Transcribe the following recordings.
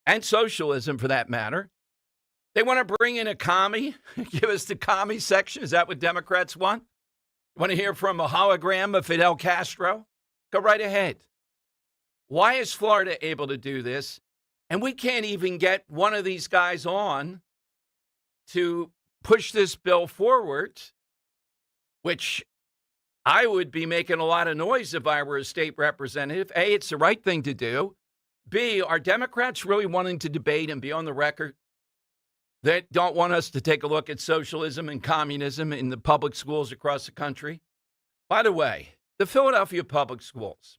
and socialism for that matter. They want to bring in a commie, give us the commie section. Is that what Democrats want? Want to hear from a hologram of Fidel Castro? Go right ahead. Why is Florida able to do this? And we can't even get one of these guys on to push this bill forward, which I would be making a lot of noise if I were a state representative. A, it's the right thing to do. B, are Democrats really wanting to debate and be on the record that don't want us to take a look at socialism and communism in the public schools across the country? By the way, the Philadelphia public schools,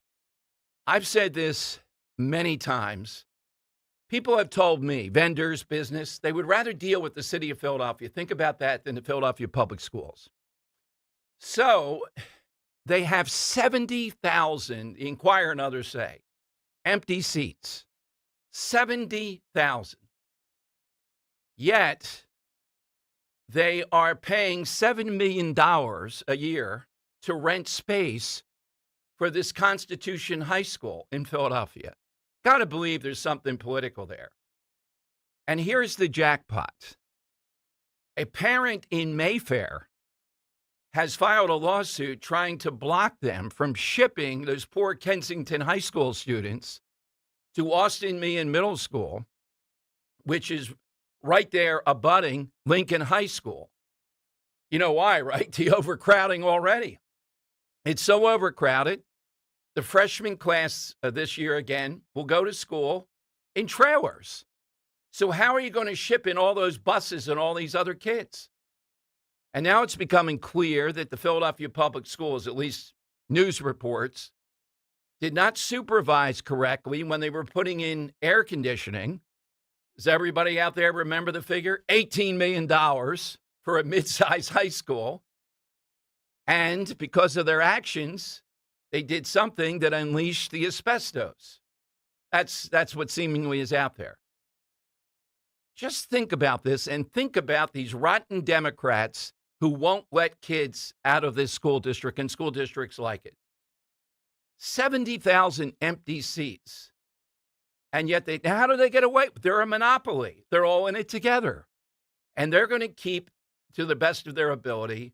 I've said this many times. People have told me, vendors, business, they would rather deal with the city of Philadelphia. Think about that than the Philadelphia public schools. So they have 70,000, the Inquirer and others say, empty seats. 70,000. Yet they are paying $7 million a year to rent space for this Constitution High School in Philadelphia. Got to believe there's something political there. And here's the jackpot. A parent in Mayfair has filed a lawsuit trying to block them from shipping those poor Kensington High School students to Austin Meehan Middle School, which is right there abutting Lincoln High School. You know why, right? The overcrowding already. It's so overcrowded. The freshman class this year, again, will go to school in trailers. So how are you going to ship in all those buses and all these other kids? And now it's becoming clear that the Philadelphia public schools, at least news reports, did not supervise correctly when they were putting in air conditioning. Does everybody out there remember the figure? $18 million for a mid-sized high school. And because of their actions, they did something that unleashed the asbestos. That's what seemingly is out there. Just think about this and think about these rotten Democrats who won't let kids out of this school district and school districts like it. 70,000 empty seats. And yet, how do they get away? They're a monopoly. They're all in it together. And they're going to keep, to the best of their ability,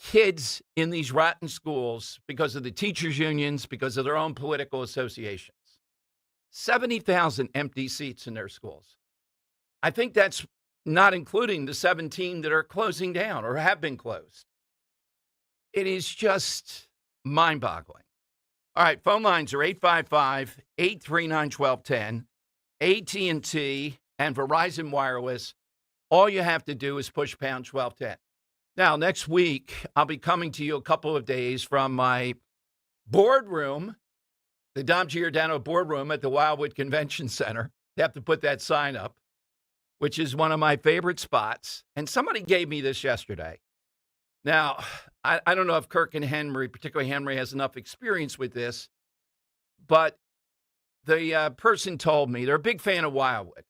kids in these rotten schools because of the teachers' unions, because of their own political associations. 70,000 empty seats in their schools. I think that's not including the 17 that are closing down or have been closed. It is just mind-boggling. All right, phone lines are 855-839-1210, AT&T, and Verizon Wireless. All you have to do is push pound 1210. Now, next week, I'll be coming to you a couple of days from my boardroom, the Dom Giordano boardroom at the Wildwood Convention Center. You have to put that sign up, which is one of my favorite spots. And somebody gave me this yesterday. Now, I don't know if Kirk and Henry, particularly Henry, has enough experience with this, but the person told me they're a big fan of Wildwood.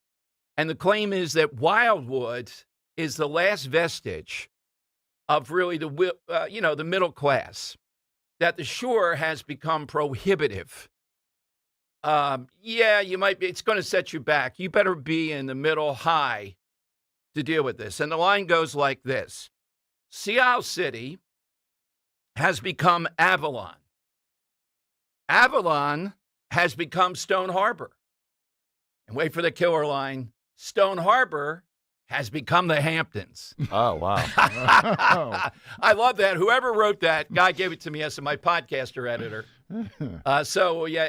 And the claim is that Wildwood is the last vestige of really the middle class, that the shore has become prohibitive. It's going to set you back. You better be in the middle high to deal with this. And the line goes like this. Sea Isle City has become Avalon. Avalon has become Stone Harbor. And wait for the killer line. Stone Harbor has become the Hamptons. Oh, wow. I love that. Whoever wrote that, guy gave it to me as my podcaster editor.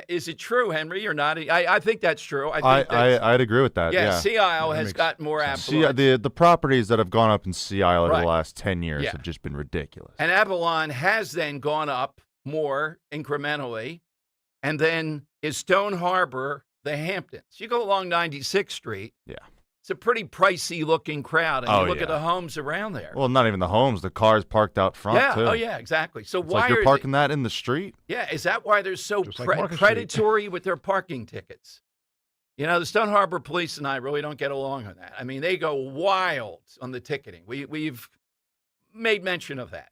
Is it true, Henry, or not? I think that's true. I'd agree with that. Yeah, Sea Isle has got more affluence. The properties that have gone up in Sea Isle over the last 10 years have just been ridiculous. And Avalon has then gone up more incrementally. And then is Stone Harbor the Hamptons? You go along 96th Street. Yeah. It's a pretty pricey-looking crowd, and you look at the homes around there. Well, not even the homes. The cars parked out front, too. Oh, yeah, exactly. So why you're parking that in the street? Yeah, is that why they're so predatory with their parking tickets? You know, the Stone Harbor Police and I really don't get along on that. I mean, they go wild on the ticketing. We've made mention of that.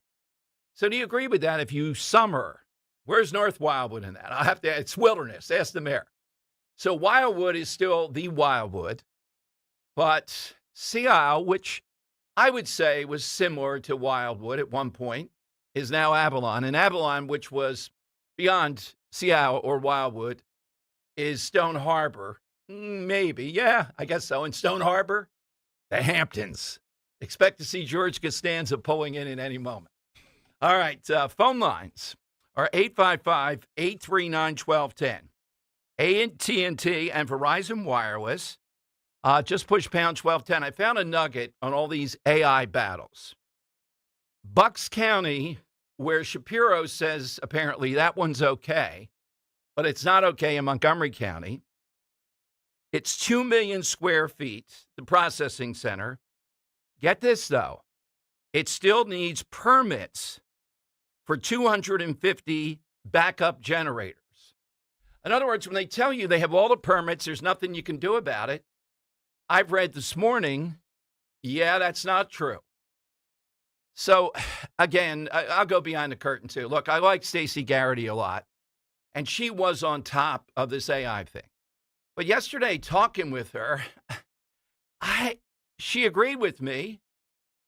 So do you agree with that? If you summer, where's North Wildwood in that? It's wilderness. Ask the mayor. So Wildwood is still the Wildwood, but Sea Isle, which I would say was similar to Wildwood at one point, is now Avalon. And Avalon, which was beyond Sea Isle or Wildwood, is Stone Harbor. Maybe. Yeah, I guess so. In Stone Harbor, the Hamptons. Expect to see George Costanza pulling in at any moment. All right. Phone lines are 855-839-1210. AT&T and Verizon Wireless. Just push pound 1210. I found a nugget on all these AI battles. Bucks County, where Shapiro says apparently that one's okay, but it's not okay in Montgomery County. It's 2 million square feet, the processing center. Get this, though. It still needs permits for 250 backup generators. In other words, when they tell you they have all the permits, there's nothing you can do about it. I've read this morning, yeah, that's not true. So, again, I'll go behind the curtain, too. Look, I like Stacey Garrity a lot, and she was on top of this AI thing. But yesterday, talking with her, she agreed with me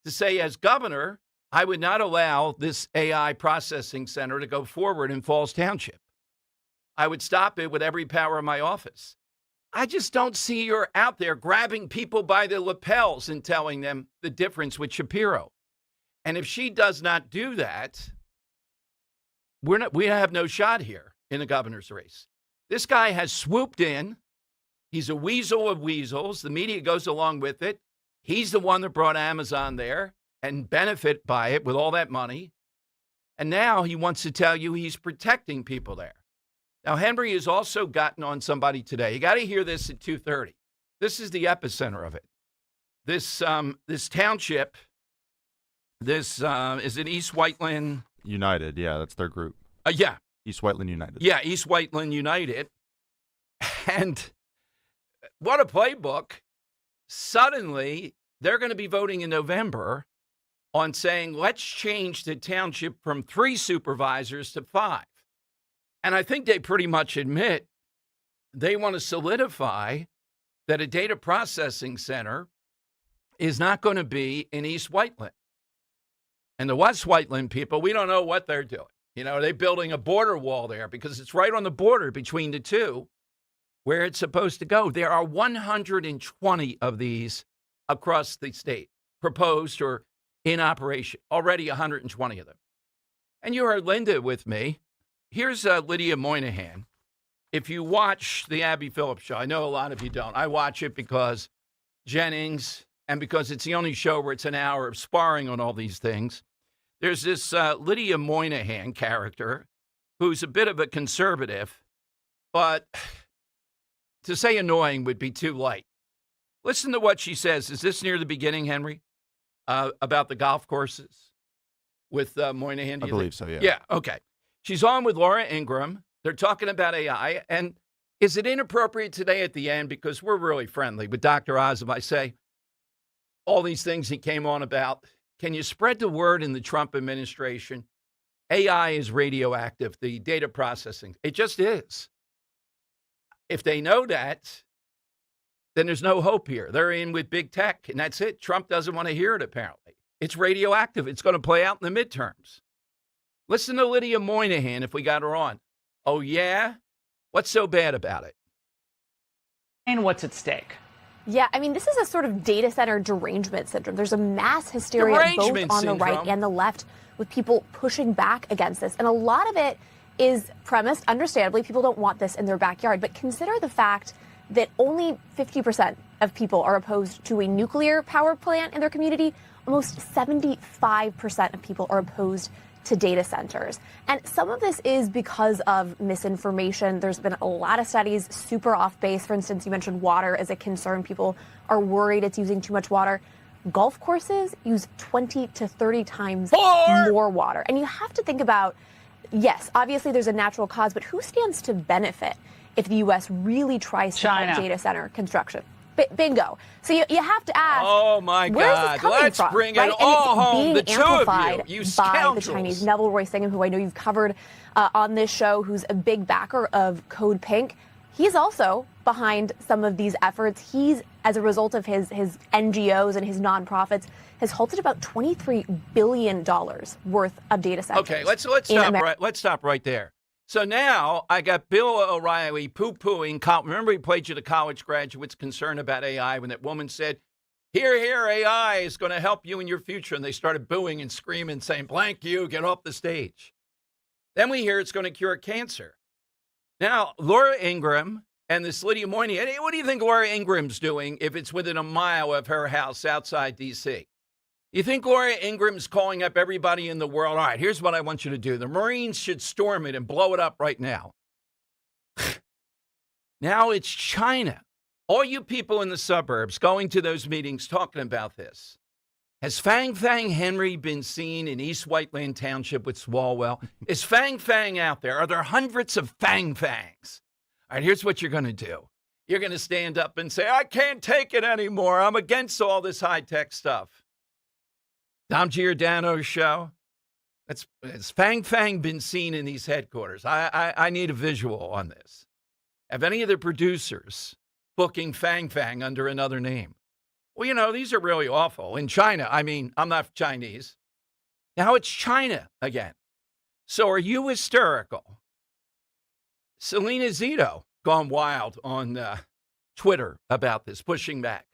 to say, as governor, I would not allow this AI processing center to go forward in Falls Township. I would stop it with every power in my office. I just don't see her out there grabbing people by the lapels and telling them the difference with Shapiro. And if she does not do that, we have no shot here in the governor's race. This guy has swooped in. He's a weasel of weasels. The media goes along with it. He's the one that brought Amazon there and benefit by it with all that money. And now he wants to tell you he's protecting people there. Now, Henry has also gotten on somebody today. You got to hear this at 2:30. This is the epicenter of it. This township, is it East Whiteland? United, yeah, that's their group. Yeah. East Whiteland United. Yeah, East Whiteland United. And what a playbook. Suddenly, they're going to be voting in November on saying, let's change the township from 3 supervisors to 5. And I think they pretty much admit they want to solidify that a data processing center is not going to be in East Whiteland. And the West Whiteland people, we don't know what they're doing. You know, are they building a border wall there? Because it's right on the border between the two where it's supposed to go. There are 120 of these across the state, proposed or in operation. Already 120 of them. And you heard Linda with me. Here's Lydia Moynihan. If you watch the Abby Phillips show, I know a lot of you don't. I watch it because Jennings, and because it's the only show where it's an hour of sparring on all these things. There's this Lydia Moynihan character who's a bit of a conservative, but to say annoying would be too light. Listen to what she says. Is this near the beginning, Henry, about the golf courses with Moynihan? I believe so, yeah. Yeah, okay. She's on with Laura Ingraham. They're talking about AI. And is it inappropriate today at the end, because we're really friendly with Dr. Oz, if I say all these things he came on about, can you spread the word in the Trump administration? AI is radioactive, the data processing. It just is. If they know that, then there's no hope here. They're in with big tech, and that's it. Trump doesn't want to hear it, apparently. It's radioactive. It's going to play out in the midterms. Listen to Lydia Moynihan if we got her on. Oh, yeah? What's so bad about it? And what's at stake? Yeah, I mean, this is a sort of data center derangement syndrome. There's a mass hysteria both on the right and the left with people pushing back against this. And a lot of it is premised, understandably, people don't want this in their backyard. But consider the fact that only 50% of people are opposed to a nuclear power plant in their community. Almost 75% of people are opposed to data centers. And some of this is because of misinformation. There's been a lot of studies super off base. For instance, you mentioned water as a concern. People are worried it's using too much water. Golf courses use 20 to 30 times more water. And you have to think about, yes, obviously there's a natural cause, but who stands to benefit if the U.S. really tries to help data center construction? Bingo. So you have to ask, oh my God, let's from, bring right? it all home, the two of you by scoundrels. The Chinese. Neville Roy Singham, who I know you've covered on this show, who's a big backer of Code Pink. He's also behind some of these efforts. He's, as a result of his NGOs and his nonprofits, has halted about $23 billion worth of data centers. Okay, let's stop right there. So now I got Bill O'Reilly poo-pooing. Remember he played you the college graduates concerned about AI when that woman said, here, AI is going to help you in your future. And they started booing and screaming, saying, blank you, get off the stage. Then we hear it's going to cure cancer. Now, Laura Ingraham and this Lydia Moynihan, what do you think Laura Ingram's doing if it's within a mile of her house outside D.C.? You think Laura Ingram's calling up everybody in the world? All right, here's what I want you to do. The Marines should storm it and blow it up right now. Now it's China. All you people in the suburbs going to those meetings talking about this. Has Fang Fang Henry been seen in East Whiteland Township with Swalwell? Is Fang Fang out there? Are there hundreds of Fang Fangs? All right, here's what you're going to do. You're going to stand up and say, I can't take it anymore. I'm against all this high-tech stuff. Dom Giordano's show. Has Fang Fang been seen in these headquarters? I need a visual on this. Have any of the producers booking Fang Fang under another name? Well, these are really awful. In China, I'm not Chinese. Now it's China again. So are you hysterical? Selena Zito gone wild on Twitter about this, pushing back.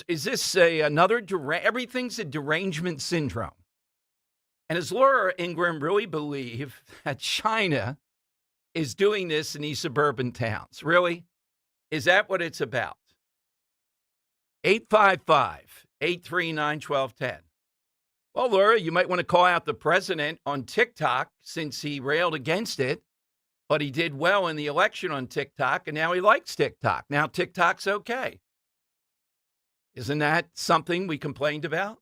Is this another everything's a derangement syndrome? And does Laura Ingraham really believe that China is doing this in these suburban towns? Really? Is that what it's about? 855-839-1210. Well, Laura, you might want to call out the president on TikTok since he railed against it, but he did well in the election on TikTok, and now he likes TikTok. Now TikTok's okay. Isn't that something we complained about?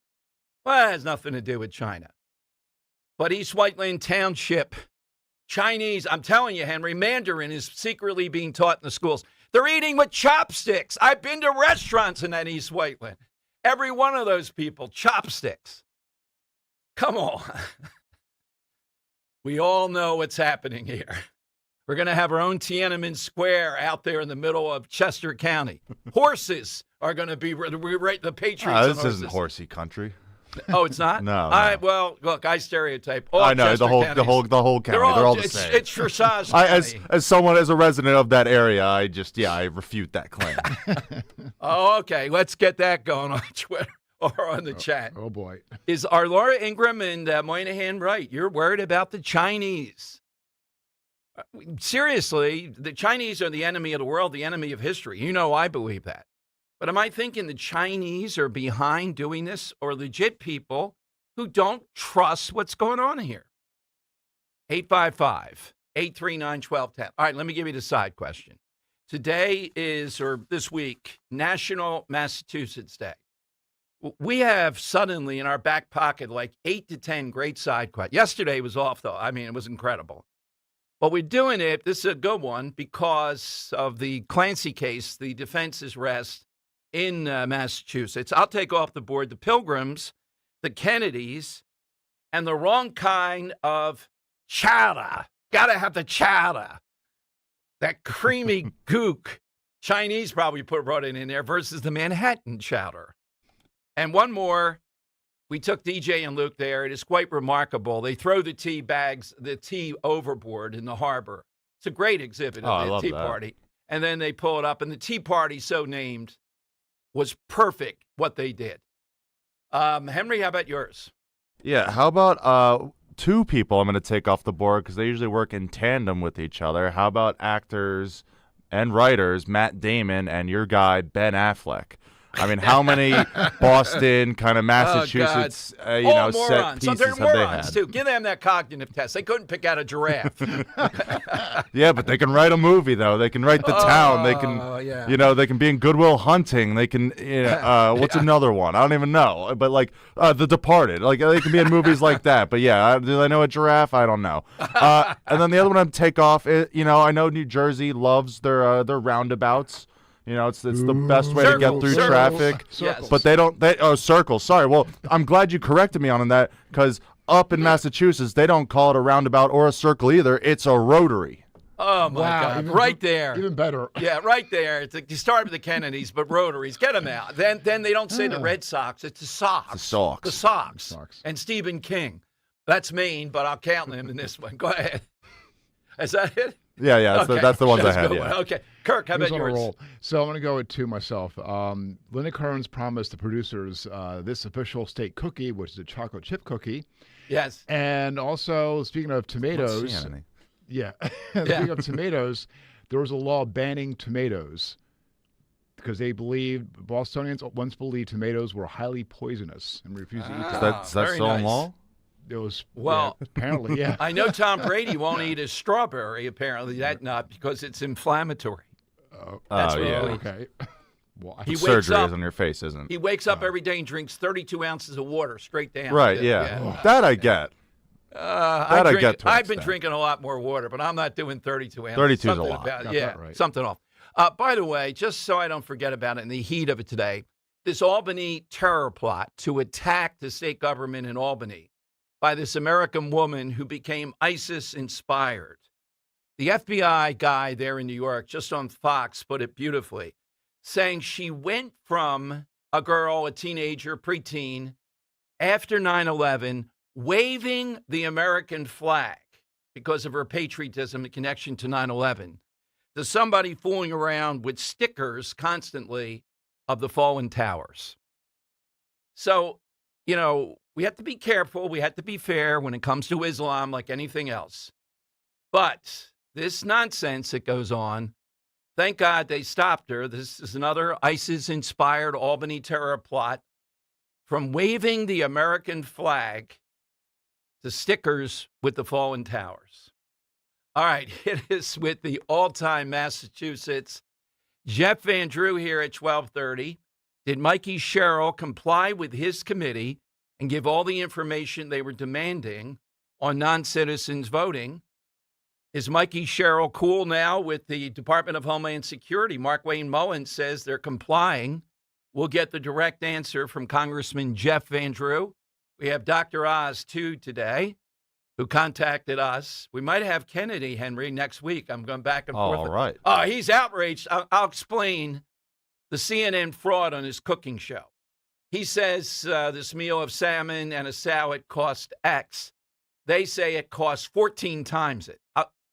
Well, it has nothing to do with China. But East Whiteland Township, Chinese, I'm telling you, Henry, Mandarin is secretly being taught in the schools. They're eating with chopsticks. I've been to restaurants in that East Whiteland. Every one of those people, chopsticks. Come on. We all know what's happening here. We're going to have our own Tiananmen Square out there in the middle of Chester County. Horses are going to be the Patriots. This isn't horsey country. Oh, it's not? No. Well, look, I stereotype. I know the whole county. They're all the same. It's Dressage County. As a resident of that area, I refute that claim. Oh, okay. Let's get that going on Twitter or on the chat. Oh boy. Are Laura Ingraham and Moynihan right? You're worried about the Chinese. Seriously, the Chinese are the enemy of the world, the enemy of history. I believe that. But am I thinking the Chinese are behind doing this, or legit people who don't trust what's going on here? 855-839-1210. All right, let me give you the side question. Today is, or this week, National Massachusetts Day. We have suddenly in our back pocket like 8 to 10 great side questions. Yesterday was off, though. It was incredible. But we're doing it, this is a good one, because of the Clancy case, the defense's rest in Massachusetts. I'll take off the board the Pilgrims, the Kennedys, and the wrong kind of chowder. Got to have the chowder. That creamy gook. Chinese probably brought it in there versus the Manhattan chowder. And one more. We took DJ and Luke there. It is quite remarkable. They throw the tea overboard in the harbor. It's a great exhibit of the Tea Party. And then they pull it up, and the Tea Party, so named, was perfect what they did. Henry, how about yours? Yeah, how about two people I'm going to take off the board because they usually work in tandem with each other. How about actors and writers, Matt Damon and your guy, Ben Affleck? How many Boston, kind of Massachusetts, set pieces have they had? Too. Give them that cognitive test. They couldn't pick out a giraffe. Yeah, but they can write a movie, though. They can write The Town. They can, they can be in Good Will Hunting. They can, what's another one? I don't even know. But, The Departed. They can be in movies like that. But, yeah, do I know a giraffe? I don't know. And then the other one I'd take off, I know New Jersey loves their roundabouts. It's the best way to get through traffic. Yes. But circles. Sorry. Well, I'm glad you corrected me on that because up in Massachusetts, they don't call it a roundabout or a circle either. It's a rotary. Oh, my God. Right there. Even better. Yeah, right there. It's like you start with the Kennedys, but Rotaries. Get them out. Then they don't say the Red Sox. It's the Sox. The Sox. The Sox. And Stephen King. That's mean, but I'll count him in this one. Go ahead. Is that it? Yeah. Okay. That's the ones I had, yeah. Okay. Kirk, how about yours? So I'm going to go with 2 myself. Linda Kearns promised the producers this official state cookie, which is a chocolate chip cookie. Yes. And also, speaking of tomatoes. Speaking of tomatoes, there was a law banning tomatoes because they believed, Bostonians once believed tomatoes were highly poisonous and refused to eat them. That's still in law? It was, apparently, yeah. I know Tom Brady won't eat a strawberry, apparently, that nut, because it's inflammatory. That's what yeah. Okay. Well, surgery is on your face, isn't it? He wakes up every day and drinks 32 ounces of water straight down. Right, yeah. That I get. I've been drinking a lot more water, but I'm not doing 32 ounces. 32 is a lot. Something off. By the way, just so I don't forget about it in the heat of it today, this Albany terror plot to attack the state government in Albany by this American woman who became ISIS-inspired. The FBI guy there in New York, just on Fox, put it beautifully, saying she went from a girl, a teenager, preteen, after 9/11, waving the American flag because of her patriotism in connection to 9/11, to somebody fooling around with stickers constantly of the fallen towers. So, we have to be careful. We have to be fair when it comes to Islam, like anything else. But this nonsense that goes on, thank God they stopped her. This is another ISIS-inspired Albany terror plot, from waving the American flag to stickers with the fallen towers. All right, hit us with the all-time Massachusetts. Jeff Van Drew here at 12:30. Did Mikey Sherrill comply with his committee and give all the information they were demanding on non-citizens voting? Is Mikey Sherrill cool now with the Department of Homeland Security? Mark Wayne Mullins says they're complying. We'll get the direct answer from Congressman Jeff Van Drew. We have Dr. Oz, too, today, who contacted us. We might have Kennedy, Henry, next week. I'm going back and forth. All right. He's outraged. I'll explain the CNN fraud on his cooking show. He says this meal of salmon and a salad cost X. They say it costs 14 times it.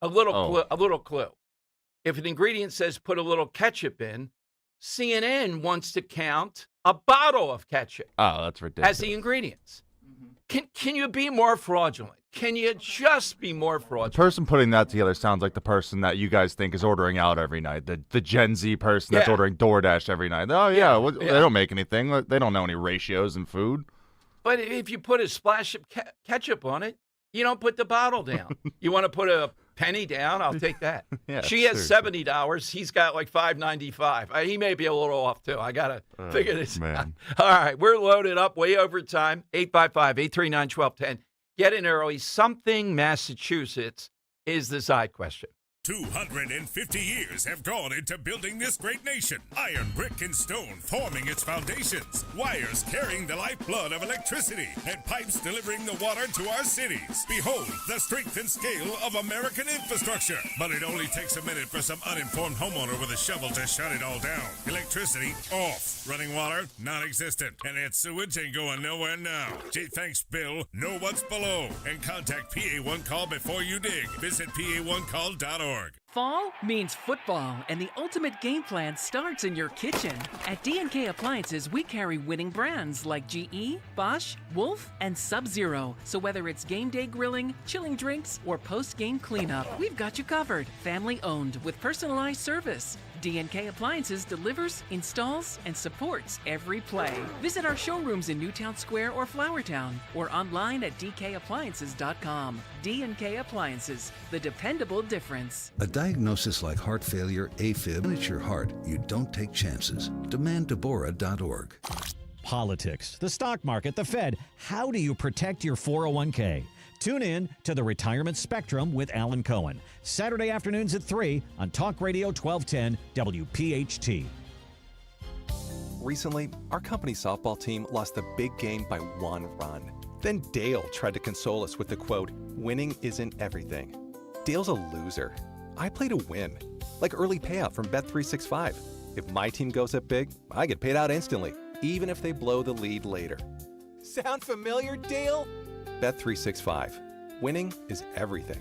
A little clue. If an ingredient says put a little ketchup in, CNN wants to count a bottle of ketchup. Oh, that's ridiculous. As the ingredients. Can you be more fraudulent? Can you just be more fraudulent? The person putting that together sounds like the person that you guys think is ordering out every night. The Gen Z person that's ordering DoorDash every night. Oh, they don't make anything. They don't know any ratios in food. But if you put a splash of ketchup on it, you don't put the bottle down. You want to put a penny down? I'll take that. She has $70. He's got like $5.95. He may be a little off, too. I got to figure this out. All right, we're loaded up way over time. 855-839-1210. Get in early. Something Massachusetts is the side question. 250 years have gone into building this great nation. Iron, brick, and stone forming its foundations. Wires carrying the lifeblood of electricity. And pipes delivering the water to our cities. Behold, the strength and scale of American infrastructure. But it only takes a minute for some uninformed homeowner with a shovel to shut it all down. Electricity off. Running water non-existent. And that sewage ain't going nowhere now. Gee, thanks, Bill. Know what's below. And contact PA1 Call before you dig. Visit PA1Call.org. Fall means football, and the ultimate game plan starts in your kitchen. At D&K Appliances, we carry winning brands like GE, Bosch, Wolf, and Sub-Zero. So whether it's game day grilling, chilling drinks, or post-game cleanup, we've got you covered. Family owned with personalized service. D&K Appliances delivers, installs, and supports every play. Visit our showrooms in Newtown Square or Flowertown, or online at dkappliances.com. D&K Appliances, the dependable difference. A diagnosis like heart failure, AFib, when it's your heart, you don't take chances. DemandDeborah.org. Politics, the stock market, the Fed. How do you protect your 401k? Tune in to the Retirement Spectrum with Alan Cohen. Saturday afternoons at 3 on Talk Radio 1210 WPHT. Recently, our company softball team lost the big game by 1 run. Then Dale tried to console us with the quote, "Winning isn't everything." Dale's a loser. I play to win, like early payout from Bet365. If my team goes up big, I get paid out instantly, even if they blow the lead later. Sound familiar, Dale? Bet365. Winning is everything.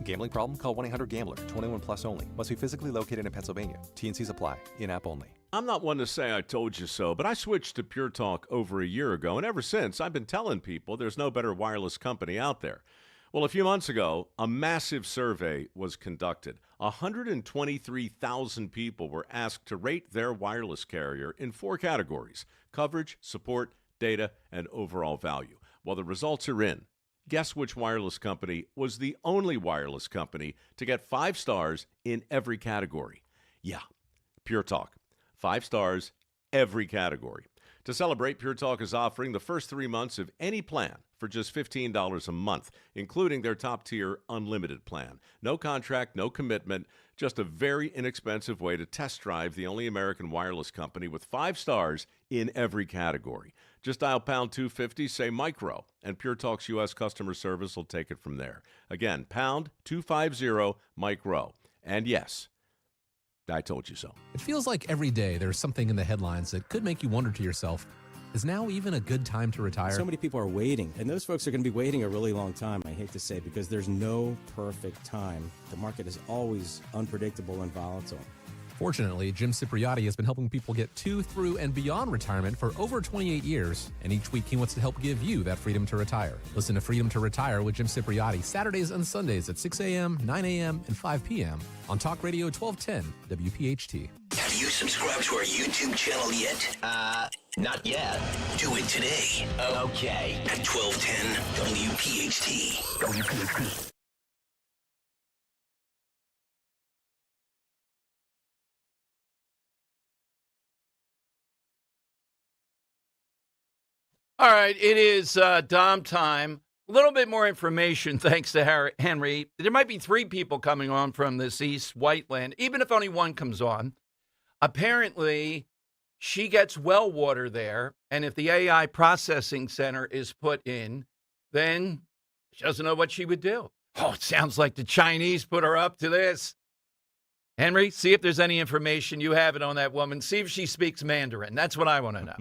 Gambling problem? Call 1-800-GAMBLER. 21 plus only. Must be physically located in Pennsylvania. T&Cs apply. In-app only. I'm not one to say I told you so, but I switched to Pure Talk over a year ago, and ever since, I've been telling people there's no better wireless company out there. Well, a few months ago, a massive survey was conducted. 123,000 people were asked to rate their wireless carrier in 4 categories: coverage, support, data, and overall value. Well, the results are in. Guess which wireless company was the only wireless company to get 5 stars in every category? Yeah, Pure Talk. 5 stars, every category. To celebrate, Pure Talk is offering the first 3 months of any plan for just $15 a month, including their top-tier unlimited plan. No contract, no commitment, just a very inexpensive way to test drive the only American wireless company with 5 stars in every category. Just dial pound 250, say micro, and Pure Talk's U.S. customer service will take it from there. Again, pound 250 micro. And yes, I told you so. It feels like every day there's something in the headlines that could make you wonder to yourself, is now even a good time to retire? So many people are waiting, and those folks are going to be waiting a really long time, I hate to say, because there's no perfect time. The market is always unpredictable and volatile. Fortunately, Jim Cipriotti has been helping people get to, through, and beyond retirement for over 28 years, and each week he wants to help give you that freedom to retire. Listen to Freedom to Retire with Jim Cipriotti Saturdays and Sundays at 6 a.m., 9 a.m., and 5 p.m. on Talk Radio 1210 WPHT. Have you subscribed to our YouTube channel yet? Not yet. Do it today. Okay. At 1210 WPHT. All right, it is Dom time. A little bit more information, thanks to Henry. There might be 3 people coming on from this East Whiteland, even if only one comes on. Apparently, she gets well water there, and if the AI processing center is put in, then she doesn't know what she would do. Oh, it sounds like the Chinese put her up to this. Henry, see if there's any information you have it on that woman. See if she speaks Mandarin. That's what I want to know.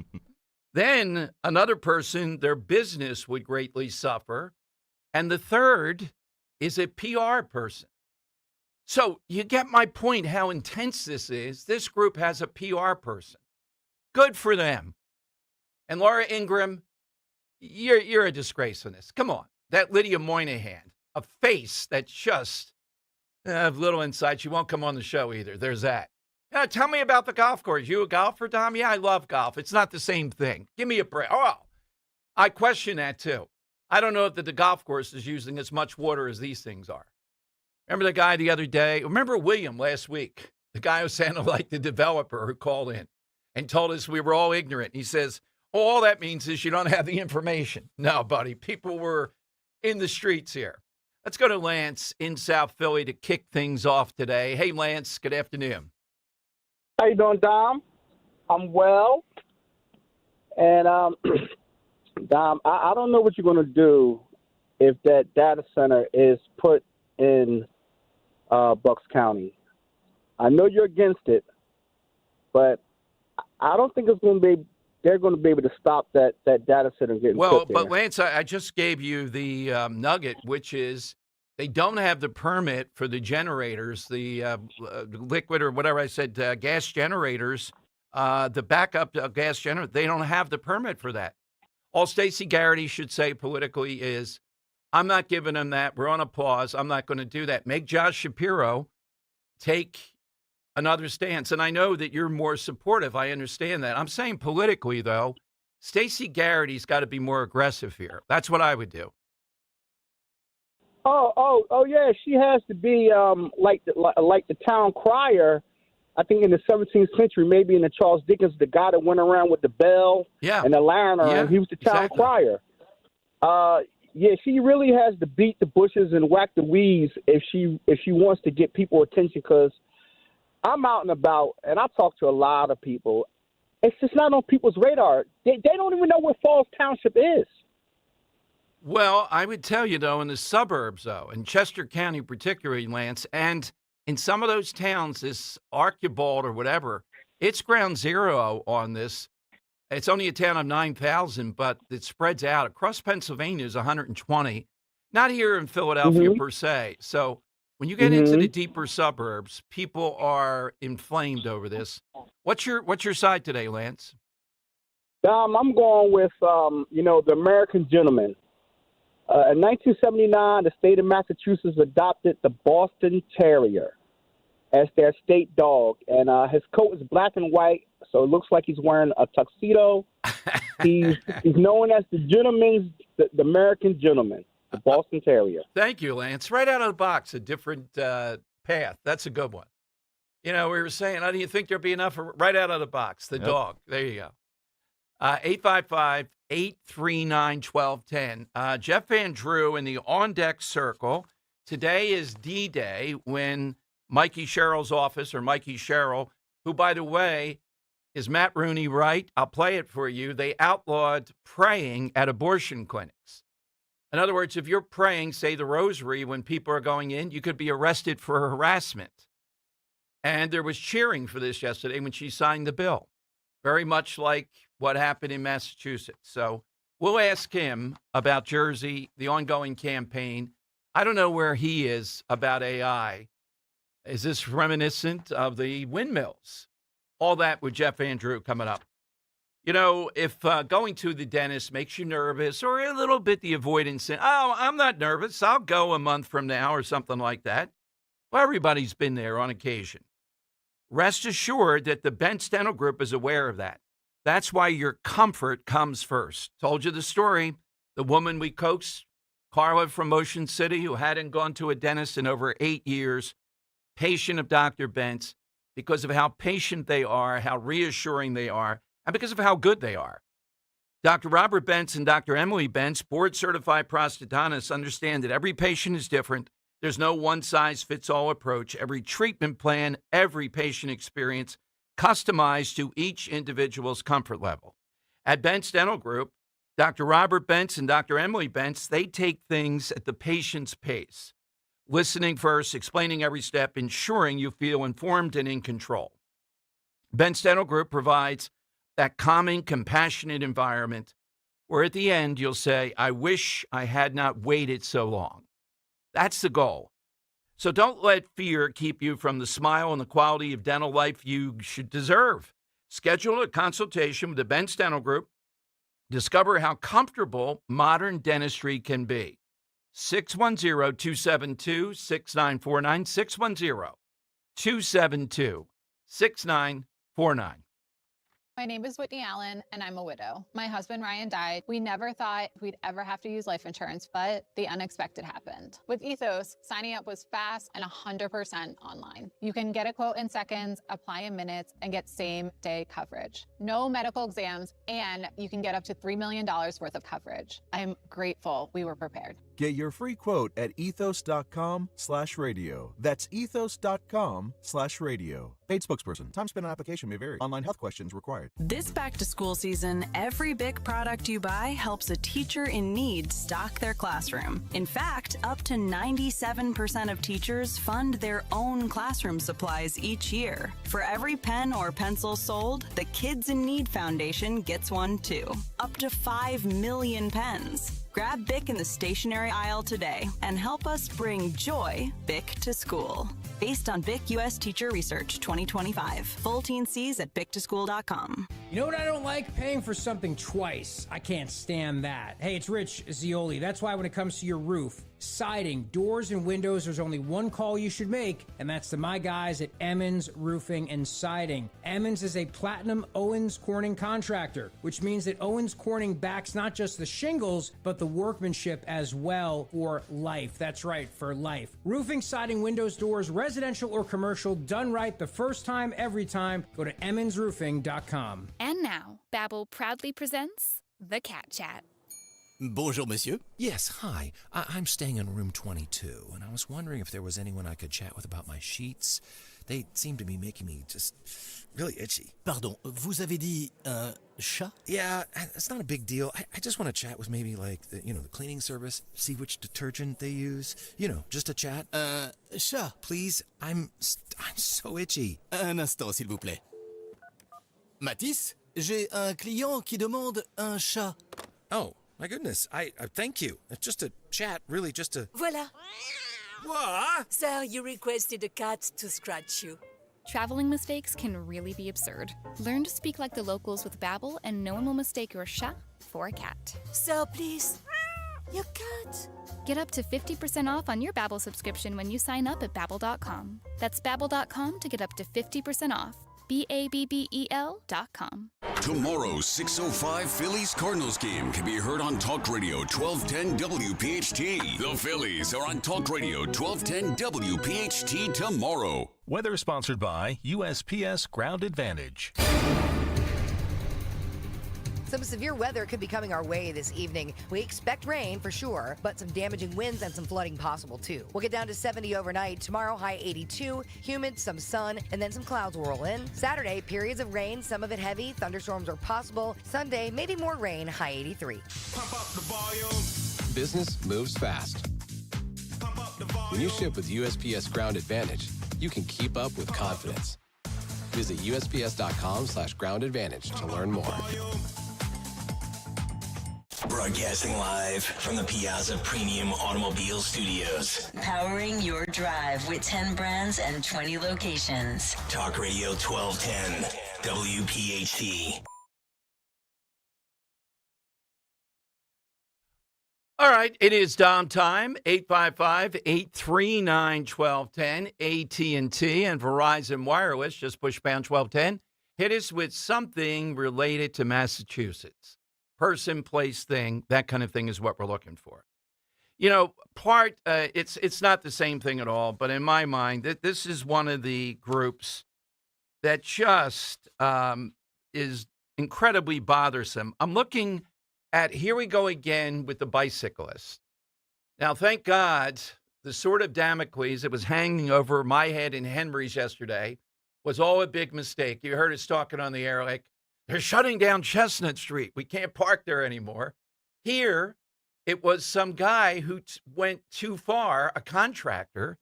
Then another person, their business would greatly suffer. And the third is a PR person. So you get my point how intense this is. This group has a PR person. Good for them. And Laura Ingraham, you're a disgrace on this. Come on. That Lydia Moynihan, a face that's just little insight. She won't come on the show either. There's that. Tell me about the golf course. You a golfer, Dom? Yeah, I love golf. It's not the same thing. Give me a break. Oh, I question that too. I don't know if the golf course is using as much water as these things are. Remember the guy the other day? Remember William last week? The guy who sounded like the developer who called in and told us we were all ignorant. He says, all that means is you don't have the information. No, buddy. People were in the streets here. Let's go to Lance in South Philly to kick things off today. Hey, Lance, good afternoon. How you doing, Dom? I'm well. And, Dom, I don't know what you're going to do if that data center is put in Bucks County. I know you're against it, but I don't think they're going to be able to stop that data center getting put there. But Lance, I just gave you the nugget, which is they don't have the permit for the generators, the liquid or whatever I said, gas generators, the backup gas generator. They don't have the permit for that. All Stacey Garrity should say politically is, I'm not giving them that. We're on a pause. I'm not going to do that. Make Josh Shapiro take another stance. And I know that you're more supportive. I understand that. I'm saying politically, though, Stacey Garrity's got to be more aggressive here. That's what I would do. Oh, yeah. She has to be like the town crier. I think in the 17th century, maybe in the Charles Dickens, the guy that went around with the bell and the lantern, he was the town crier. Yeah, she really has to beat the bushes and whack the weeds if she wants to get people attention. Because I'm out and about, and I talk to a lot of people. It's just not on people's radar. They don't even know where Falls Township is. Well, I would tell you, though, in the suburbs, though, in Chester County particularly, Lance, and in some of those towns, this Archibald or whatever, it's ground zero on this. It's only a town of 9,000, but it spreads out. Across Pennsylvania is 120. Not here in Philadelphia per se. So when you get into the deeper suburbs, people are inflamed over this. What's your side today, Lance? I'm going with, the American gentleman. In 1979, the state of Massachusetts adopted the Boston Terrier as their state dog. And his coat is black and white, so it looks like he's wearing a tuxedo. He's known as the American gentleman, the Boston Terrier. Thank you, Lance. Right out of the box, a different path. That's a good one. We were saying, do you think there'd be enough right out of the box? The dog. There you go. 855-839-1210. Jeff Van Drew in the On Deck Circle. Today is D-Day when Mikey Sherrill's office, or Mikey Sherrill, who, by the way, is Matt Rooney right? I'll play it for you. They outlawed praying at abortion clinics. In other words, if you're praying, say the rosary, when people are going in, you could be arrested for harassment. And there was cheering for this yesterday when she signed the bill. Very much like what happened in Massachusetts. So we'll ask him about Jersey, the ongoing campaign. I don't know where he is about AI. Is this reminiscent of the windmills? All that with Jeff Van Drew coming up. If going to the dentist makes you nervous or a little bit the avoidance, I'm not nervous. I'll go a month from now or something like that. Well, everybody's been there on occasion. Rest assured that the Bentz Dental Group is aware of that. That's why your comfort comes first. Told you the story. The woman we coaxed, Carla from Motion City, who hadn't gone to a dentist in over 8 years, patient of Dr. Bentz, because of how patient they are, how reassuring they are, and because of how good they are. Dr. Robert Bentz and Dr. Emily Bentz, board-certified prosthodontists, understand that every patient is different. There's no one-size-fits-all approach. Every treatment plan, every patient experience, customized to each individual's comfort level. At Bentz Dental Group, Dr. Robert Bentz and Dr. Emily Bentz, they take things at the patient's pace, listening first, explaining every step, ensuring you feel informed and in control. Bentz Dental Group provides that calming, compassionate environment where at the end you'll say, I wish I had not waited so long. That's the goal. So don't let fear keep you from the smile and the quality of dental life you should deserve. Schedule a consultation with the Bentz Dental Group. Discover how comfortable modern dentistry can be. 610-272-6949, 610-272-6949. My name is Whitney Allen, and I'm a widow. My husband, Ryan, died. We never thought we'd ever have to use life insurance, but the unexpected happened. With Ethos, signing up was fast and 100% online. You can get a quote in seconds, apply in minutes, and get same-day coverage. No medical exams, and you can get up to $3 million worth of coverage. I'm grateful we were prepared. Get your free quote at ethos.com/radio. That's ethos.com/radio. Paid spokesperson. Time spent on application may vary. Online health questions required. This back-to-school season, every BIC product you buy helps a teacher in need stock their classroom. In fact, up to 97% of teachers fund their own classroom supplies each year. For every pen or pencil sold, the Kids in Need Foundation gets one too. Up to 5 million pens. Grab BIC in the stationery aisle today and help us bring joy BIC to school. Based on BIC U.S. Teacher Research 2025. Full teen Cs at BIC2School.com. You know what I don't like? Paying for something twice. I can't stand that. Hey, it's Rich Zioli. That's why when it comes to your roof, siding, doors, and windows, there's only one call you should make, and that's to my guys at Emmons Roofing and Siding. Emmons is a platinum Owens Corning contractor, which means that Owens Corning backs not just the shingles, but the workmanship as well for life. That's right, for life. Roofing, siding, windows, doors, residential or commercial, done right the first time, every time. Go to emmonsroofing.com. And now, Babbel proudly presents The Cat Chat. Bonjour, monsieur. Yes, hi. I'm staying in room 22, and I was wondering if there was anyone I could chat with about my sheets. They seem to be making me just really itchy. Pardon, vous avez dit un chat? Yeah, it's not a big deal. I just want to chat with maybe like the cleaning service, see which detergent they use. Just a chat. Chat. Please, I'm so itchy. Un instant, s'il vous plaît. Matisse, j'ai un client qui demande un chat. Oh, my goodness. I thank you. It's just a chat, really just a... Voilà. What? Sir, you requested a cat to scratch you. Traveling mistakes can really be absurd. Learn to speak like the locals with Babbel, and no one will mistake your chat for a cat. Sir, please. Your cat. Get up to 50% off on your Babbel subscription when you sign up at Babbel.com. That's Babbel.com to get up to 50% off. BABBEL.com. Tomorrow's 6:05 Phillies-Cardinals game can be heard on Talk Radio 1210 WPHT. The Phillies are on Talk Radio 1210 WPHT tomorrow. Weather sponsored by USPS Ground Advantage. Some severe weather could be coming our way this evening. We expect rain for sure, but some damaging winds and some flooding possible too. We'll get down to 70 overnight. Tomorrow, high 82, humid, some sun, and then some clouds will roll in. Saturday, periods of rain, some of it heavy. Thunderstorms are possible. Sunday, maybe more rain, high 83. Pump up the volume. Business moves fast. When you ship with USPS Ground Advantage, you can keep up with confidence. Visit USPS.com/Ground Advantage to learn more. Broadcasting live from the Piazza Premium Automobile Studios. Powering your drive with 10 brands and 20 locations. Talk Radio 1210, WPHT. All right, it is Dom time, 855-839-1210, AT&T and Verizon Wireless. Just push pound 1210. Hit us with something related to Massachusetts. Person, place, thing, that kind of thing is what we're looking for. It's not the same thing at all, but in my mind, this is one of the groups that just is incredibly bothersome. I'm looking at, here we go again with the bicyclists. Now, thank God, the sword of Damocles that was hanging over my head and Henry's yesterday was all a big mistake. You heard us talking on the air like, they're shutting down Chestnut Street. We can't park there anymore. Here, it was some guy who went too far, a contractor.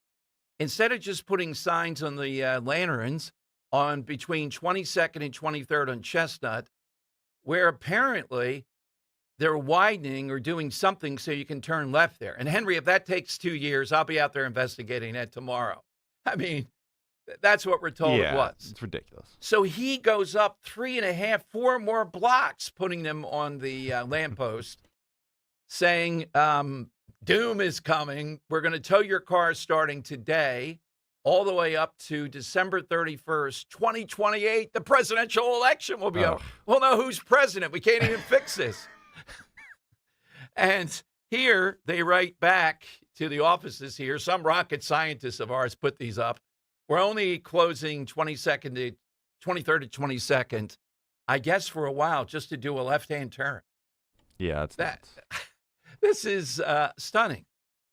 Instead of just putting signs on the lanterns on between 22nd and 23rd on Chestnut, where apparently they're widening or doing something so you can turn left there. And Henry, if that takes 2 years, I'll be out there investigating that tomorrow. I mean, that's what we're told it was. It's ridiculous. So he goes up 3.5, 4 more blocks, putting them on the lamppost, saying, doom is coming. We're going to tow your car starting today all the way up to December 31st, 2028. The presidential election will be over. We'll know who's president. We can't even fix this. And here they write back to the offices here. Some rocket scientists of ours put these up. We're only closing 23rd to 22nd, I guess, for a while, just to do a left-hand turn. Yeah, that's that. This is stunning.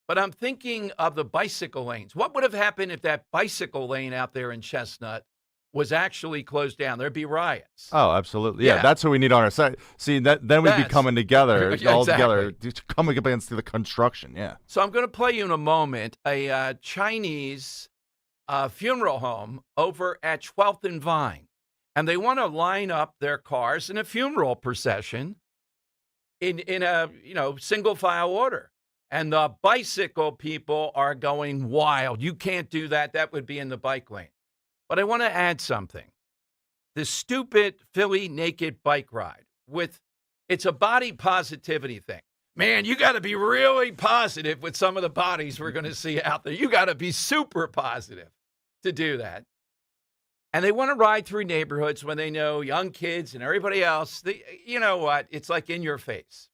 But I'm thinking of the bicycle lanes. What would have happened if that bicycle lane out there in Chestnut was actually closed down? There'd be riots. Oh, absolutely. Yeah, that's what we need on our side. See, then we'd be coming together all together, coming up against the construction. Yeah. So I'm going to play you in a moment a Chinese funeral home over at 12th and Vine. And they want to line up their cars in a funeral procession in a single file order. And the bicycle people are going wild. You can't do that. That would be in the bike lane. But I want to add something. This stupid Philly naked bike ride it's a body positivity thing. Man, you got to be really positive with some of the bodies we're going to see out there. You got to be super positive to do that. And they want to ride through neighborhoods when they know young kids and everybody else, you know what? It's like in your face.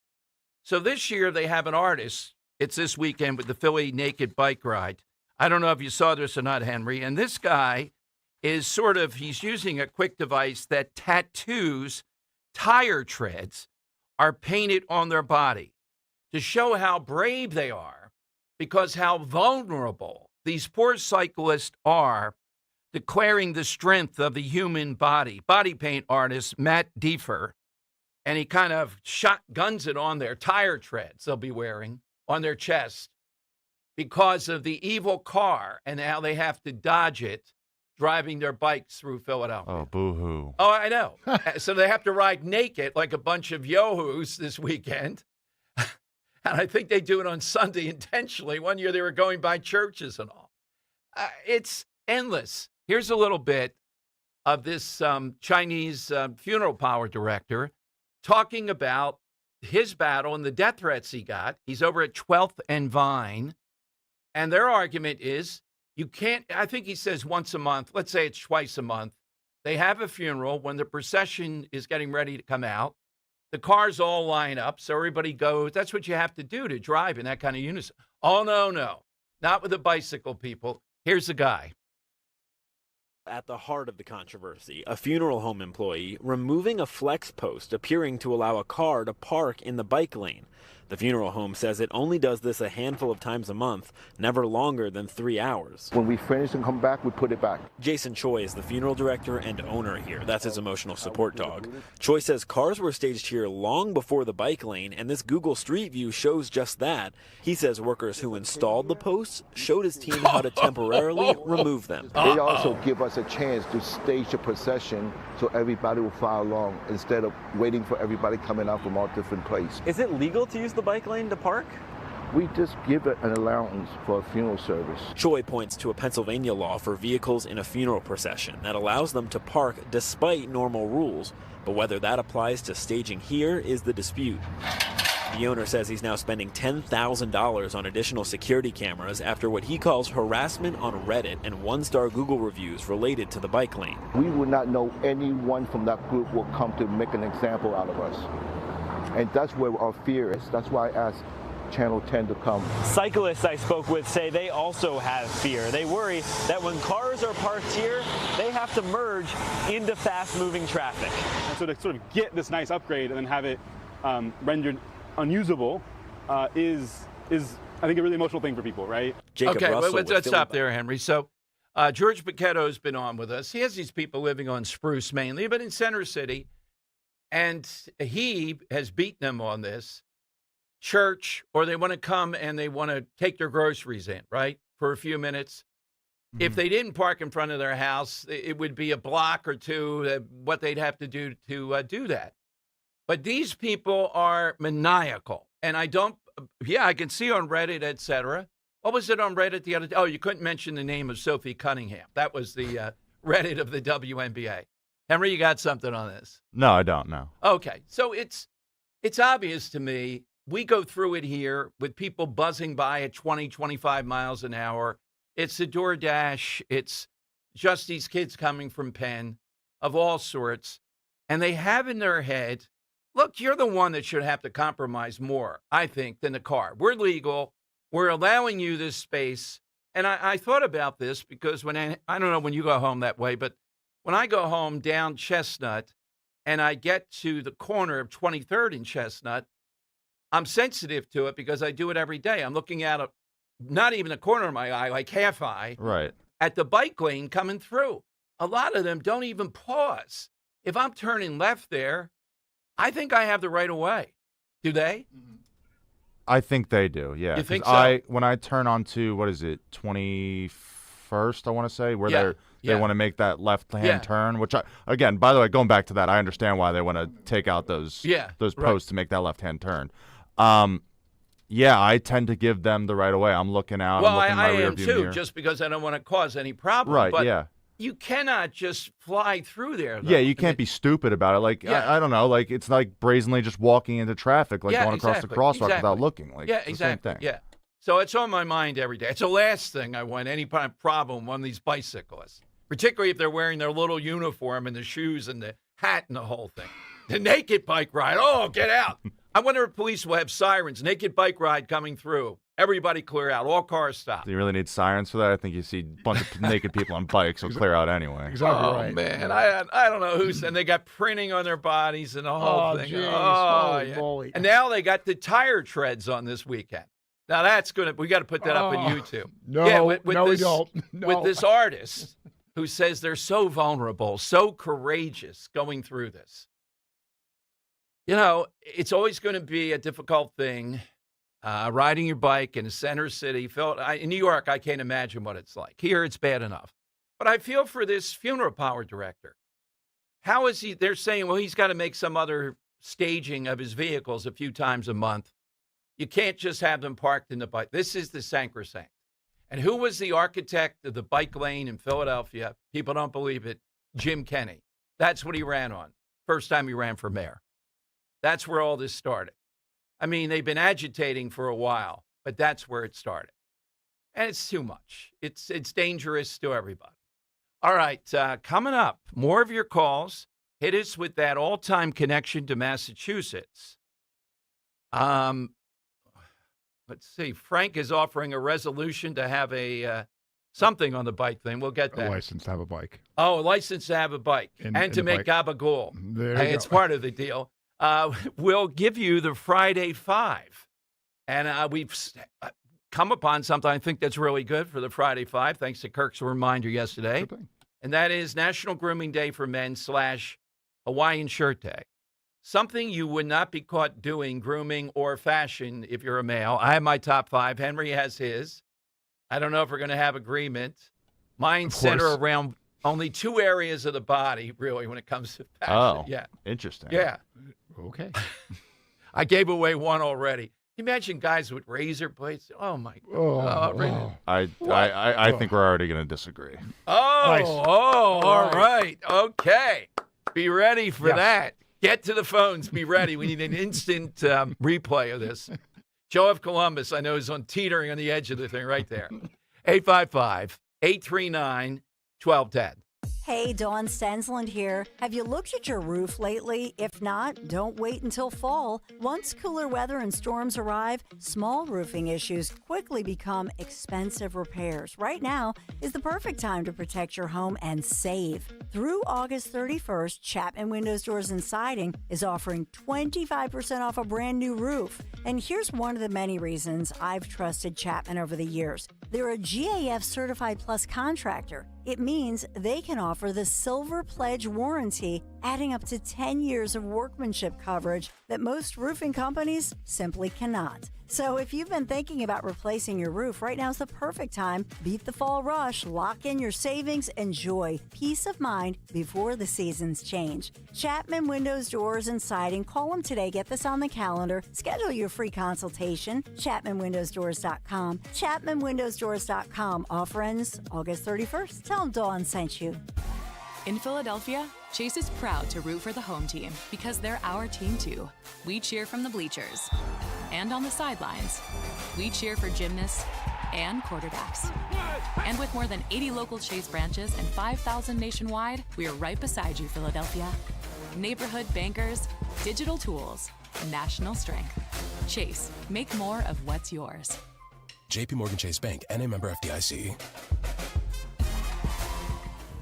So this year they have an artist. It's this weekend with the Philly Naked Bike Ride. I don't know if you saw this or not, Henry. And this guy is he's using a quick device that tattoos tire treads are painted on their body to show how brave they are because how vulnerable these poor cyclists are declaring the strength of the human body. Body paint artist Matt Diefer, and he kind of shotguns it on their tire treads they'll be wearing on their chest because of the evil car and how they have to dodge it driving their bikes through Philadelphia. Oh, boo-hoo. Oh, I know. So they have to ride naked like a bunch of yo-hoos this weekend. And I think they do it on Sunday intentionally. One year they were going by churches and all. It's endless. Here's a little bit of this Chinese funeral parlor director talking about his battle and the death threats he got. He's over at 12th and Vine. And their argument is you can't, I think he says once a month, let's say it's twice a month. They have a funeral when the procession is getting ready to come out. The cars all line up, so everybody goes. That's what you have to do to drive in that kind of unison. Oh, no. Not with the bicycle people. Here's the guy. At the heart of the controversy, a funeral home employee removing a flex post appearing to allow a car to park in the bike lane. The funeral home says it only does this a handful of times a month, never longer than 3 hours. When we finish and come back, we put it back. Jason Choi is the funeral director and owner here. That's his emotional support dog. Choi says cars were staged here long before the bike lane, and this Google Street View shows just that. He says workers who installed the posts showed his team how to temporarily remove them. They also give us a chance to stage the procession so everybody will follow along instead of waiting for everybody coming out from all different places. Is it legal to use the bike lane to park? We just give it an allowance for a funeral service. Choi points to a Pennsylvania law for vehicles in a funeral procession that allows them to park despite normal rules, but whether that applies to staging here is the dispute. The owner says he's now spending $10,000 on additional security cameras after what he calls harassment on Reddit and one-star Google reviews related to the bike lane. We would not know anyone from that group will come to make an example out of us. And that's where our fear is. That's why I asked Channel 10 to come. Cyclists I spoke with say they also have fear. They worry that when cars are parked here, they have to merge into fast-moving traffic. And so to sort of get this nice upgrade and then have it rendered unusable is I think a really emotional thing for people, right? Okay, let's stop there, Henry. So George Paquetto's been on with us. He has these people living on Spruce mainly, but in Center City. And he has beaten them on this. Church, or they want to come and they want to take their groceries in, right, for a few minutes. Mm-hmm. If they didn't park in front of their house, it would be a block or two, what they'd have to do that. But these people are maniacal. And I can see on Reddit, et cetera. What was it on Reddit the other day? Oh, you couldn't mention the name of Sophie Cunningham. That was the Reddit of the WNBA. Henry, you got something on this? No, I don't know. Okay, so it's obvious to me. We go through it here with people buzzing by at 20, 25 miles an hour. It's the DoorDash. It's just these kids coming from Penn of all sorts. And they have in their head, look, you're the one that should have to compromise more, I think, than the car. We're legal. We're allowing you this space. And I thought about this because when I don't know when you go home that way, but when I go home down Chestnut and I get to the corner of 23rd and Chestnut, I'm sensitive to it because I do it every day. I'm looking at not even the corner of my eye, like half eye, right, at the bike lane coming through. A lot of them don't even pause. If I'm turning left there, I think I have the right of way. Do they? I think they do, yeah. You think so? When I turn onto, 21st, I want to say, where they want to make that left-hand turn, which, again, by the way, going back to that, I understand why they want to take out those posts to make that left-hand turn. I tend to give them the right of way. I'm looking out. Well, I'm looking I in my am rearview too, mirror. just because I don't want to cause any problem. Right, but yeah. You cannot just fly through there, though. Yeah, you can't be stupid about it. Like, I don't know, like, it's like brazenly just walking into traffic, like going across the crosswalk without looking. Like, it's the same thing. Yeah. So it's on my mind every day. It's the last thing I want any problem with one of these bicyclists, particularly if they're wearing their little uniform and the shoes and the hat and the whole thing. The naked bike ride. Oh, get out. I wonder if police will have sirens. Naked bike ride coming through. Everybody clear out. All cars stop. Do you really need sirens for that? I think you see a bunch of naked people on bikes, so clear out anyway. Exactly right. Man, I don't know who's, and they got printing on their bodies and the whole thing. Geez. Yeah. And now they got the tire treads on this weekend. Now that's we got to put that up on YouTube. No, we don't. No. With this artist who says they're so vulnerable, so courageous going through this. You know, it's always going to be a difficult thing riding your bike in a center city. In New York, I can't imagine what it's like. Here, it's bad enough. But I feel for this funeral power director. How is he? They're saying, well, he's got to make some other staging of his vehicles a few times a month. You can't just have them parked in the bike. This is the sacrosanct. And who was the architect of the bike lane in Philadelphia? People don't believe it. Jim Kenney. That's what he ran on. First time he ran for mayor. That's where all this started. I mean, they've been agitating for a while, but that's where it started. And it's too much. It's dangerous to everybody. All right, coming up, more of your calls. Hit us with that all-time connection to Massachusetts. Let's see. Frank is offering a resolution to have a something on the bike thing. We'll get that. A license to have a bike. Oh, a license to have a bike and to make gabagool. It's part of the deal. We'll give you the Friday Five. And we've come upon something I think that's really good for the Friday Five, thanks to Kirk's reminder yesterday. And that is National Grooming Day for Men / Hawaiian Shirt Day. Something you would not be caught doing, grooming or fashion, if you're a male. I have my top 5. Henry has his. I don't know if we're going to have agreement. Mine center around only 2 areas of the body, really, when it comes to fashion. Oh, yeah. Interesting. Yeah. Okay. I gave away one already. Imagine guys with razor blades. Oh, my God. I think we're already going to disagree. All right. Okay. Be ready for that. Get to the phones. Be ready. We need an instant replay of this. Joe of Columbus, I know, is teetering on the edge of the thing right there. 855-839-1210. Hey, Dawn Stensland here. Have you looked at your roof lately? If not, don't wait until fall. Once cooler weather and storms arrive, small roofing issues quickly become expensive repairs. Right now is the perfect time to protect your home and save. Through August 31st, Chapman Windows, Doors, and Siding is offering 25% off a brand new roof. And here's one of the many reasons I've trusted Chapman over the years. They're a GAF Certified Plus contractor. It means they can offer the Silver Pledge warranty, adding up to 10 years of workmanship coverage that most roofing companies simply cannot. So if you've been thinking about replacing your roof, right now is the perfect time. Beat the fall rush, lock in your savings, enjoy peace of mind before the seasons change. Chapman Windows, Doors, and Siding. Call them today. Get this on the calendar. Schedule your free consultation. ChapmanWindowsDoors.com. ChapmanWindowsDoors.com. Offer ends August 31st. Tell them Dawn sent you. In Philadelphia, Chase is proud to root for the home team because they're our team too. We cheer from the bleachers and on the sidelines. We cheer for gymnasts and quarterbacks. And with more than 80 local Chase branches and 5,000 nationwide, we are right beside you, Philadelphia. Neighborhood bankers, digital tools, national strength. Chase, make more of what's yours. JP Morgan Chase Bank, N.A. member FDIC.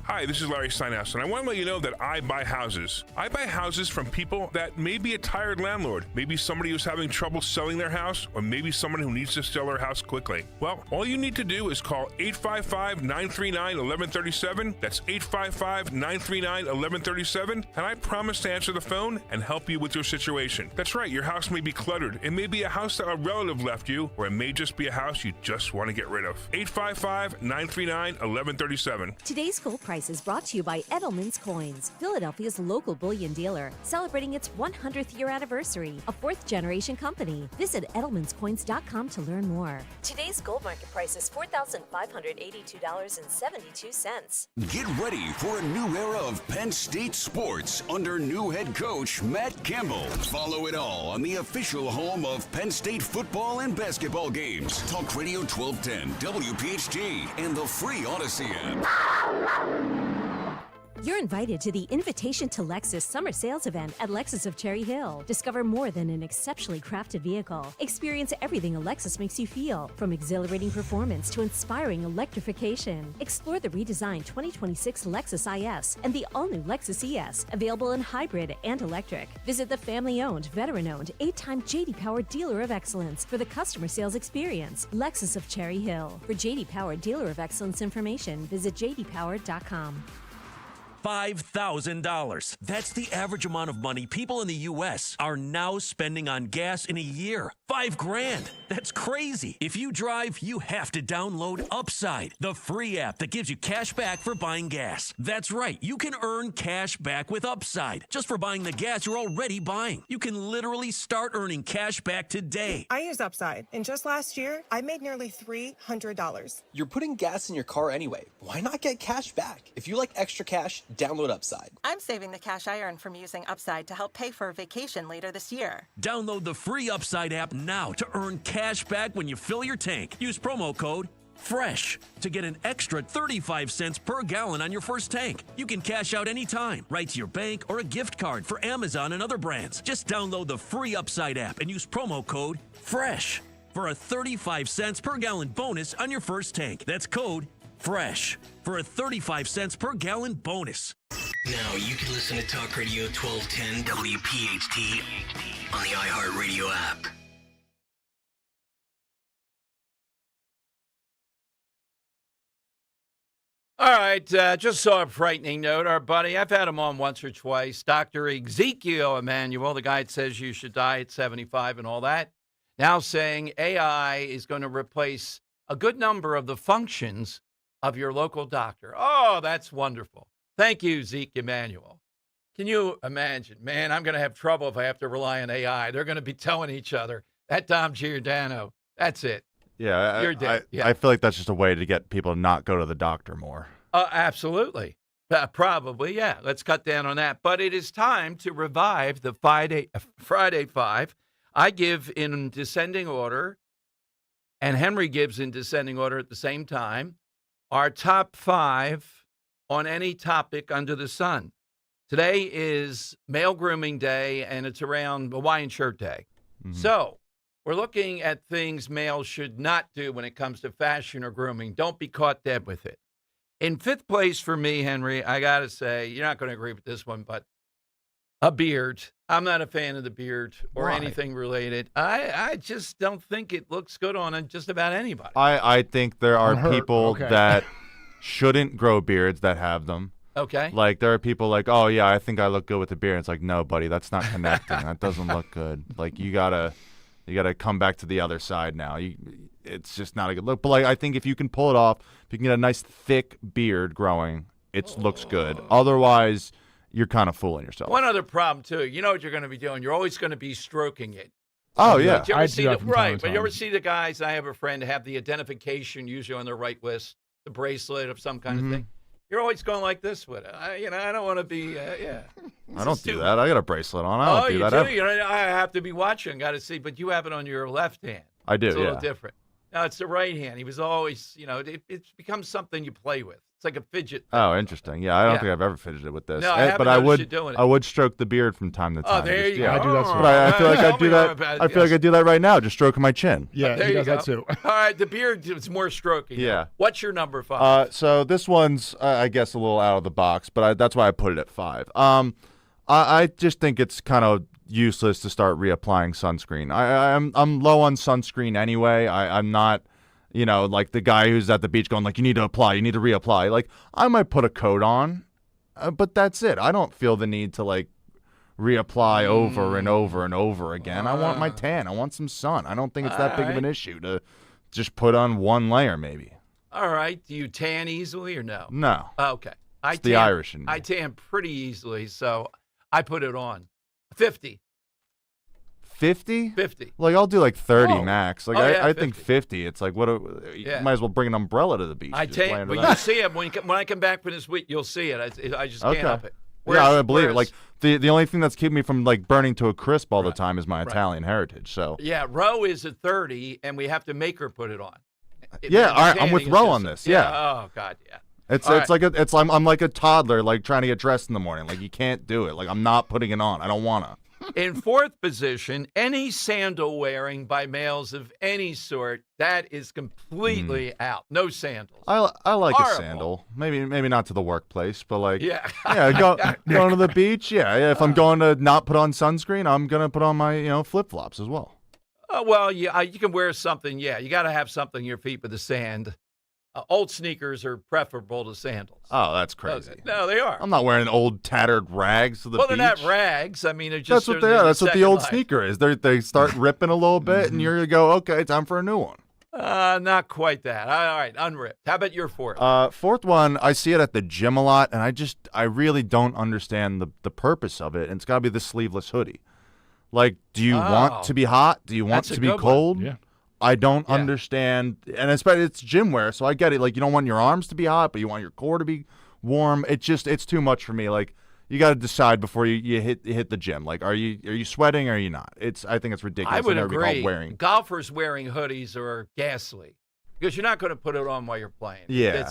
Hi, this is Larry Steinhaus, and I want to let you know that I buy houses. I buy houses from people that may be a tired landlord, maybe somebody who's having trouble selling their house, or maybe someone who needs to sell their house quickly. Well, all you need to do is call 855-939-1137. That's 855-939-1137, and I promise to answer the phone and help you with your situation. That's right, your house may be cluttered. It may be a house that a relative left you, or it may just be a house you just want to get rid of. 855-939-1137. Today's gold price is brought to you by Edelman's Coins, Philadelphia's local bullion dealer, celebrating its 100th year anniversary, a 4th-generation company. Visit edelmanscoins.com to learn more. Today's gold market price is $4,582.72. Get ready for a new era of Penn State sports under new head coach Matt Campbell. Follow it all on the official home of Penn State football and basketball games. Talk Radio 1210, WPHT, and the free Odyssey app. You're invited to the Invitation to Lexus Summer Sales Event at Lexus of Cherry Hill. Discover more than an exceptionally crafted vehicle. Experience everything a Lexus makes you feel, from exhilarating performance to inspiring electrification. Explore the redesigned 2026 Lexus IS and the all-new Lexus ES, available in hybrid and electric. Visit the family-owned, veteran-owned, 8-time J.D. Power Dealer of Excellence for the customer sales experience. Lexus of Cherry Hill. For J.D. Power Dealer of Excellence information, visit jdpower.com. $5,000. That's the average amount of money people in the U.S. are now spending on gas in a year. $5,000. That's crazy. If you drive, you have to download Upside, the free app that gives you cash back for buying gas. That's right. You can earn cash back with Upside just for buying the gas you're already buying. You can literally start earning cash back today. I use Upside, and just last year, I made nearly $300. You're putting gas in your car anyway. Why not get cash back? If you like extra cash, download Upside. I'm saving the cash I earn from using Upside to help pay for a vacation later this year. Download the free Upside app now to earn cash back when you fill your tank. Use promo code FRESH to get an extra 35 cents per gallon on your first tank. You can cash out anytime, right to your bank or a gift card for Amazon and other brands. Just download the free Upside app and use promo code FRESH for a 35 cents per gallon bonus on your first tank. That's code FRESH for a 35 cents per gallon bonus. Now you can listen to Talk Radio 1210 WPHT on the iHeartRadio app. All right, just saw a frightening note. Our buddy, I've had him on once or twice, Dr. Ezekiel Emanuel, the guy that says you should die at 75 and all that, now saying AI is going to replace a good number of the functions of your local doctor. Oh, that's wonderful. Thank you, Zeke Emanuel. Can you imagine? Man, I'm going to have trouble if I have to rely on AI. They're going to be telling each other, that Dom Giordano, that's it. Yeah, You're dead. I feel like that's just a way to get people to not go to the doctor more. Absolutely. Probably, yeah. Let's cut down on that. But it is time to revive the Friday Five. I give in descending order, and Henry gives in descending order at the same time, our top 5 on any topic under the sun. Today is male grooming day, and it's around Hawaiian shirt day. Mm-hmm. So we're looking at things males should not do when it comes to fashion or grooming. Don't be caught dead with it. In 5th place for me, Henry, I got to say, you're not going to agree with this one, but a beard. I'm not a fan of the beard or anything related. I just don't think it looks good on just about anybody. I think there are people that shouldn't grow beards that have them. Okay. Like, there are people like, oh, yeah, I think I look good with a beard. It's like, no, buddy, that's not connecting. That doesn't look good. Like, you gotta come back to the other side now. It's just not a good look. But, like, I think if you can pull it off, if you can get a nice thick beard growing, it looks good. Otherwise, you're kind of fooling yourself. One other problem, too. You know what you're going to be doing. You're always going to be stroking it. Oh, yeah. You ever see but you ever see the guys, I have a friend, have the identification usually on their right wrist, the bracelet of some kind of thing. You're always going like this with it. I don't want to be, I don't do that. I got a bracelet on. I don't do that. You do? I have to be watching, got to see. But you have it on your left hand. I do, It's a little different. No, it's the right hand. He was always, it's become something you play with. It's like a fidget. Oh, interesting. Yeah, I don't think I've ever fidgeted with this. No, I haven't but I noticed you doing it. I would stroke the beard from time to time. Oh, there you go. Yeah, I do that too. But I feel like I do that. I feel like I do that right now, just stroking my chin. Yeah, he does that too. All right, the beard is more stroking. Yeah. What's your number 5? So this one's, I guess, a little out of the box, but that's why I put it at 5. I just think it's kind of useless to start reapplying sunscreen. I'm low on sunscreen anyway. I'm not, like the guy who's at the beach going like, you need to apply, you need to reapply. Like, I might put a coat on, but that's it. I don't feel the need to like reapply over and over and over again. I want my tan. I want some sun. I don't think it's that big of an issue to just put on one layer maybe. All right. Do you tan easily or no? No. Okay. It's the Irish in me. I tan pretty easily, so I put it on. 50. 50? 50. Like, I'll do like 30 max. Like, I 50. think 50. It's like, you might as well bring an umbrella to the beach. I tan, but you see it when I come back from this week. You'll see it. I just can't help it. I believe it. Like, the only thing that's keeping me from like burning to a crisp all the time is my Italian heritage. So yeah, Ro is at 30, and we have to make her put it on. I'm with Ro on this. Yeah. Oh God, yeah. I'm like a toddler, like trying to get dressed in the morning. Like, you can't do it. Like, I'm not putting it on. I don't wanna. In fourth position, any sandal wearing by males of any sort, that is completely out. No sandals. I like Horrible. a sandal. Maybe not to the workplace, but like Yeah. going to the beach. Yeah. If I'm going to not put on sunscreen, I'm gonna put on my flip flops as well. Well, yeah, you can wear something. Yeah, you got to have something in your feet with the sand. Old sneakers are preferable to sandals. Oh, that's crazy. Okay. No, they are. I'm not wearing old tattered rags to the beach. They're not rags. I mean, they're just. That's what they are. That's what the old life. sneaker is. They start ripping a little bit, and you're gonna go, okay, time for a new one. Not quite that. All right, unripped. How about your fourth? Fourth one, I see it at the gym a lot, and I really don't understand the purpose of it. And it's got to be the sleeveless hoodie. Like, do you want to be hot? Do you want to be cold? One. Yeah. I don't understand, and especially it's gym wear, so I get it. Like, you don't want your arms to be hot, but you want your core to be warm. It's too much for me. Like, you got to decide before you hit the gym. Like, are you sweating or are you not? I think it's ridiculous. I would to never be called agree. wearing. Golfers wearing hoodies are ghastly because you're not going to put it on while you're playing. Yeah.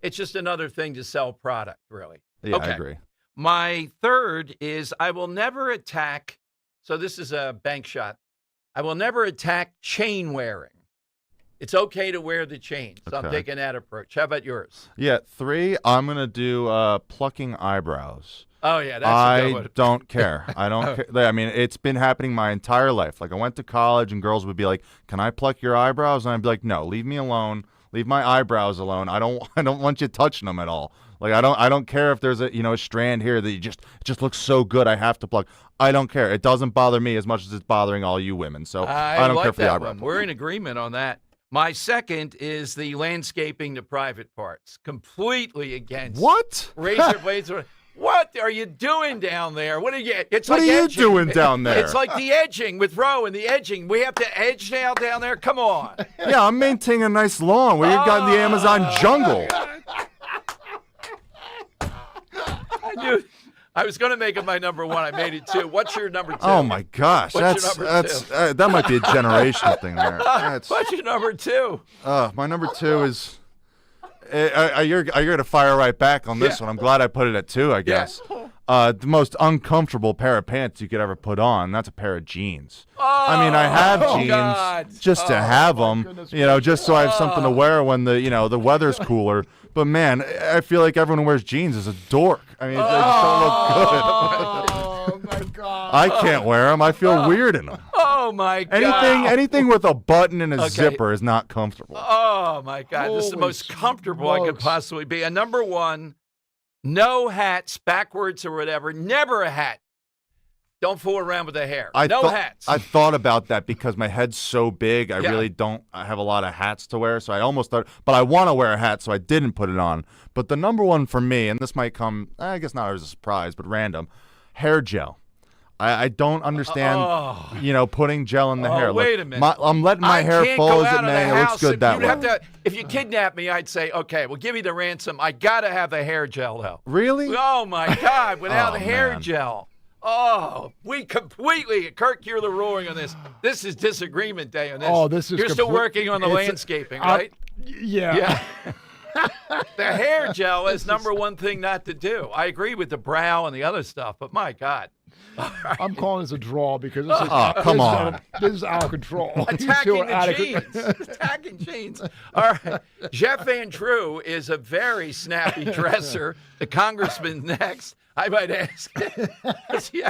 It's just another thing to sell product, really. Yeah, okay. I agree. My third is I will never attack. So this is a bank shot. I will never attack chain wearing. It's okay to wear the chain. So I'm taking that approach. How about yours? Yeah, 3, I'm going to do plucking eyebrows. Oh, yeah, that's a good one. I don't care. I don't care. I mean, it's been happening my entire life. Like, I went to college and girls would be like, "Can I pluck your eyebrows?" And I'd be like, "No, leave me alone. Leave my eyebrows alone. I don't want you touching them at all. Like, I don't care if there's a strand here that it just looks so good I have to pluck. I don't care. It doesn't bother me as much as it's bothering all you women. So I don't care for the eyebrow. We're in agreement on that. My second is the landscaping to private parts. Completely against. What? Razor blades. What are you doing down there? What are you? It's what like are you edging. doing down there? It's like the edging with Roe and the edging. We have to edge now down there. Come on. Yeah, I'm maintaining a nice lawn where you've got in the Amazon jungle. I was going to make it my number one. I made it 2. What's your number 2? Oh my gosh, What's your number 2? That might be a generational thing there. What's your number 2? My number 2 is. You're gonna fire right back on this one. I'm glad I put it at 2. I guess. The most uncomfortable pair of pants you could ever put on. That's a pair of jeans. I mean, I have jeans just to have them, just so I have something to wear when the weather's cooler. But man, I feel like everyone who wears jeans is a dork. I mean, they just don't look good. Oh my God! I can't wear them. I feel weird in them. Oh my God! Anything with a button and a zipper is not comfortable. Oh my God! This is the most comfortable I could possibly be. And number 1, no hats, backwards or whatever. Never a hat. Don't fool around with the hair. No hats. I thought about that because my head's so big. I really don't have a lot of hats to wear. So I almost thought, but I want to wear a hat, so I didn't put it on. But the number 1 for me, and this might come, I guess not as a surprise, but random, hair gel. I don't understand, putting gel in the hair. Wait a minute. I'm letting my hair fall as it may. It looks good that way. If you kidnap me, I'd say, okay, well, give me the ransom. I got to have the hair gel, though. Really? Oh, my God. Without the hair gel. Oh, we completely, Kirk, you're the ruling on this. This is disagreement day on this. Oh, this is You're still working on the landscaping, right? Yeah. The hair gel is number 1 thing not to do. I agree with the brow and the other stuff, but my God. I'm calling this a draw because this this is out of control. Attacking the jeans. Attacking jeans. All right. Jeff Van Drew is a very snappy dresser. The congressman next. I might ask, does he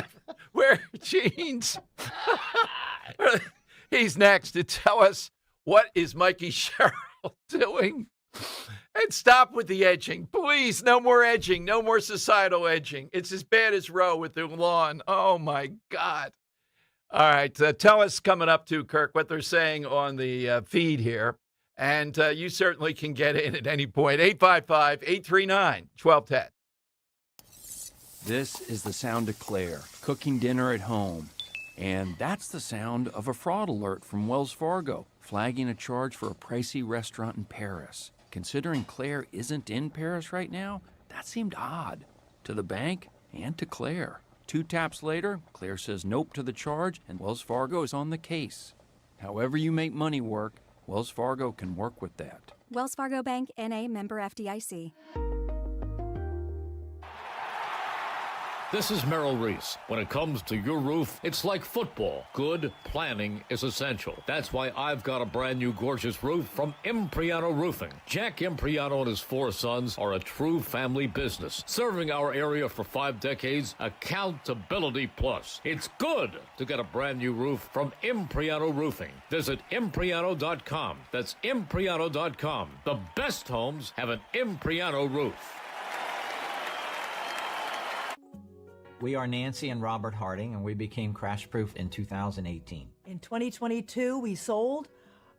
wear jeans? He's next to tell us what is Mikey Sherrill doing. And stop with the edging. Please, no more edging. No more societal edging. It's as bad as Roe with the lawn. Oh, my God. All right. Tell us coming up to, Kirk, what they're saying on the feed here. And you certainly can get in at any point. 855-839-1210. This is the sound of Claire, cooking dinner at home. And that's the sound of a fraud alert from Wells Fargo, flagging a charge for a pricey restaurant in Paris. Considering Claire isn't in Paris right now, that seemed odd to the bank and to Claire. 2 taps later, Claire says nope to the charge, and Wells Fargo is on the case. However you make money work, Wells Fargo can work with that. Wells Fargo Bank, N.A., member FDIC. This is Merrill Reese. When it comes to your roof, it's like football. Good planning is essential. That's why I've got a brand new gorgeous roof from Impriano Roofing. Jack Impriano and his 4 sons are a true family business, serving our area for 5 decades. Accountability plus. It's good to get a brand new roof from Impriano Roofing. Visit Impriano.com. That's Impriano.com. The best homes have an Impriano roof. We are Nancy and Robert Harding, and we became Crash Proof in 2018. In 2022, we sold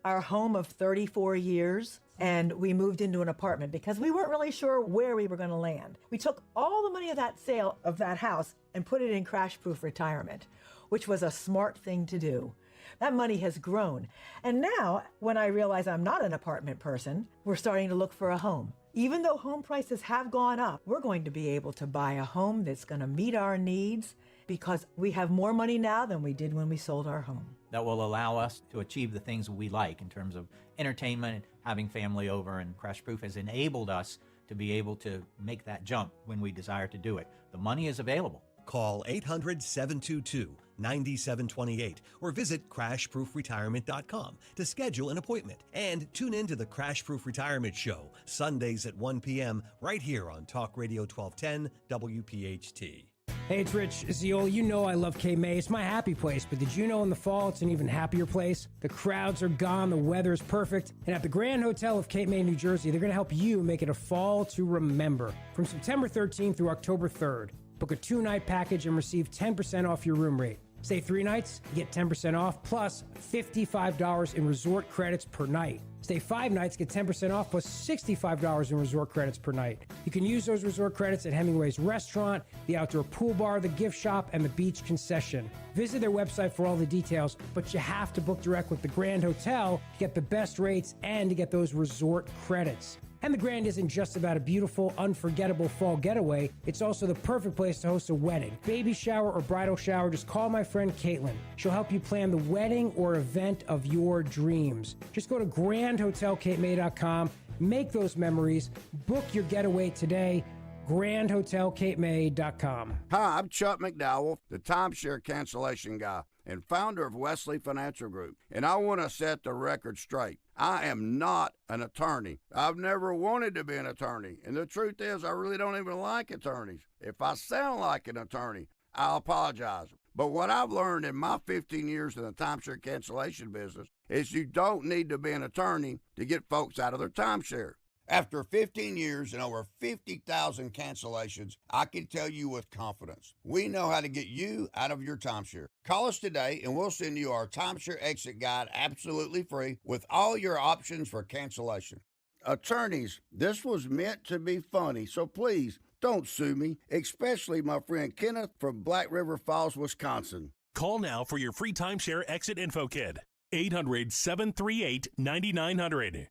our home of 34 years, and we moved into an apartment because we weren't really sure where we were going to land. We took all the money of that sale of that house and put it in Crash Proof retirement, which was a smart thing to do. That money has grown. And now, when I realize I'm not an apartment person, we're starting to look for a home. Even though home prices have gone up, we're going to be able to buy a home that's going to meet our needs because we have more money now than we did when we sold our home. That will allow us to achieve the things we like in terms of entertainment and having family over, and Crash Proof has enabled us to be able to make that jump when we desire to do it. The money is available. Call 800-722-9728 or visit crashproofretirement.com to schedule an appointment. And tune in to the Crash Proof Retirement Show, Sundays at 1 p.m. right here on Talk Radio 1210 WPHT. Hey, it's Rich Zeol. You know I love Cape May. It's my happy place, but did you know in the fall it's an even happier place? The crowds are gone, the weather is perfect, and at the Grand Hotel of Cape May, New Jersey, they're going to help you make it a fall to remember. From September 13th through October 3rd, book a 2-night package and receive 10% off your room rate. Stay 3 nights, get 10% off, plus $55 in resort credits per night. Stay 5 nights, get 10% off, plus $65 in resort credits per night. You can use those resort credits at Hemingway's restaurant, the outdoor pool bar, the gift shop, and the beach concession. Visit their website for all the details, but you have to book direct with the Grand Hotel to get the best rates and to get those resort credits. And the Grand isn't just about a beautiful, unforgettable fall getaway. It's also the perfect place to host a wedding, baby shower, or bridal shower. Just call my friend Caitlin. She'll help you plan the wedding or event of your dreams. Just go to grandhotelcapemay.com, make those memories, book your getaway today. grandhotelcapemay.com. Hi, I'm Chuck McDowell, the timeshare cancellation guy and founder of Wesley Financial Group, and I want to set the record straight. I am not an attorney. I've never wanted to be an attorney, and the truth is I really don't even like attorneys. If I sound like an attorney, I'll apologize. But what I've learned in my 15 years in the timeshare cancellation business is you don't need to be an attorney to get folks out of their timeshare. After 15 years and over 50,000 cancellations, I can tell you with confidence, we know how to get you out of your timeshare. Call us today and we'll send you our timeshare exit guide absolutely free with all your options for cancellation. Attorneys, this was meant to be funny, so please don't sue me, especially my friend Kenneth from Black River Falls, Wisconsin. Call now for your free timeshare exit info kit. 800-738-9900.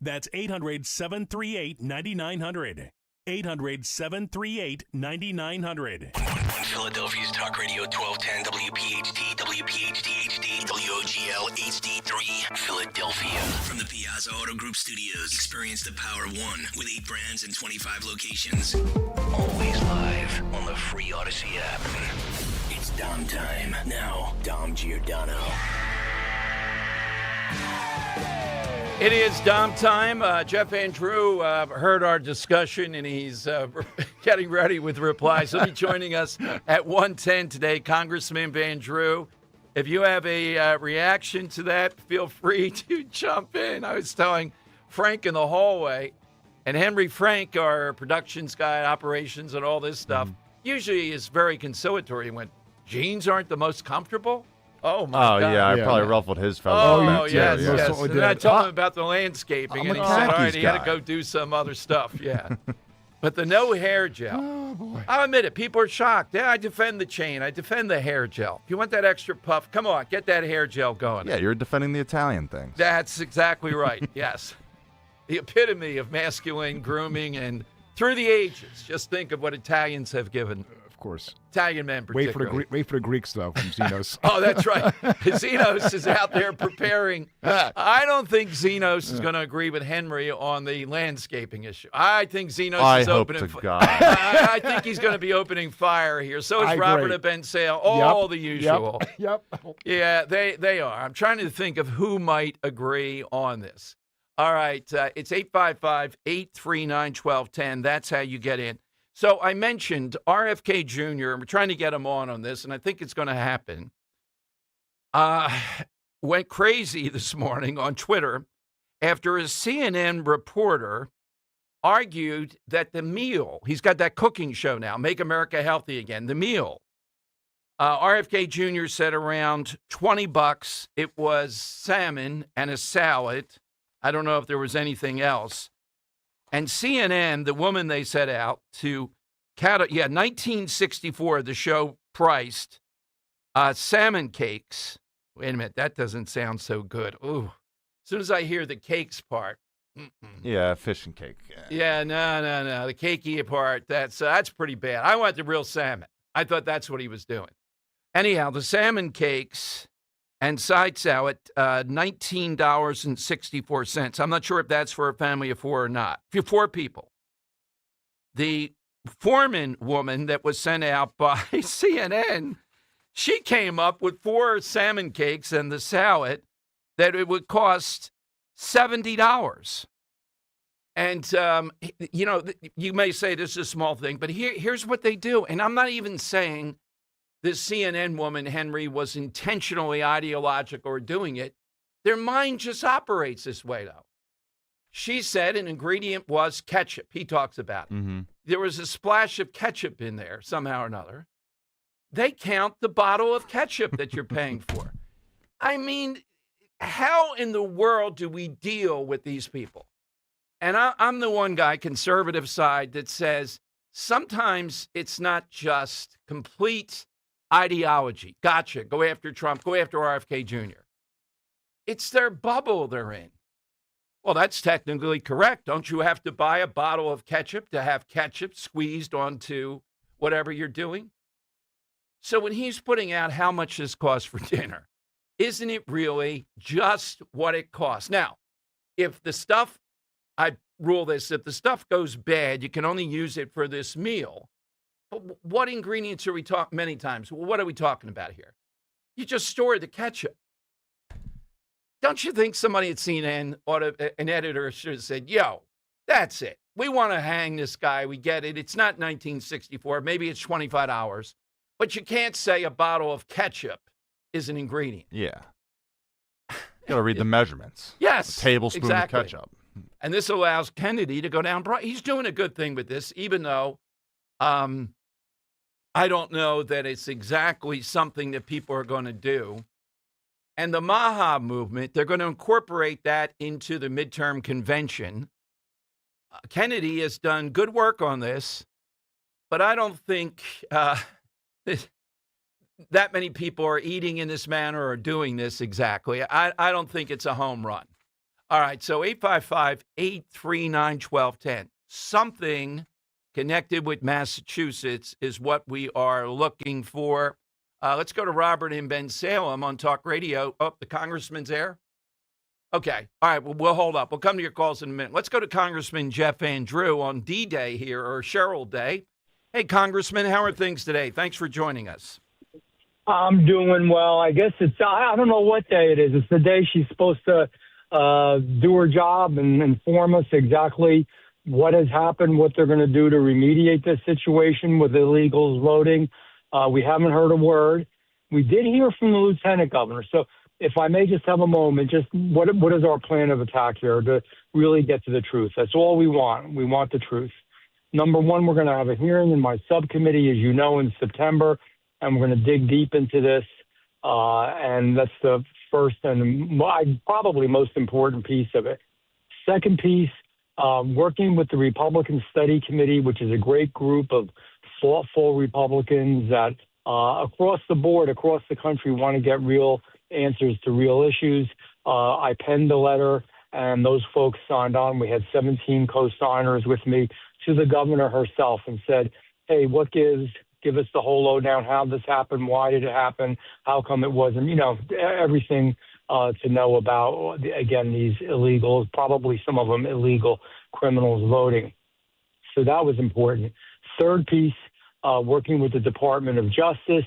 That's 800-738-9900. 800-738-9900. On Philadelphia's Talk Radio 1210 WPHT, WPHT HD, WOGL HD3, Philadelphia. From the Piazza Auto Group Studios, experience the power of one with 8 brands and 25 locations. Always live on the free Odyssey app. It's Dom time. Now, Dom Giordano. It is Dom time. Jeff Andrew heard our discussion, and he's getting ready with replies. He'll be joining us at 1:10 today, Congressman Van Drew. If you have a reaction to that, feel free to jump in. I was telling Frank in the hallway, and Henry Frank, our productions guy, operations, and all this stuff, usually is very conciliatory. He went, jeans aren't the most comfortable? Oh, my God. Yeah, I probably ruffled his feathers. Oh, yes. And then I told him about the landscaping, and he said, all right, he had to go do some other stuff. Yeah. But the no hair gel. Oh, boy. I'll admit it. People are shocked. Yeah, I defend the chain. I defend the hair gel. If you want that extra puff, come on, get that hair gel going. Yeah, you're defending the Italian things. That's exactly right. Yes. The epitome of masculine grooming and through the ages. Just think of what Italians have given. course. Italian men particularly. Wait for the Greeks, though, from Xenos. Oh, that's right. Xenos is out there preparing. I don't think Xenos is going to agree with Henry on the landscaping issue. I think Xenos is opening God. I think he's going to be opening fire here. So is Robert of Ben Sale. All the usual. Yep. Yeah, they are. I'm trying to think of who might agree on this. All right. It's 855-839-1210. That's how you get in. So I mentioned RFK Jr., and we're trying to get him on this, and I think it's going to happen. Went crazy this morning on Twitter after a CNN reporter argued that the meal, he's got that cooking show now, Make America Healthy Again, the meal. RFK Jr. said around $20. It was salmon and a salad. I don't know if there was anything else. And CNN, the woman they set out to, $19.64, the show priced salmon cakes. Wait a minute, that doesn't sound so good. Ooh, as soon as I hear the cakes part. Yeah, fish and cake. Yeah, no. The cakey part, that's pretty bad. I want the real salmon. I thought that's what he was doing. Anyhow, the salmon cakes and side salad, $19.64. I'm not sure if that's for a family of four or not. For 4 people. The Foreman woman that was sent out by CNN, she came up with 4 salmon cakes and the salad that it would cost $70. And, you may say this is a small thing, but here's what they do. And I'm not even saying this CNN woman, Henry, was intentionally ideological or doing it. Their mind just operates this way, though. She said an ingredient was ketchup. He talks about it. Mm-hmm. There was a splash of ketchup in there somehow or another. They count the bottle of ketchup that you're paying for. I mean, how in the world do we deal with these people? And I'm the one guy, conservative side, that says sometimes it's not just complete ideology. Gotcha. Go after Trump. Go after RFK Jr. It's their bubble they're in. Well, that's technically correct. Don't you have to buy a bottle of ketchup to have ketchup squeezed onto whatever you're doing? So when he's putting out how much this costs for dinner, isn't it really just what it costs? Now, if the stuff, I rule this, if the stuff goes bad, you can only use it for this meal. But what ingredients are we talking many times? What are we talking about here? You just store the ketchup. Don't you think somebody at CNN an editor should have said, yo, that's it. We want to hang this guy. We get it. It's not 1964. Maybe it's $25. But you can't say a bottle of ketchup is an ingredient. Yeah. You got to read the measurements. Yes. A tablespoon of ketchup. And this allows Kennedy to go down broad. He's doing a good thing with this, even though I don't know that it's exactly something that people are going to do. And the Maha movement, they're going to incorporate that into the midterm convention. Kennedy has done good work on this, but I don't think that many people are eating in this manner or doing this exactly. I don't think it's a home run. All right, so 855-839-1210. Something connected with Massachusetts is what we are looking for. Let's go to Robert in Bensalem on Talk Radio. Oh, the congressman's there? Okay. All right, well, we'll hold up. We'll come to your calls in a minute. Let's go to Congressman Jeff Andrew on D-Day here, or Cheryl Day. Hey, Congressman, how are things today? Thanks for joining us. I'm doing well. I guess I don't know what day it is. It's the day she's supposed to do her job and inform us exactly what has happened, what they're going to do to remediate this situation with illegals voting. We haven't heard a word. We did hear from the lieutenant governor. So if I may just have a moment, just what is our plan of attack here to really get to the truth? That's all we want. We want the truth. Number one, we're going to have a hearing in my subcommittee, as you know, in September, and we're going to dig deep into this. And that's the first and probably most important piece of it. Second piece, working with the Republican Study Committee, which is a great group of thoughtful Republicans that across the board, across the country, want to get real answers to real issues. I penned a letter, and those folks signed on. We had 17 co-signers with me to the governor herself and said, hey, what gives give us the whole lowdown, how this happened, why did it happen, how come it wasn't, everything to know about, again, these illegals, probably some of them illegal criminals voting. So that was important. Third piece, working with the Department of Justice,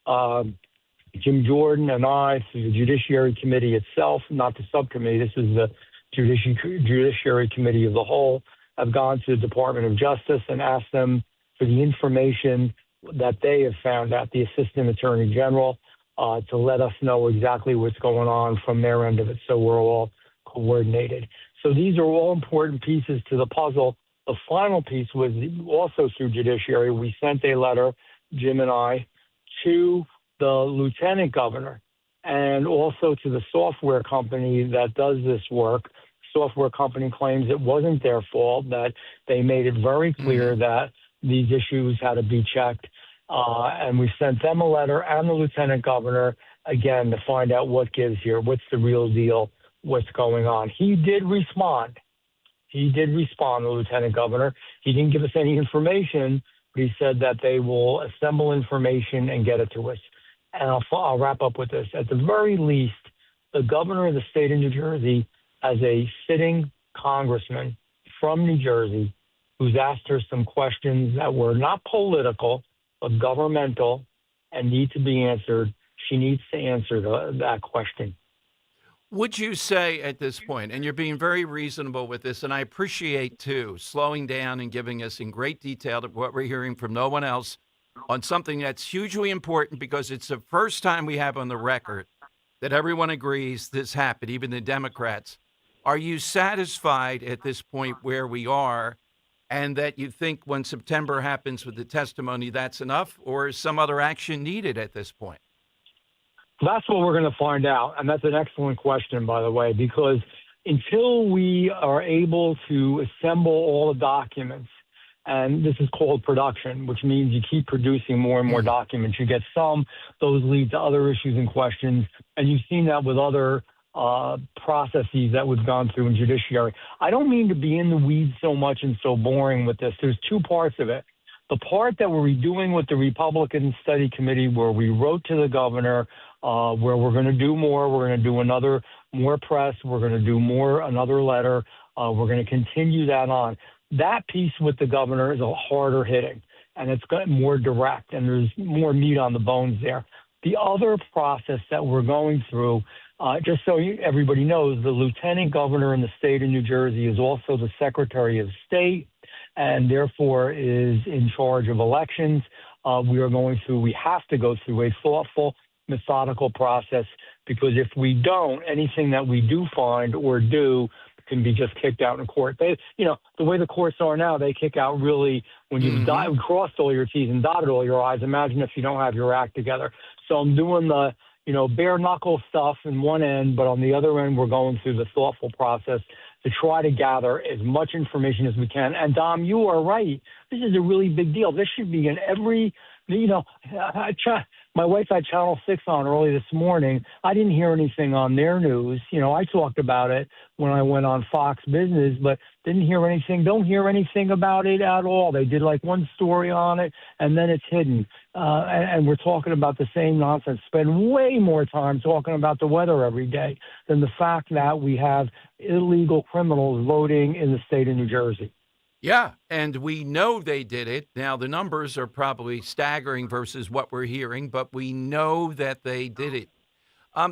Jim Jordan and I, through the Judiciary Committee itself, not the subcommittee, this is the Judiciary Committee of the whole, have gone to the Department of Justice and asked them for the information that they have found out, the Assistant Attorney General, to let us know exactly what's going on from their end of it, so we're all coordinated. So these are all important pieces to the puzzle. The final piece was also through Judiciary. We sent a letter, Jim and I, to the Lieutenant Governor and also to the software company that does this work. Software company claims it wasn't their fault, that they made it very clear that these issues had to be checked. And we sent them a letter and the Lieutenant Governor, again, to find out what gives here, what's the real deal, what's going on. He did respond. The Lieutenant Governor. He didn't give us any information, but he said that they will assemble information and get it to us. And I'll wrap up with this. At the very least, the governor of the state of New Jersey has a sitting congressman from New Jersey who's asked her some questions that were not political, but governmental and need to be answered. She needs to answer that question. Would you say at this point, and you're being very reasonable with this, and I appreciate, too, slowing down and giving us in great detail what we're hearing from no one else on something that's hugely important because it's the first time we have on the record that everyone agrees this happened, even the Democrats. Are you satisfied at this point where we are and that you think when September happens with the testimony that's enough, or is some other action needed at this point? That's what we're going to find out. And that's an excellent question, by the way, because until we are able to assemble all the documents, and this is called production, which means you keep producing more and more documents. You get some, those lead to other issues and questions. And you've seen that with other processes that we've gone through in judiciary. I don't mean to be in the weeds so much and so boring with this. There's two parts of it. The part that we're doing with the Republican Study Committee, where we wrote to the governor, where we're going to do more. We're going to do more press. We're going to do another letter. We're going to continue that on. That piece with the governor is a harder hitting, and it's got more direct, and there's more meat on the bones there. The other process that we're going through, just so everybody knows, the lieutenant governor in the state of New Jersey is also the Secretary of State, and therefore is in charge of elections. We have to go through a thoughtful, methodical process, because if we don't, anything that we do find or do can be just kicked out in court. The way the courts are now, they kick out really when you've crossed all your T's and dotted all your I's. Imagine if you don't have your act together. So I'm doing the, bare knuckle stuff in one end, but on the other end, we're going through the thoughtful process to try to gather as much information as we can. And Dom, you are right. This is a really big deal. This should be in every, my wife had Channel 6 on early this morning. I didn't hear anything on their news. I talked about it when I went on Fox Business, but don't hear anything about it at all. They did like one story on it, and then it's hidden. And we're talking about the same nonsense. Spend way more time talking about the weather every day than the fact that we have illegal criminals voting in the state of New Jersey. Yeah, and we know they did it. Now, the numbers are probably staggering versus what we're hearing, but we know that they did it.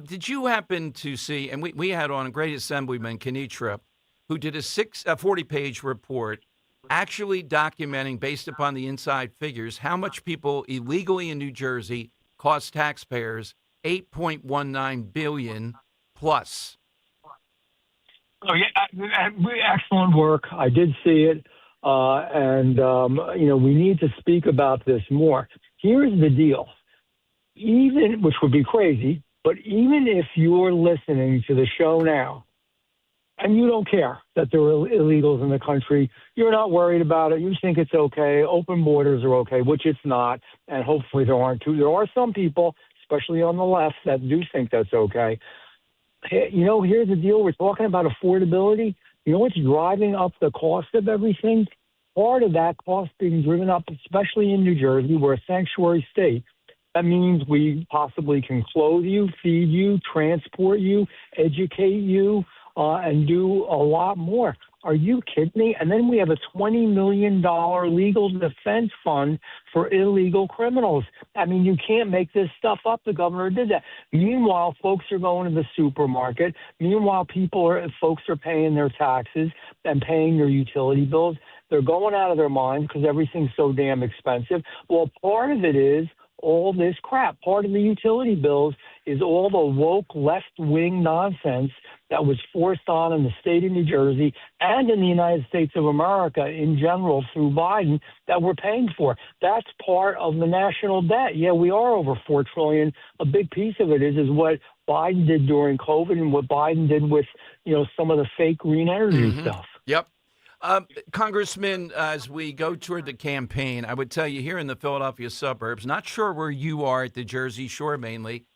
Did you happen to see, and we had on a great Assemblyman, Kenitra, who did a 40-page report actually documenting, based upon the inside figures, how much people illegally in New Jersey cost taxpayers $8.19 billion plus. Oh, yeah, excellent work. I did see it. We need to speak about this more. Here's the deal. Which would be crazy, but even if you're listening to the show now and you don't care that there are illegals in the country, you're not worried about it, you think it's okay, open borders are okay, which it's not, and hopefully there aren't too. There are some people, especially on the left, that do think that's okay. Here's the deal. We're talking about affordability. You know what's driving up the cost of everything? part of that cost being driven up, especially in New Jersey, we're a sanctuary state. That means we possibly can clothe you, feed you, transport you, educate you, and do a lot more. Are you kidding me? And then we have a $20 million legal defense fund for illegal criminals. I mean, you can't make this stuff up. The governor did that. Meanwhile, folks are going to the supermarket. Meanwhile, folks are paying their taxes and paying their utility bills. They're going out of their minds because everything's so damn expensive. Well, part of it is all this crap. Part of the utility bills is all the woke left-wing nonsense that was forced on in the state of New Jersey and in the United States of America in general through Biden that we're paying for. That's part of the national debt. Yeah, we are over $4 trillion. A big piece of it is what Biden did during COVID and what Biden did with, some of the fake green energy stuff. Yep. Congressman, as we go toward the campaign, I would tell you here in the Philadelphia suburbs, not sure where you are at the Jersey Shore mainly,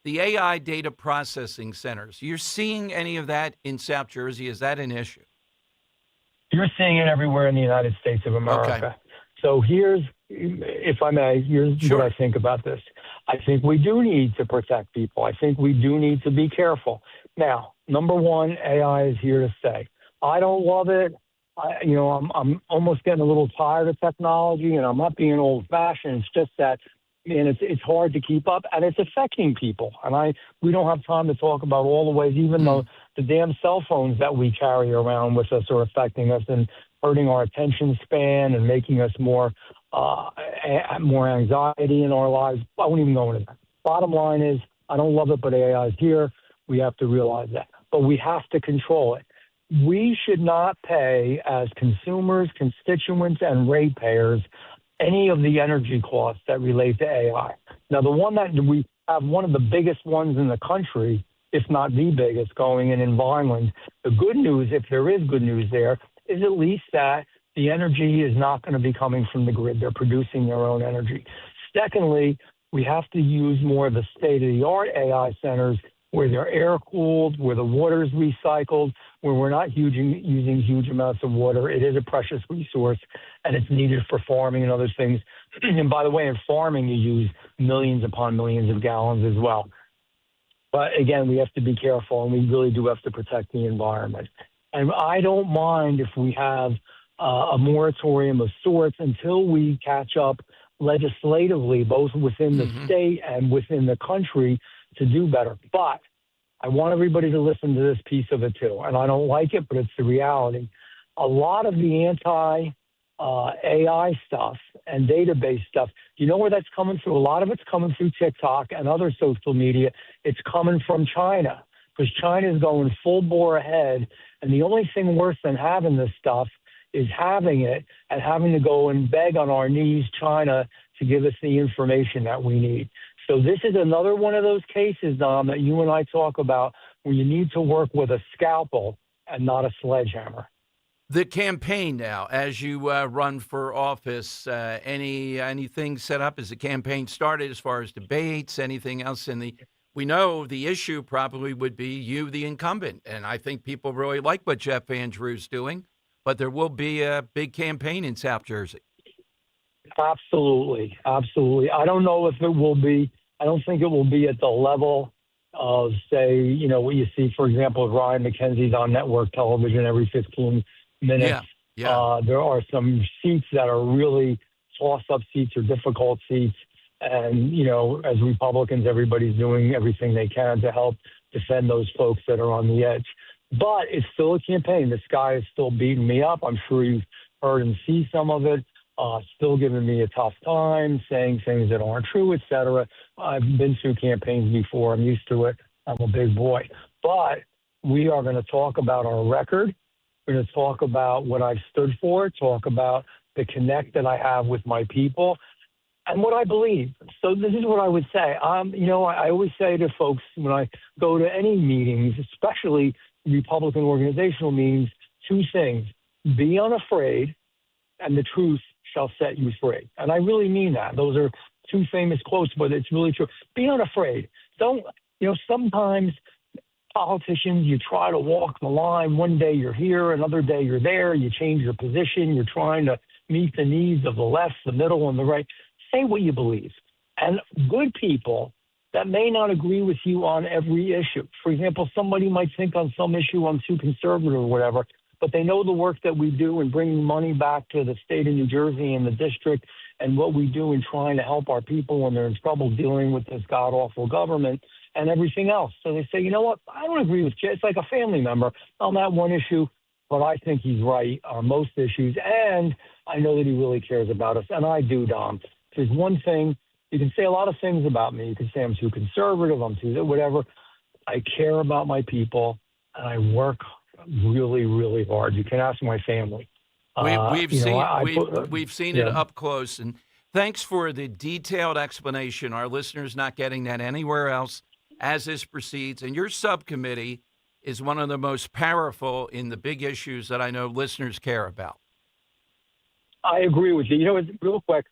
the AI data processing centers. You're seeing any of that in South Jersey? Is that an issue? You're seeing it everywhere in the United States of America. Okay. So if I may, here's what I think about this. I think we do need to protect people. I think we do need to be careful. Now, number one, AI is here to stay. I don't love it. I'm almost getting a little tired of technology, and I'm not being old-fashioned. It's just that, man, it's hard to keep up, and it's affecting people. And we don't have time to talk about all the ways, even though the damn cell phones that we carry around with us are affecting us and hurting our attention span and making us more anxiety in our lives. I won't even go into that. Bottom line is, I don't love it, but AI is here. We have to realize that. But we have to control it. We should not pay, as consumers, constituents, and ratepayers, any of the energy costs that relate to AI. Now, the one that we have, one of the biggest ones in the country, if not the biggest, going in Vineland. The good news, if there is good news there, is at least that the energy is not going to be coming from the grid. They're producing their own energy. Secondly, we have to use more of the state-of-the-art AI centers where they're air-cooled, where the water is recycled, where we're not using huge amounts of water. It is a precious resource, and it's needed for farming and other things. And by the way, in farming, you use millions upon millions of gallons as well. But again, we have to be careful, and we really do have to protect the environment. And I don't mind if we have a moratorium of sorts until we catch up legislatively, both within the state and within the country, to do better. But I want everybody to listen to this piece of it too. And I don't like it, but it's the reality. A lot of the anti-AI stuff and database stuff, you know where that's coming through? A lot of it's coming through TikTok and other social media. It's coming from China because China is going full bore ahead. And the only thing worse than having this stuff is having it and having to go and beg on our knees China to give us the information that we need. So this is another one of those cases, Dom, that you and I talk about where you need to work with a scalpel and not a sledgehammer. The campaign now, as you run for office, anything set up? Is the campaign started as far as debates, anything else we know the issue probably would be you, the incumbent. And I think people really like what Jeff Andrews doing, but there will be a big campaign in South Jersey. Absolutely. Absolutely. I don't know if it will be, I don't think it will be at the level of, say, what you see, for example, Ryan McKenzie's on network television every 15 minutes. Yeah. There are some seats that are really toss-up seats or difficult seats. And, as Republicans, everybody's doing everything they can to help defend those folks that are on the edge. But it's still a campaign. This guy is still beating me up. I'm sure you've heard and see some of it. Still giving me a tough time, saying things that aren't true, et cetera. I've been through campaigns before. I'm used to it. I'm a big boy. But we are going to talk about our record. We're going to talk about what I've stood for, talk about the connect that I have with my people, and what I believe. So this is what I would say. I always say to folks when I go to any meetings, especially Republican organizational meetings, two things. Be unafraid, and the truth shall set you free. And I really mean that. Those are two famous quotes, but it's really true. Be unafraid. Don't, sometimes politicians, you try to walk the line. One day you're here, another day you're there. You change your position. You're trying to meet the needs of the left, the middle, and the right. Say what you believe. And good people that may not agree with you on every issue. For example, somebody might think on some issue I'm too conservative or whatever, but they know the work that we do in bringing money back to the state of New Jersey and the district and what we do in trying to help our people when they're in trouble dealing with this god-awful government and everything else. So they say, you know what, I don't agree with Jay. It's like a family member on that one issue, but I think he's right on most issues, and I know that he really cares about us, and I do, Dom. There's one thing, you can say a lot of things about me. You can say I'm too conservative, I'm too whatever. I care about my people, and I work really, really hard. You can ask my family. We've seen it up close, and thanks for the detailed explanation. Our listeners not getting that anywhere else as this proceeds. And your subcommittee is one of the most powerful in the big issues that I know listeners care about. I agree with you. You know, real quick,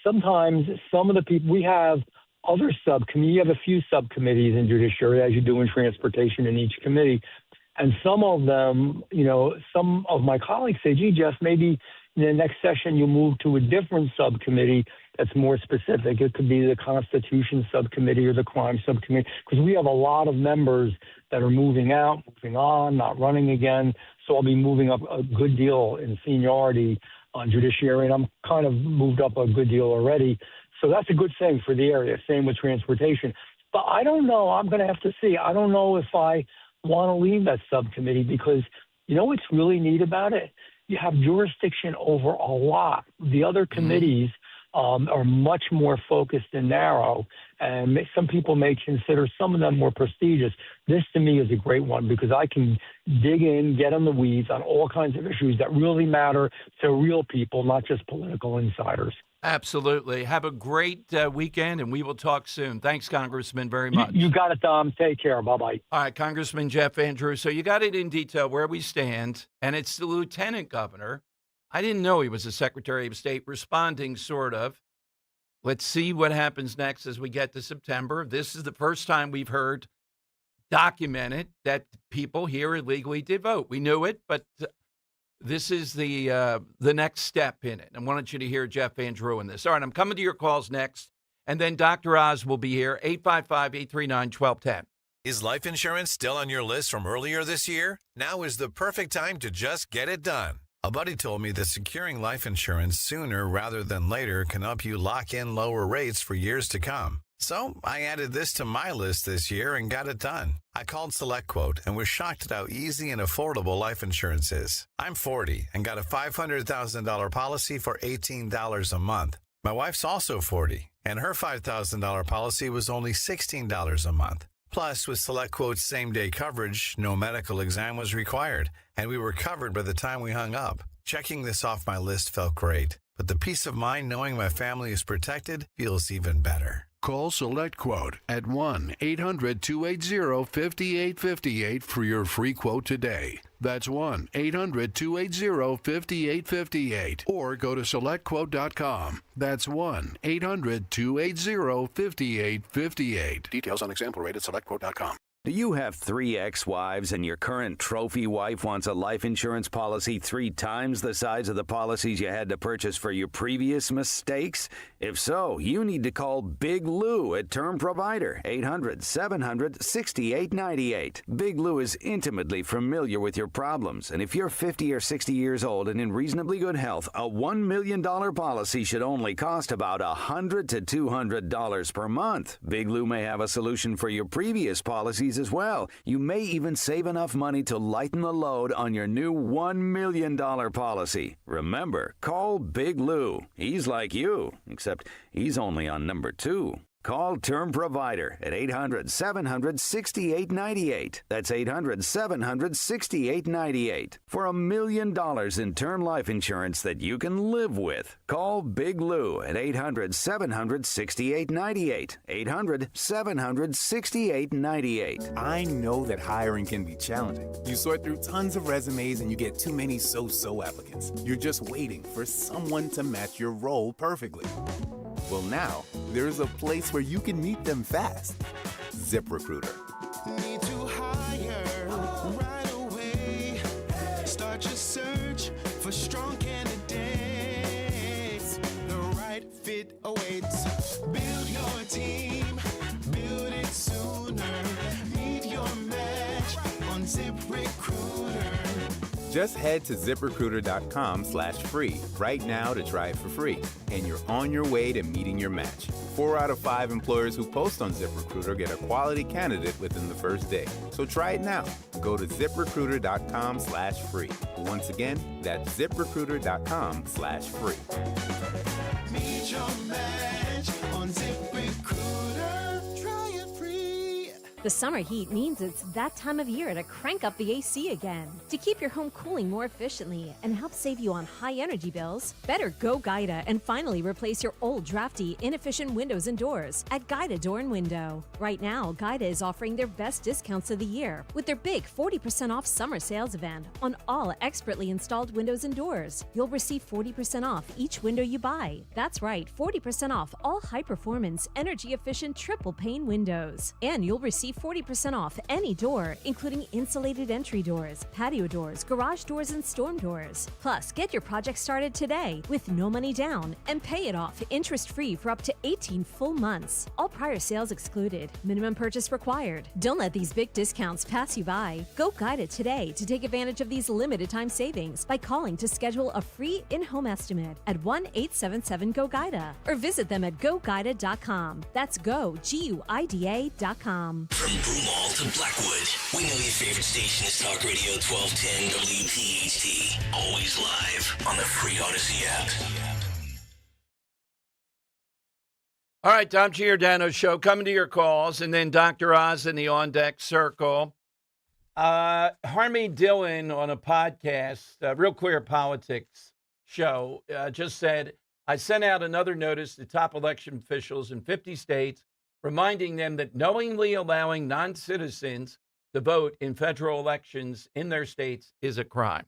sometimes some of the people, we have other subcommittees. You have a few subcommittees in judiciary, as you do in transportation in each committee. And some of them, you know, some of my colleagues say, gee, Jeff, maybe in the next session you'll move to a different subcommittee that's more specific. It could be the Constitution subcommittee or the crime subcommittee, because we have a lot of members that are moving out, moving on, not running again. So I'll be moving up a good deal in seniority on judiciary, and I'm kind of moved up a good deal already. So that's a good thing for the area. Same with transportation. But I don't know. I'm going to have to see. I don't know if I want to leave that subcommittee because, you know what's really neat about it? You have jurisdiction over a lot. The other committees are much more focused and narrow, and some people may consider some of them more prestigious. This, to me, is a great one because I can dig in, get in the weeds on all kinds of issues that really matter to real people, not just political insiders. Absolutely. Have a great weekend, and we will talk soon. Thanks, Congressman, very much. You got it, Dom. Take care. Bye-bye. All right, Congressman Jeff Andrews. So you got it in detail where we stand, and it's the lieutenant governor. I didn't know he was the Secretary of State, responding sort of. Let's see what happens next as we get to September. This is the first time we've heard documented that people here illegally did vote. We knew it, but this is the next step in it. I wanted you to hear Jeff Andrew in this. All right, I'm coming to your calls next, and then Dr. Oz will be here, 855-839-1210. Is life insurance still on your list from earlier this year? Now is the perfect time to just get it done. A buddy told me that securing life insurance sooner rather than later can help you lock in lower rates for years to come. So I added this to my list this year and got it done. I called SelectQuote and was shocked at how easy and affordable life insurance is. I'm 40 and got a $500,000 policy for $18 a month. My wife's also 40, and her $5,000 policy was only $16 a month. Plus, with SelectQuote's same-day coverage, no medical exam was required, and we were covered by the time we hung up. Checking this off my list felt great, but the peace of mind knowing my family is protected feels even better. Call SelectQuote at 1-800-280-5858 for your free quote today. That's 1-800-280-5858. Or go to SelectQuote.com. That's 1-800-280-5858. Details on example rate at SelectQuote.com. Do you have 3 ex-wives and your current trophy wife wants a life insurance policy 3 times the size of the policies you had to purchase for your previous mistakes? If so, you need to call Big Lou at Term Provider, 800-700-6898. Big Lou is intimately familiar with your problems, and if you're 50 or 60 years old and in reasonably good health, a $1 million policy should only cost about $100 to $200 per month. Big Lou may have a solution for your previous policies as well. You may even save enough money to lighten the load on your new $1 million policy. Remember, call Big Lou. He's like you, except he's only on number 2. Call Term Provider at 800-700-6898. That's 800-700-6898. For $1 million in term life insurance that you can live with. Call Big Lou at 800-700-6898. 800-700-6898. I know that hiring can be challenging. You sort through tons of resumes and you get too many so-so applicants. You're just waiting for someone to match your role perfectly. Well, now, there's a place where you can meet them fast. ZipRecruiter. Need to hire right away. Start your search for strong candidates. ZipRecruiter. Just head to ziprecruiter.com/free right now to try it for free, and you're on your way to meeting your match. 4 out of 5 employers who post on ZipRecruiter get a quality candidate within the first day. So try it now. Go to ziprecruiter.com/free. Once again, that's ziprecruiter.com/free. Meet your match on ZipRecruiter. Try it free. The summer heat means it's that time of year to crank up the AC again. To keep your home cooling more efficiently and help save you on high energy bills, better go Guida and finally replace your old drafty, inefficient windows and doors at Guida Door and Window. Right now, Guida is offering their best discounts of the year with their big 40% off summer sales event on all expertly installed windows and doors. You'll receive 40% off each window you buy. That's right, 40% off all high-performance, energy-efficient triple pane windows. And you'll receive 40% off any door, including insulated entry doors, patio doors, garage doors, and storm doors. Plus, get your project started today with no money down and pay it off interest-free for up to 18 full months. All prior sales excluded. Minimum purchase required. Don't let these big discounts pass you by. Go Guida today to take advantage of these limited time savings by calling to schedule a free in-home estimate at 1-877-GO-GUIDA or visit them at GoGuida.com. That's go, GUIDA.com. From Broomall to Blackwood, we know your favorite station is Talk Radio 1210 WPHT. Always live on the free Odyssey app. All right, Tom Giordano Show, coming to your calls, and then Dr. Oz in the on-deck circle. Harmy Dillon on a podcast, Real Clear Politics show, just said, I sent out another notice to top election officials in 50 states reminding them that knowingly allowing non-citizens to vote in federal elections in their states is a crime.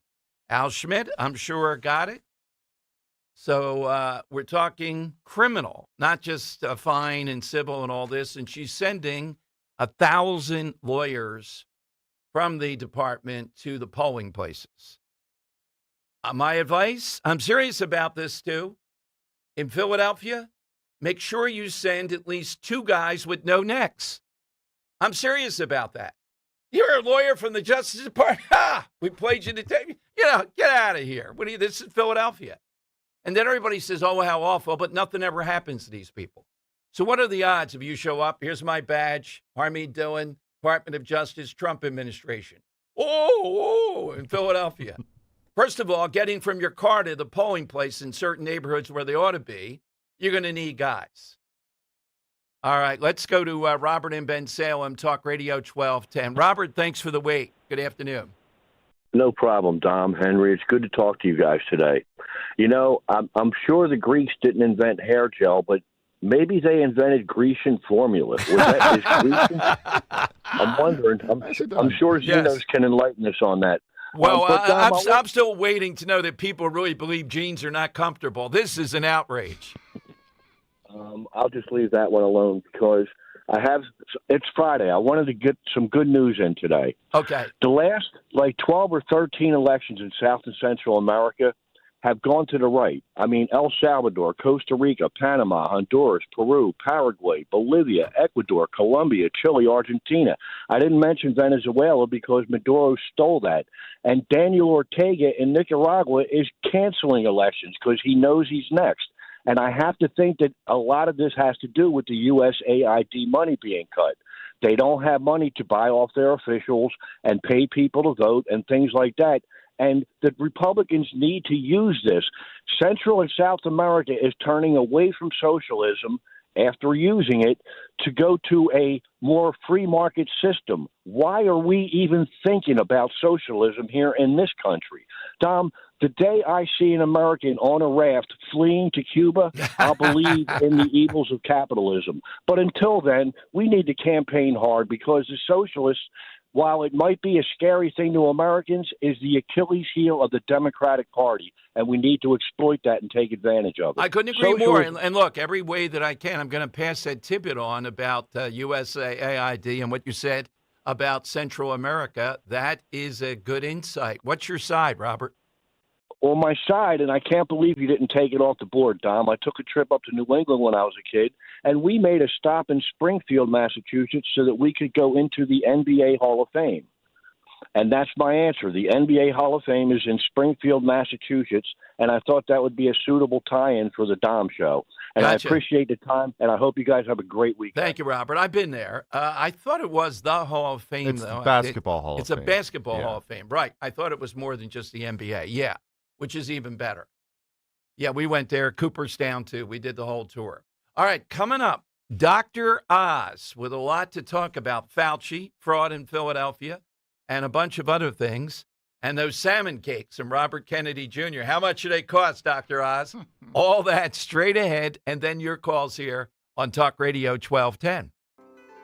Al Schmidt, I'm sure, got it. So we're talking criminal, not just a fine and civil and all this. And she's sending 1,000 lawyers from the department to the polling places. My advice, I'm serious about this too. In Philadelphia, make sure you send at least 2 guys with no necks. I'm serious about that. You're a lawyer from the Justice Department. We played you to take. Get out of here. This is Philadelphia. And then everybody says, oh, how awful, but nothing ever happens to these people. So what are the odds if you show up? Here's my badge, Harmy Dillon, Department of Justice, Trump administration. In Philadelphia. First of all, getting from your car to the polling place in certain neighborhoods where they ought to be, you're going to need guys. All right, let's go to Robert in Ben Salem, Talk Radio 1210. Robert, thanks for the wait. Good afternoon. No problem, Dom, Henry. It's good to talk to you guys today. I'm sure the Greeks didn't invent hair gel, but maybe they invented Grecian formula. Was that is Grecian? I'm wondering. I'm sure Zenos can enlighten us on that. Well, I'm still waiting to know that people really believe jeans are not comfortable. This is an outrage. I'll just leave that one alone because it's Friday. I wanted to get some good news in today. Okay. The last 12 or 13 elections in South and Central America have gone to the right. I mean, El Salvador, Costa Rica, Panama, Honduras, Peru, Paraguay, Bolivia, Ecuador, Colombia, Chile, Argentina. I didn't mention Venezuela because Maduro stole that. And Daniel Ortega in Nicaragua is canceling elections because he knows he's next. And I have to think that a lot of this has to do with the USAID money being cut. They don't have money to buy off their officials and pay people to vote and things like that. And the Republicans need to use this. Central and South America is turning away from socialism after using it to go to a more free market system. Why are we even thinking about socialism here in this country? Dom, the day I see an American on a raft fleeing to Cuba, I'll believe in the evils of capitalism. But until then, we need to campaign hard because the socialists, while it might be a scary thing to Americans, is the Achilles heel of the Democratic Party, and we need to exploit that and take advantage of it. I couldn't agree more. And look, every way that I can, I'm going to pass that tidbit on about USAID and what you said about Central America. That is a good insight. What's your side, Robert? On my side, and I can't believe you didn't take it off the board, Dom, I took a trip up to New England when I was a kid, and we made a stop in Springfield, Massachusetts, so that we could go into the NBA Hall of Fame. And that's my answer. The NBA Hall of Fame is in Springfield, Massachusetts, and I thought that would be a suitable tie-in for the Dom Show. And Gotcha. I appreciate the time, and I hope you guys have a great weekend. Thank you, Robert. I've been there. I thought it was the Hall of Fame, It's though. the Basketball Hall of It's Fame. a Basketball Yeah. Hall of Fame. Right. I thought it was more than just the NBA. Yeah, which is even better. Yeah, we went there. Cooperstown, too. We did the whole tour. All right, coming up, Dr. Oz with a lot to talk about. Fauci, fraud in Philadelphia, and a bunch of other things. And those salmon cakes from Robert Kennedy Jr. How much do they cost, Dr. Oz? All that straight ahead, and then your calls here on Talk Radio 1210.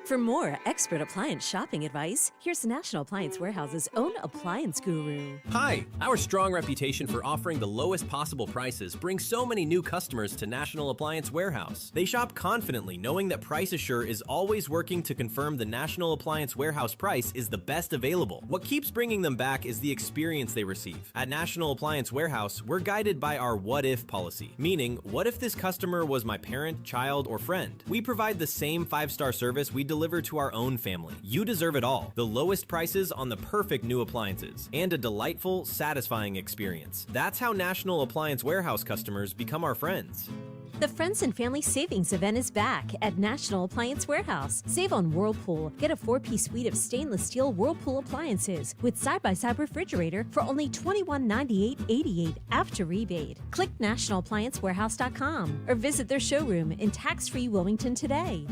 For more expert appliance shopping advice, here's National Appliance Warehouse's own appliance guru. Hi! Our strong reputation for offering the lowest possible prices brings so many new customers to National Appliance Warehouse. They shop confidently knowing that Price Assure is always working to confirm the National Appliance Warehouse price is the best available. What keeps bringing them back is the experience they receive. At National Appliance Warehouse, we're guided by our what if policy, meaning what if this customer was my parent, child, or friend? We provide the same 5-star service we deliver to our own family. You deserve it all. The lowest prices on the perfect new appliances and a delightful, satisfying experience. That's how National Appliance Warehouse customers become our friends. The Friends and Family Savings event is back at National Appliance Warehouse. Save on Whirlpool. Get a 4-piece suite of stainless steel Whirlpool appliances with side-by-side refrigerator for only $21.98.88 after rebate. Click nationalappliancewarehouse.com or visit their showroom in tax-free Wilmington today.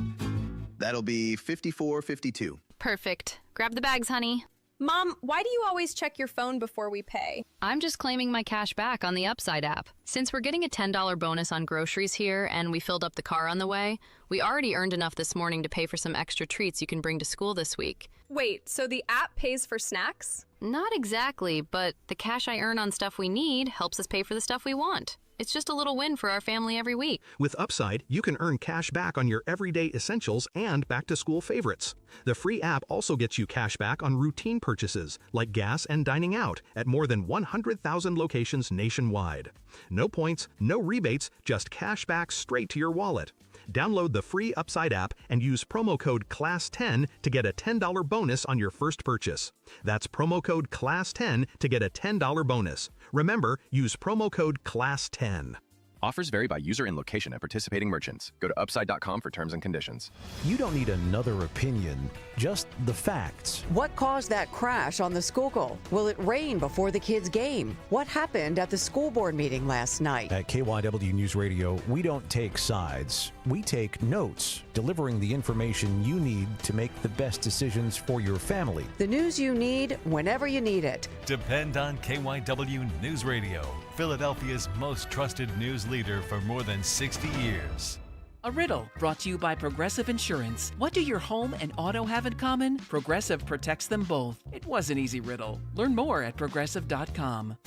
That'll be $54.52. Perfect. Grab the bags, honey. Mom, why do you always check your phone before we pay? I'm just claiming my cash back on the Upside app. Since we're getting a $10 bonus on groceries here and we filled up the car on the way, we already earned enough this morning to pay for some extra treats you can bring to school this week. Wait, so the app pays for snacks? Not exactly, but the cash I earn on stuff we need helps us pay for the stuff we want. It's just a little win for our family every week. With Upside, you can earn cash back on your everyday essentials and back-to-school favorites. The free app also gets you cash back on routine purchases, like gas and dining out, at more than 100,000 locations nationwide. No points, no rebates, just cash back straight to your wallet. Download the free Upside app and use promo code CLASS10 to get a $10 bonus on your first purchase. That's promo code CLASS10 to get a $10 bonus. Remember, use promo code CLASS10. Offers vary by user and location at participating merchants. Go to upside.com for terms and conditions. You don't need another opinion, just the facts. What caused that crash on the Schuylkill? Will it rain before the kids' game? What happened at the school board meeting last night? At KYW News Radio, we don't take sides. We take notes, delivering the information you need to make the best decisions for your family. The news you need whenever you need it. Depend on KYW News Radio, Philadelphia's most trusted news leader for more than 60 years. A riddle brought to you by Progressive Insurance. What do your home and auto have in common? Progressive protects them both. It was an easy riddle. Learn more at progressive.com.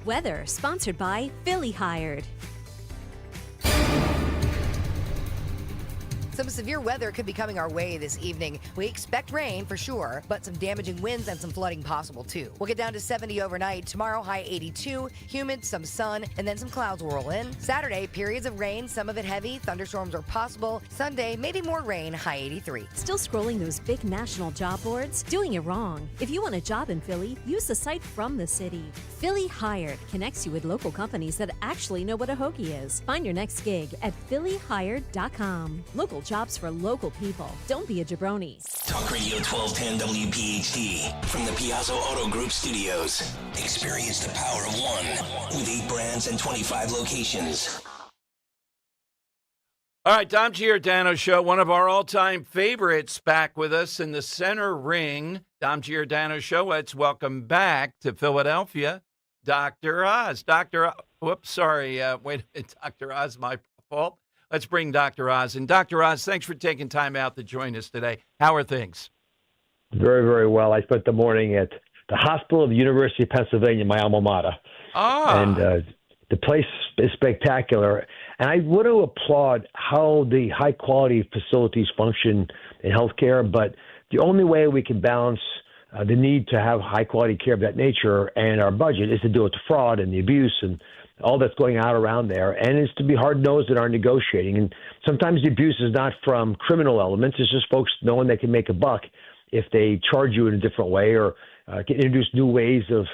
Weather sponsored by Philly Hired. Some severe weather could be coming our way this evening. We expect rain for sure, but some damaging winds and some flooding possible too. We'll get down to 70 overnight. Tomorrow, high 82, humid, some sun, and then some clouds will roll in. Saturday, periods of rain, some of it heavy. Thunderstorms are possible. Sunday, maybe more rain, high 83. Still scrolling those big national job boards? Doing it wrong. If you want a job in Philly, use the site from the city. Philly Hired connects you with local companies that actually know what a hoagie is. Find your next gig at phillyhired.com. Local jobs for local people. Don't be a jabroni. Talk Radio 1210 WPHT from the Piazza Auto Group Studios. Experience the power of one with 8 brands and 25 locations. All right, Dom Giordano Show, one of our all-time favorites, back with us in the center ring. Dom Giordano Show, let's welcome back to Philadelphia, Dr. Oz. Dr. Whoops, sorry, wait a minute, Dr. Oz, my fault. Let's bring Dr. Oz. And Dr. Oz, thanks for taking time out to join us today. How are things? Very, very well. I spent the morning at the Hospital of the University of Pennsylvania, my alma mater. And the place is spectacular. And I want to applaud how the high-quality facilities function in healthcare, but the only way we can balance the need to have high-quality care of that nature and our budget is to deal with the fraud and the abuse and all that's going on around there, and it's to be hard-nosed in our negotiating. And sometimes the abuse is not from criminal elements. It's just folks knowing they can make a buck if they charge you in a different way or can introduce new ways of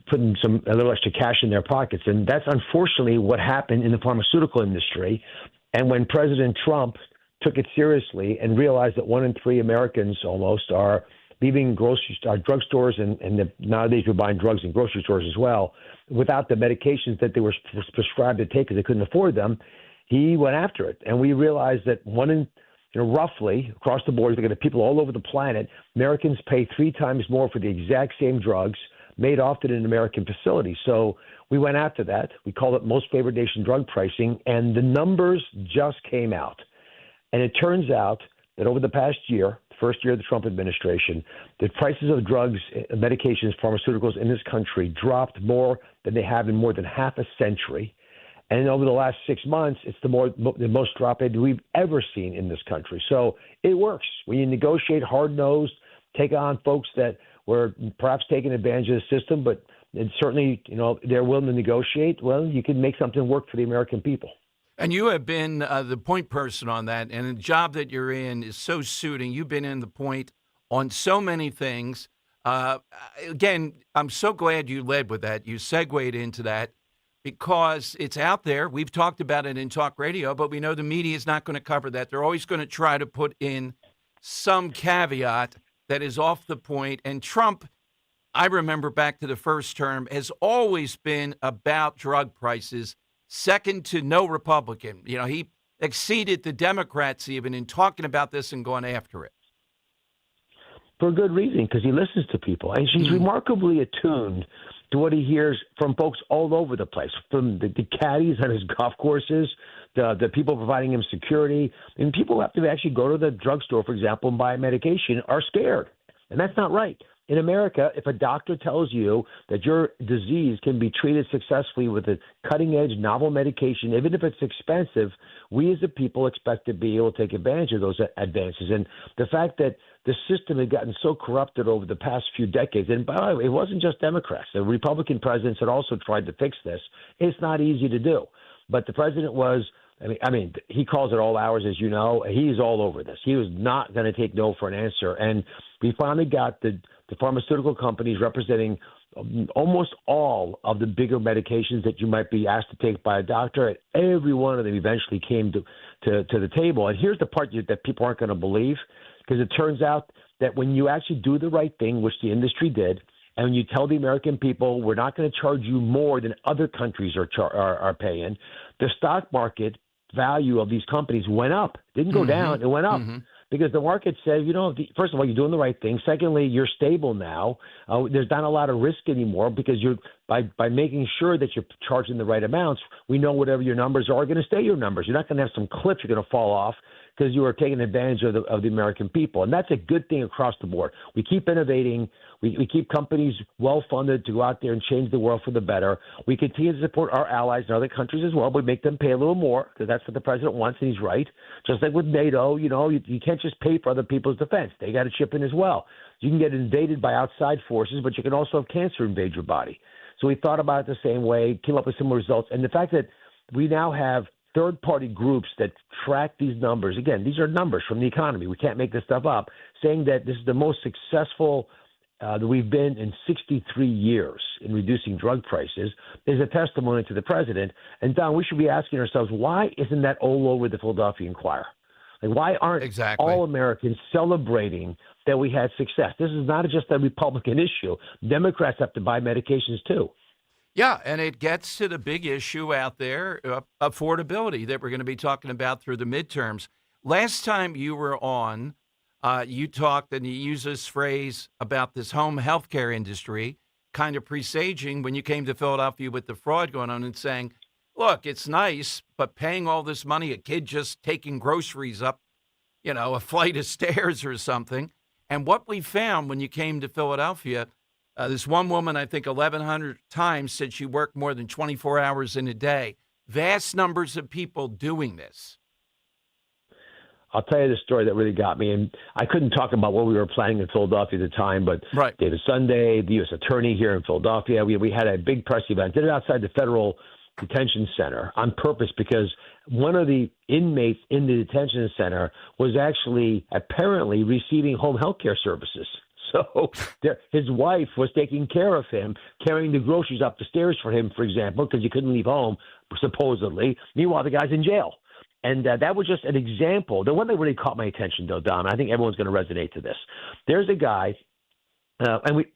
putting a little extra cash in their pockets. And that's unfortunately what happened in the pharmaceutical industry. And when President Trump took it seriously and realized that 1 in 3 Americans almost are leaving drugstores and nowadays we're buying drugs in grocery stores as well without the medications that they were prescribed to take because they couldn't afford them, he went after it. And we realized that roughly across the board, looking at people all over the planet, Americans pay 3 times more for the exact same drugs made often in American facilities. So we went after that. We called it most favored nation drug pricing, and the numbers just came out. And it turns out that over the past year, the first year of the Trump administration, the prices of drugs, medications, pharmaceuticals in this country dropped more than they have in more than half a century. And over the last 6 months, it's the most drop we've ever seen in this country. So it works. When you negotiate hard-nosed, take on folks that were perhaps taking advantage of the system, but certainly, they're willing to negotiate, well, you can make something work for the American people. And you have been the point person on that, and the job that you're in is so suiting. You've been in the point on so many things. Again, I'm so glad you led with that. You segued into that because it's out there. We've talked about it in talk radio, but we know the media is not going to cover that. They're always going to try to put in some caveat that is off the point. And Trump, I remember back to the first term, has always been about drug prices, second to no Republican. He exceeded the Democrats even in talking about this and going after it. For good reason, because he listens to people. And he's remarkably attuned to what he hears from folks all over the place, from the caddies on his golf courses, the people providing him security. And people who have to actually go to the drugstore, for example, and buy medication are scared. And that's not right. In America, if a doctor tells you that your disease can be treated successfully with a cutting-edge novel medication, even if it's expensive, we as a people expect to be able to take advantage of those advances. And the fact that the system had gotten so corrupted over the past few decades, and by the way, it wasn't just Democrats. The Republican presidents had also tried to fix this. It's not easy to do. But the president was he calls it all hours, as you know. He's all over this. He was not going to take no for an answer. And we finally got the pharmaceutical companies representing almost all of the bigger medications that you might be asked to take by a doctor. And every one of them eventually came to the table. And here's the part that people aren't going to believe, because it turns out that when you actually do the right thing, which the industry did, and when you tell the American people we're not going to charge you more than other countries are paying, the stock market value of these companies went up. Didn't go down. It went up. Because the market says, first of all, you're doing the right thing. Secondly, you're stable now. There's not a lot of risk anymore because you're by making sure that you're charging the right amounts. We know whatever your numbers are going to stay your numbers. You're not going to have some cliff you're going to fall off because you are taking advantage of the American people. And that's a good thing across the board. We keep innovating. We keep companies well-funded to go out there and change the world for the better. We continue to support our allies in other countries as well. We make them pay a little more because that's what the president wants, and he's right. Just like with NATO, you can't just pay for other people's defense. They got to chip in as well. You can get invaded by outside forces, but you can also have cancer invade your body. So we thought about it the same way, came up with similar results. And the fact that we now have third-party groups that track these numbers, again, these are numbers from the economy. We can't make this stuff up, saying that this is the most successful that we've been in 63 years in reducing drug prices is a testimony to the president. And, Don, we should be asking ourselves, why isn't that all over the Philadelphia Inquirer? Like, why aren't all Americans celebrating that we had success? This is not just a Republican issue. Democrats have to buy medications, too. Yeah, and it gets to the big issue out there, affordability, that we're going to be talking about through the midterms. Last time you were on, you talked and you used this phrase about this home health care industry, kind of presaging when you came to Philadelphia with the fraud going on and saying, look, it's nice, but paying all this money, a kid just taking groceries up, a flight of stairs or something. And what we found when you came to Philadelphia, this one woman, I think 1,100 times, said she worked more than 24 hours in a day. Vast numbers of people doing this. I'll tell you the story that really got me. And I couldn't talk about what we were planning in Philadelphia at the time, but David Sunday, the U.S. attorney here in Philadelphia, we had a big press event. Did it outside the federal detention center on purpose because one of the inmates in the detention center was actually apparently receiving home health care services. So his wife was taking care of him, carrying the groceries up the stairs for him, for example, because he couldn't leave home, supposedly. Meanwhile, the guy's in jail. And that was just an example. The one that really caught my attention, though, Dom, and I think everyone's going to resonate to this. There's a guy, this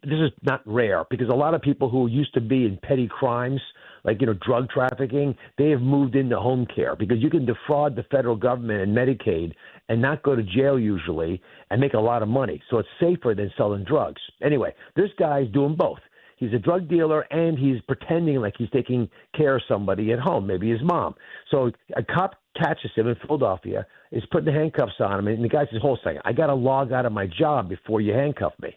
is not rare, because a lot of people who used to be in petty crimes, like, drug trafficking, they have moved into home care because you can defraud the federal government and Medicaid and not go to jail usually and make a lot of money. So it's safer than selling drugs. Anyway, this guy's doing both. He's a drug dealer and he's pretending like he's taking care of somebody at home, maybe his mom. So a cop catches him in Philadelphia, is putting the handcuffs on him, and the guy says, hold on a second, I got to log out of my job before you handcuff me.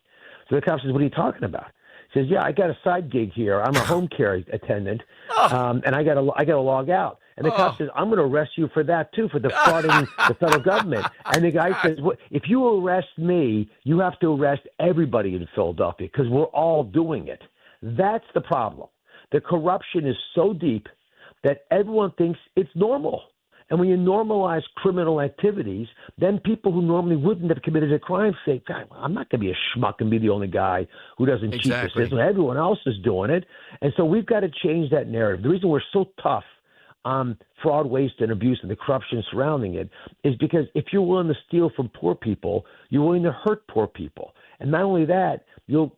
So the cop says, what are you talking about? He says, yeah, I got a side gig here. I'm a home care attendant, and I got to log out. And the cop says, I'm going to arrest you for that, too, for defrauding the federal government. And the guy says, well, if you arrest me, you have to arrest everybody in Philadelphia because we're all doing it. That's the problem. The corruption is so deep that everyone thinks it's normal. And when you normalize criminal activities, then people who normally wouldn't have committed a crime say, God, I'm not going to be a schmuck and be the only guy who doesn't cheat the system. Everyone else is doing it. And so we've got to change that narrative. The reason we're so tough on fraud, waste, and abuse and the corruption surrounding it is because if you're willing to steal from poor people, you're willing to hurt poor people. And not only that,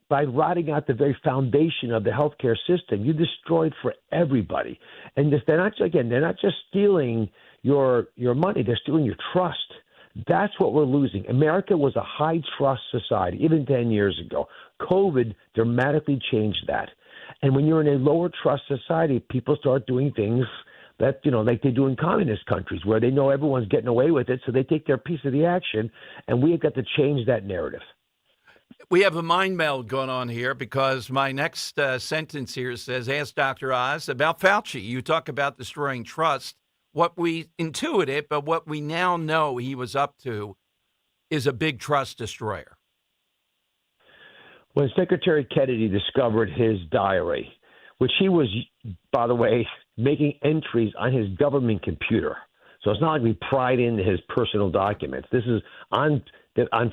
by rotting out the very foundation of the healthcare system, you destroy it for everybody. And they're not just stealing your money, they're stealing your trust. That's what we're losing. America was a high trust society even 10 years ago. COVID dramatically changed that. And when you're in a lower trust society, people start doing things that, like they do in communist countries where they know everyone's getting away with it, so they take their piece of the action, and we have got to change that narrative. We have a mind meld going on here because my next sentence here says, ask Dr. Oz about Fauci. You talk about destroying trust. What we intuited, but what we now know he was up to is a big trust destroyer. When Secretary Kennedy discovered his diary, which he was, by the way, making entries on his government computer. So it's not like we pried into his personal documents. This is on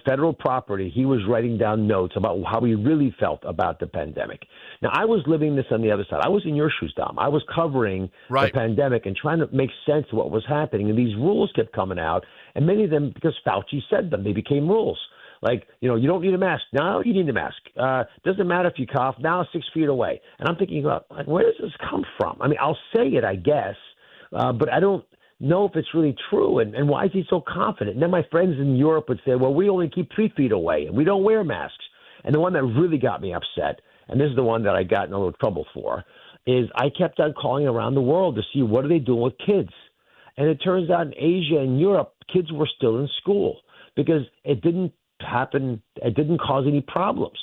federal property. He was writing down notes about how he really felt about the pandemic. Now, I was living this on the other side. I was in your shoes, Dom. I was covering the pandemic and trying to make sense of what was happening. And these rules kept coming out, and many of them, because Fauci said them, they became rules. Like, you don't need a mask. Now you need a mask. Doesn't matter if you cough. Now 6 feet away. And I'm thinking about, like, where does this come from? I mean, I'll say it, I guess, but I don't know if it's really true. And why is he so confident? And then my friends in Europe would say, well, we only keep 3 feet away and we don't wear masks. And the one that really got me upset, and this is the one that I got in a little trouble for, is I kept on calling around the world to see what are they doing with kids. And it turns out in Asia and Europe, kids were still in school because it didn't happen. It didn't cause any problems.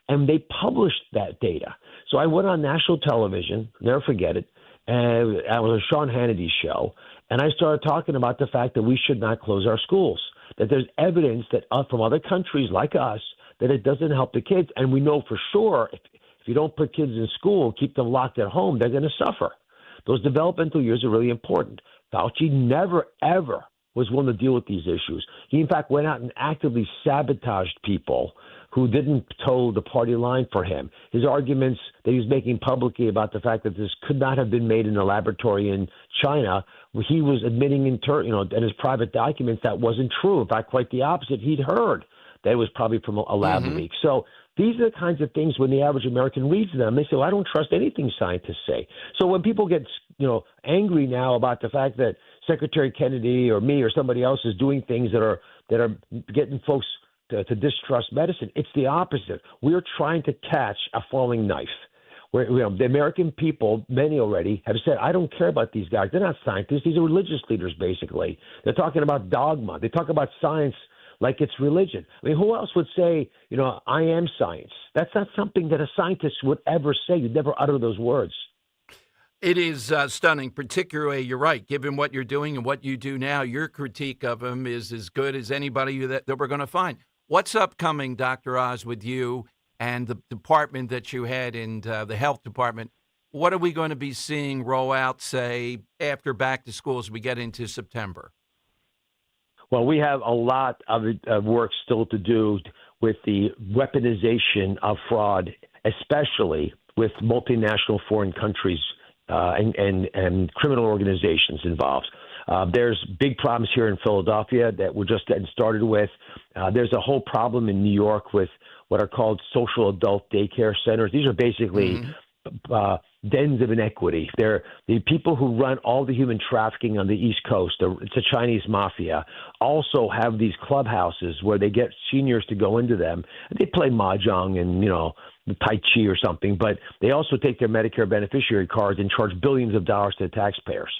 And they published that data. So I went on national television, never forget it, and I was on Sean Hannity's show, and I started talking about the fact that we should not close our schools, that there's evidence that from other countries like us that it doesn't help the kids. And we know for sure if you don't put kids in school, keep them locked at home, they're going to suffer. Those developmental years are really important. Fauci never, ever was willing to deal with these issues. He, in fact, went out and actively sabotaged people who didn't toe the party line for him. His arguments that he was making publicly about the fact that this could not have been made in a laboratory in China, he was admitting in his private documents that wasn't true. In fact, quite the opposite. He'd heard that it was probably from a lab leak. So these are the kinds of things when the average American reads them, they say, well, I don't trust anything scientists say. So when people get angry now about the fact that Secretary Kennedy or me or somebody else is doing things that are getting folks to distrust medicine, it's the opposite. We're trying to catch a falling knife. The American people, many already, have said, I don't care about these guys. They're not scientists. These are religious leaders, basically. They're talking about dogma. They talk about science like it's religion. I mean, who else would say, I am science? That's not something that a scientist would ever say. You'd never utter those words. It is stunning, particularly, you're right, given what you're doing and what you do now, your critique of him is as good as anybody that we're going to find. What's upcoming, Dr. Oz, with you and the department that you had in the health department what are we going to be seeing roll out, say, after back to school as we get into September? Well, we have a lot of work still to do with the weaponization of fraud, especially with multinational foreign countries and criminal organizations involved. There's big problems here in Philadelphia that we're just getting started with. There's a whole problem in New York with what are called social adult daycare centers. These are basically dens of inequity. They're the people who run all the human trafficking on the East Coast. It's a Chinese mafia. Also have these clubhouses where they get seniors to go into them. They play mahjong and, Tai Chi or something, but they also take their Medicare beneficiary cards and charge billions of dollars to the taxpayers.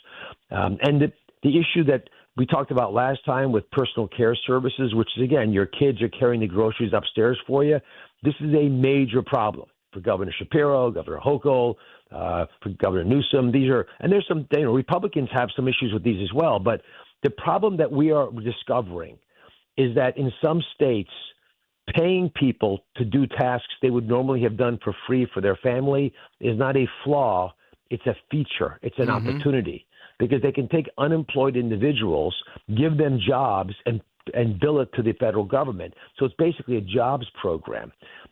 And the issue that we talked about last time with personal care services, which is, again, your kids are carrying the groceries upstairs for you. This is a major problem for Governor Shapiro, Governor Hochul, for Governor Newsom. There's some, Republicans have some issues with these as well. But the problem that we are discovering is that in some states, paying people to do tasks they would normally have done for free for their family is not a flaw. It's a feature. It's an opportunity, because they can take unemployed individuals, give them jobs, and bill it to the federal government. So it's basically a jobs program.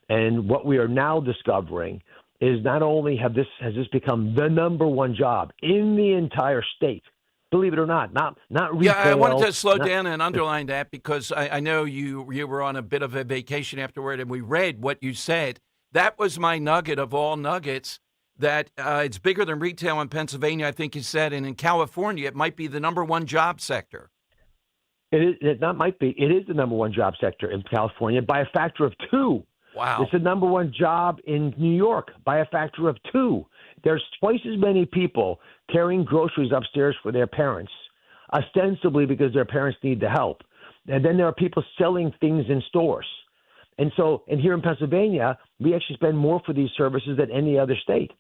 And what we are now discovering is not only has this become the number one job in the entire state, believe it or not retail. Yeah, I wanted to slow down and underline that, because I know you were on a bit of a vacation afterward, and we read what you said. That was my nugget of all nuggets, that it's bigger than retail in Pennsylvania, I think you said, and in California, it might be the number one job sector. It is the number one job sector in California by a factor of 2. Wow. It's the number one job in New York by a factor of 2. There's twice as many people carrying groceries upstairs for their parents, ostensibly because their parents need the help. And then there are people selling things in stores. And here in Pennsylvania, we actually spend more for these services than any other state.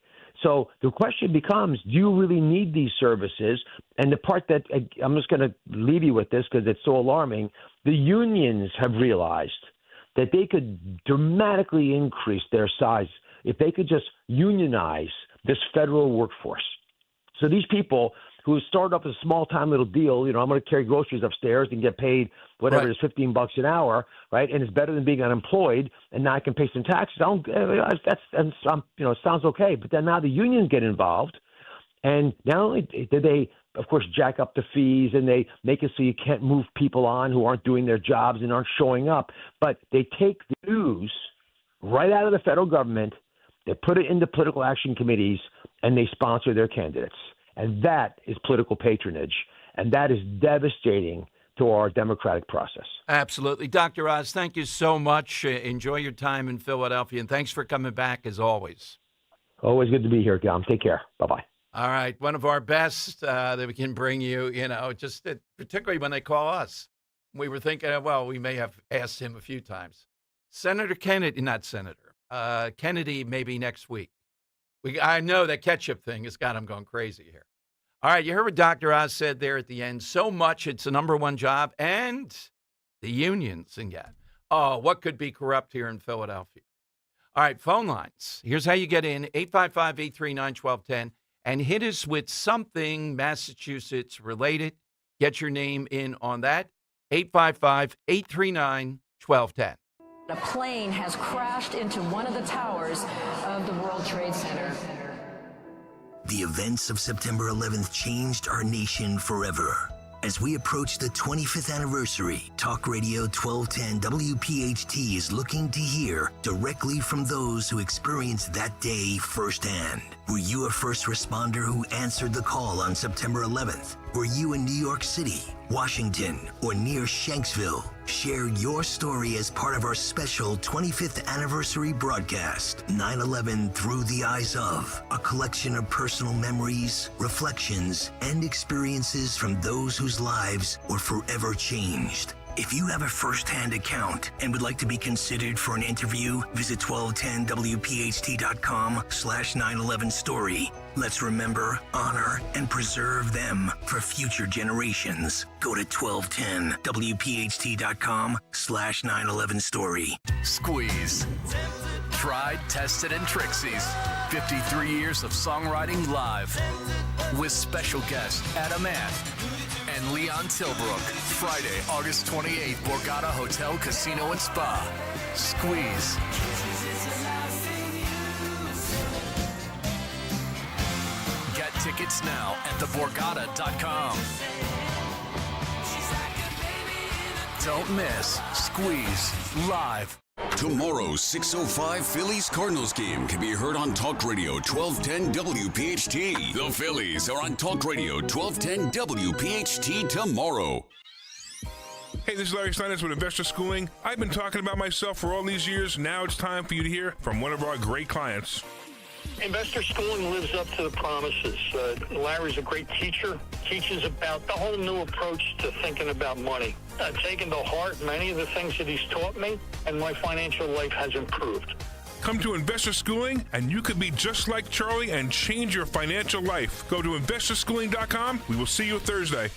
So the question becomes, do you really need these services? And the part that I'm just going to leave you with this because it's so alarming, the unions have realized that they could dramatically increase their size if they could just unionize this federal workforce. So these people who start up a small-time little deal, I'm going to carry groceries upstairs and get paid whatever it is, $15 an hour, right? And it's better than being unemployed, and now I can pay some taxes. It sounds okay. But then now the unions get involved, and not only do they, of course, jack up the fees, and they make it so you can't move people on who aren't doing their jobs and aren't showing up, but they take the dues right out of the federal government, they put it into political action committees, and they sponsor their candidates. And that is political patronage, and that is devastating to our democratic process. Absolutely. Dr. Oz, thank you so much. Enjoy your time in Philadelphia, and thanks for coming back as always. Always good to be here, Gum. Take care. Bye-bye. All right. One of our best that we can bring you, particularly when they call us. We were thinking, we may have asked him a few times. Kennedy maybe next week. I know that ketchup thing has got him going crazy here. All right, you heard what Dr. Oz said there at the end. So much, it's the number one job, and the unions. And what could be corrupt here in Philadelphia? All right, phone lines. Here's how you get in, 855-839-1210, and hit us with something Massachusetts related. Get your name in on that, 855-839-1210. A plane has crashed into one of the towers of the World Trade Center. The events of September 11th changed our nation forever. As we approach the 25th anniversary, Talk Radio 1210 WPHT is looking to hear directly from those who experienced that day firsthand. Were you a first responder who answered the call on September 11th? Were you in New York City, Washington, or near Shanksville? Share your story as part of our special 25th anniversary broadcast, 9/11 Through the Eyes of, a collection of personal memories, reflections, and experiences from those whose lives were forever changed. If you have a first-hand account and would like to be considered for an interview, visit 1210WPHT.com/911story. Let's remember, honor, and preserve them for future generations. Go to 1210WPHT.com/911story. Squeeze. Tried, tested, and Trixie's. 53 years of songwriting live. With special guest Adam Ant and Leon Tilbrook. Friday, August 28th, Borgata Hotel, Casino, and Spa. Squeeze. Get tickets now at theborgata.com. Don't miss Squeeze live. Tomorrow's 6:05 Phillies Cardinals game can be heard on Talk Radio 1210 WPHT. The Phillies are on Talk Radio 1210 WPHT tomorrow. Hey, this is Larry Steinitz with Investor Schooling. I've been talking about myself for all these years. Now it's time for you to hear from one of our great clients. Investor Schooling lives up to the promises. Larry's a great teacher, teaches about the whole new approach to thinking about money. I've taken to heart many of the things that he's taught me, and my financial life has improved. Come to Investor Schooling, and you could be just like Charlie and change your financial life. Go to investorschooling.com. We will see you Thursday.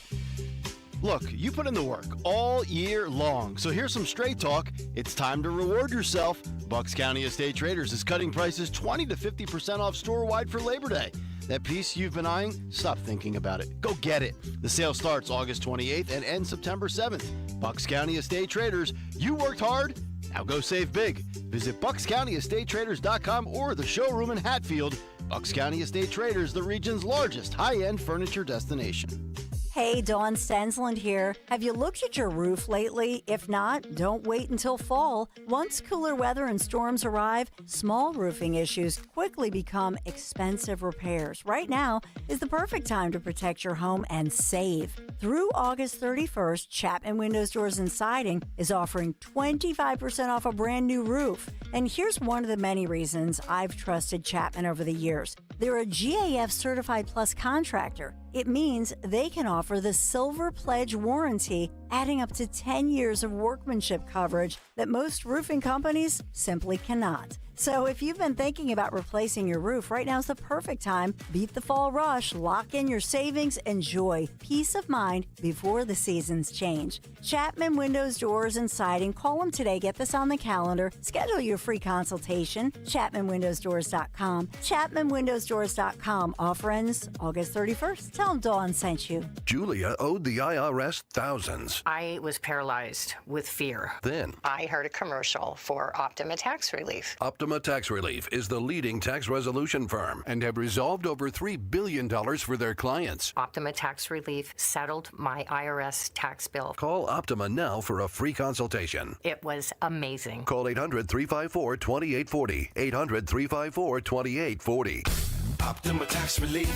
Look, you put in the work all year long, so here's some straight talk. It's time to reward yourself. Bucks County Estate Traders is cutting prices 20 to 50% off store-wide for Labor Day. That piece you've been eyeing? Stop thinking about it. Go get it. The sale starts August 28th and ends September 7th. Bucks County Estate Traders, you worked hard, now go save big. Visit buckscountyestatetraders.com or the showroom in Hatfield. Bucks County Estate Traders, the region's largest high-end furniture destination. Hey, Dawn Stensland here. Have you looked at your roof lately? If not, don't wait until fall. Once cooler weather and storms arrive, small roofing issues quickly become expensive repairs. Right now is the perfect time to protect your home and save. Through August 31st, Chapman Windows, Doors, and Siding is offering 25% off a brand new roof. And here's one of the many reasons I've trusted Chapman over the years. They're a GAF Certified Plus contractor. It means they can offer the Silver Pledge warranty, adding up to 10 years of workmanship coverage that most roofing companies simply cannot. So if you've been thinking about replacing your roof, right now's the perfect time. Beat the fall rush, lock in your savings, enjoy peace of mind before the seasons change. Chapman Windows, Doors, and Siding. Call them today. Get this on the calendar. Schedule your free consultation. ChapmanWindowsDoors.com. ChapmanWindowsDoors.com. Offer ends August 31st. Tell them Dawn sent you. Julia owed the IRS thousands. I was paralyzed with fear. Then I heard a commercial for Optima Tax Relief. Optima Tax Relief is the leading tax resolution firm and have resolved over $3 billion for their clients. Optima Tax Relief settled my IRS tax bill. Call Optima now for a free consultation. It was amazing. Call 800-354-2840. 800-354-2840. Optima Tax Relief.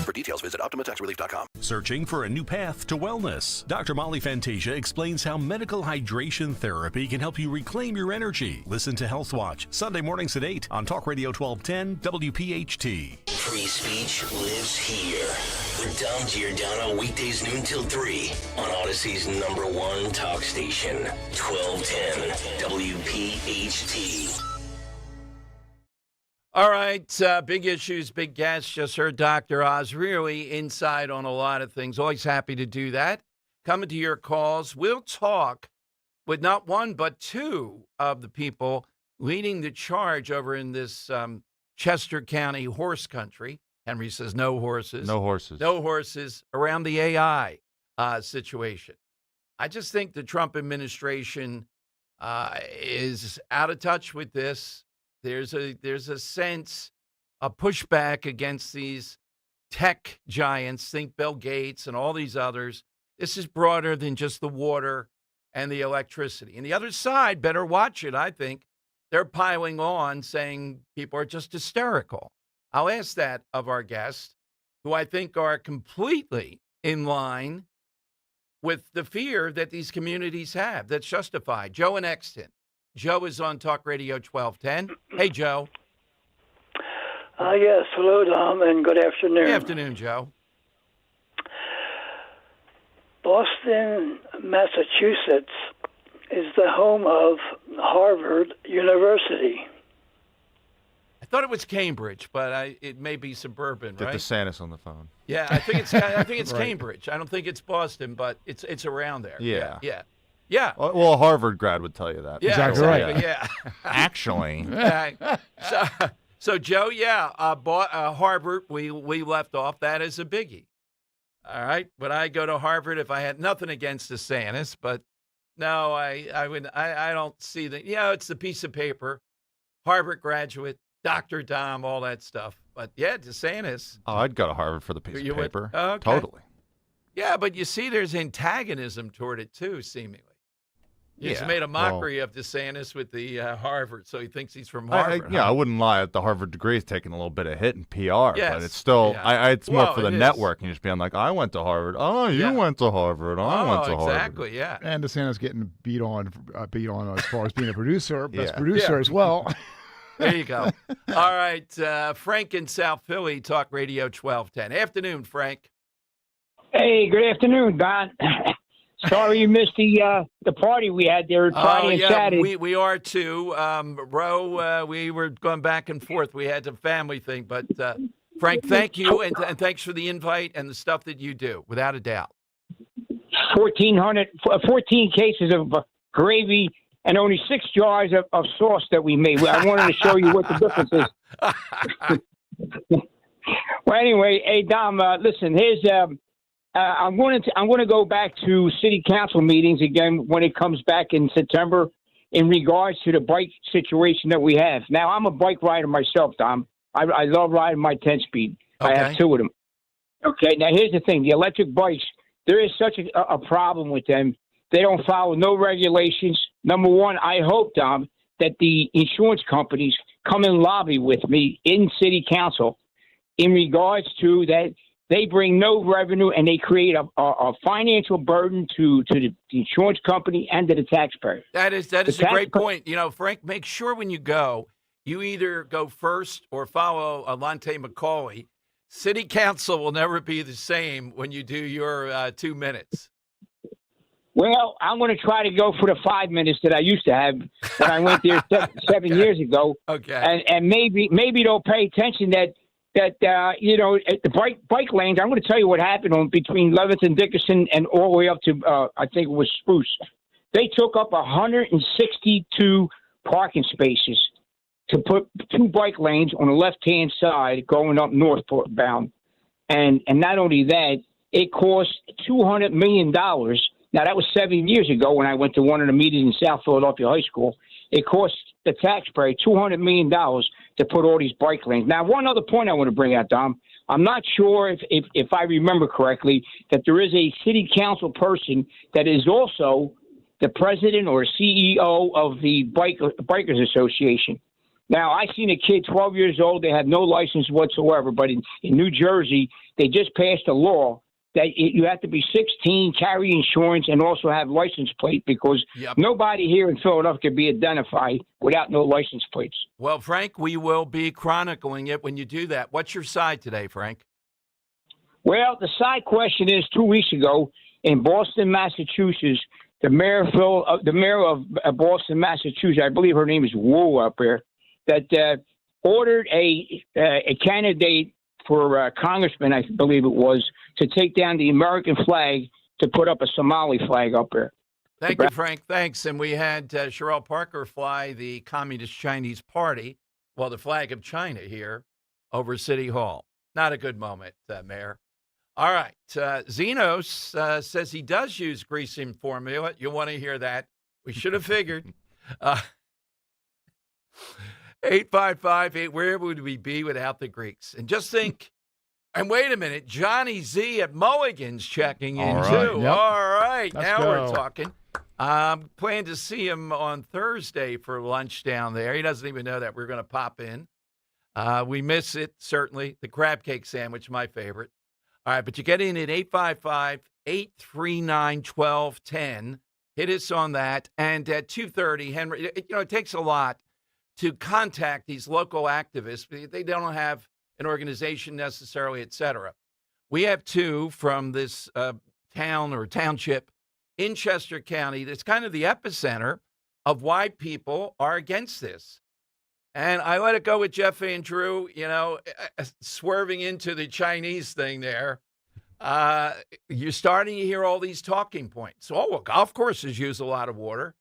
For details, visit OptimaTaxRelief.com. Searching for a new path to wellness? Dr. Molly Fantasia explains how medical hydration therapy can help you reclaim your energy. Listen to Health Watch, Sunday mornings at 8 on Talk Radio 1210 WPHT. Free speech lives here. With Dom Giordano, weekdays noon till 3 on Odyssey's #1 talk station, 1210 WPHT. All right, big issues, big guests. Just heard Dr. Oz really inside on a lot of things. Always happy to do that. Coming to your calls. We'll talk with not one but two of the people leading the charge over in this Chester County horse country. Henry says no horses. No horses. No horses around the AI situation. I just think the Trump administration is out of touch with this. There's a sense, a pushback against these tech giants, think Bill Gates and all these others. This is broader than just the water and the electricity. And the other side better watch it, I think. They're piling on, saying people are just hysterical. I'll ask that of our guests, who I think are completely in line with the fear that these communities have that's justified. Joe in Exton. Joe is on Talk Radio 1210. Hey, Joe. Yes. Hello, Dom, and good afternoon. Good afternoon, Joe. Boston, Massachusetts is the home of Harvard University. I thought it was Cambridge, but it may be suburban, Get right? DeSantis on the phone. Yeah, I think it's Right. Cambridge. I don't think it's Boston, but it's around there. Yeah. Yeah. Well, a Harvard grad would tell you that. Yeah, Exactly right. Yeah. Actually. So Joe, Harvard, we left off. That is a biggie. All right. Would I go to Harvard if I had nothing against DeSantis? But no, I don't see that. Yeah, it's the piece of paper. Harvard graduate, Dr. Dom, all that stuff. But yeah, DeSantis. Oh, I'd go to Harvard for the piece You of would? paper. Okay. Totally. Yeah, but you see, there's antagonism toward it too, seemingly. He's made a mockery of DeSantis with the Harvard, so he thinks he's from Harvard. I wouldn't lie. The Harvard degree is taking a little bit of hit in PR, Yes. but it's still, Yeah. it's more Well, for the it is. networking, just being like, I went to Harvard. Oh, you went to Harvard. I went to Harvard. Exactly, yeah. And DeSantis getting beat on as far as being a producer, best Yeah. producer Yeah. as well. There you go. All right, Frank in South Philly, Talk Radio 1210. Afternoon, Frank. Hey, good afternoon, Don. Sorry you missed the party we had there Friday and Saturday. We are too. Ro, we were going back and forth. We had a family thing, but Frank, thank you, and thanks for the invite and the stuff that you do, without a doubt. 14 cases of gravy and only 6 jars of sauce that we made. I wanted to show you what the difference is. Well, anyway, hey Dom, listen. Here's I'm going to go back to city council meetings again when it comes back in September in regards to the bike situation that we have. Now, I'm a bike rider myself, Dom. I love riding my 10-speed. Okay. I have 2 of them. Okay, now here's the thing. The electric bikes, there is such a problem with them. They don't follow no regulations. Number one, I hope, Dom, that the insurance companies come and lobby with me in city council in regards to that. They bring no revenue, and they create a financial burden to the insurance company and to the taxpayer. That is a great point. You know, Frank, make sure when you go, you either go first or follow Alante Macaulay. City council will never be the same when you do your 2 minutes. Well, I'm going to try to go for the 5 minutes that I used to have when I went there 7 years ago. Okay. And maybe they'll pay attention that the bike lanes. I'm going to tell you what happened between Leavenworth and Dickerson and all the way up to I think it was Spruce. They took up 162 parking spaces to put 2 bike lanes on the left-hand side going up northbound, and not only that, it cost $200 million. Now that was 7 years ago when I went to one of the meetings in South Philadelphia High School. It cost the taxpayer $200 million to put all these bike lanes. Now, one other point I want to bring out, Dom. I'm not sure if I remember correctly that there is a city council person that is also the president or CEO of the Bikers Association. Now, I seen a kid 12 years old. They had no license whatsoever. But in New Jersey, they just passed a law that you have to be 16, carry insurance, and also have license plate because nobody here in Philadelphia can be identified without no license plates. Well, Frank, we will be chronicling it when you do that. What's your side today, Frank? Well, the side question is 2 weeks ago in Boston, Massachusetts, the mayor of Boston, Massachusetts, I believe her name is Wu up there, that ordered a candidate for congressman, I believe it was, to take down the American flag to put up a Somali flag up there. Thank you, Frank. Thanks. And we had Sherelle Parker fly the Communist Chinese Party, well, the flag of China here over City Hall. Not a good moment, Mayor. All right. Zenos says he does use greasing formula. You want to hear that? We should have figured. 855-8, where would we be without the Greeks? And just think, and wait a minute, Johnny Z at Mulligan's checking in, too. Yep. All right, Let's now go. we're talking. Plan to see him on Thursday for lunch down there. He doesn't even know that we're going to pop in. We miss it, certainly. The crab cake sandwich, my favorite. All right, but you get in at 855-839-1210. Hit us on that. And at 2:30, Henry, it takes a lot to contact these local activists. They don't have an organization necessarily, et cetera. We have 2 from this town or township in Chester County that's kind of the epicenter of why people are against this. And I let it go with Jeff and Drew, swerving into the Chinese thing there. You're starting to hear all these talking points. Oh, well, golf courses use a lot of water.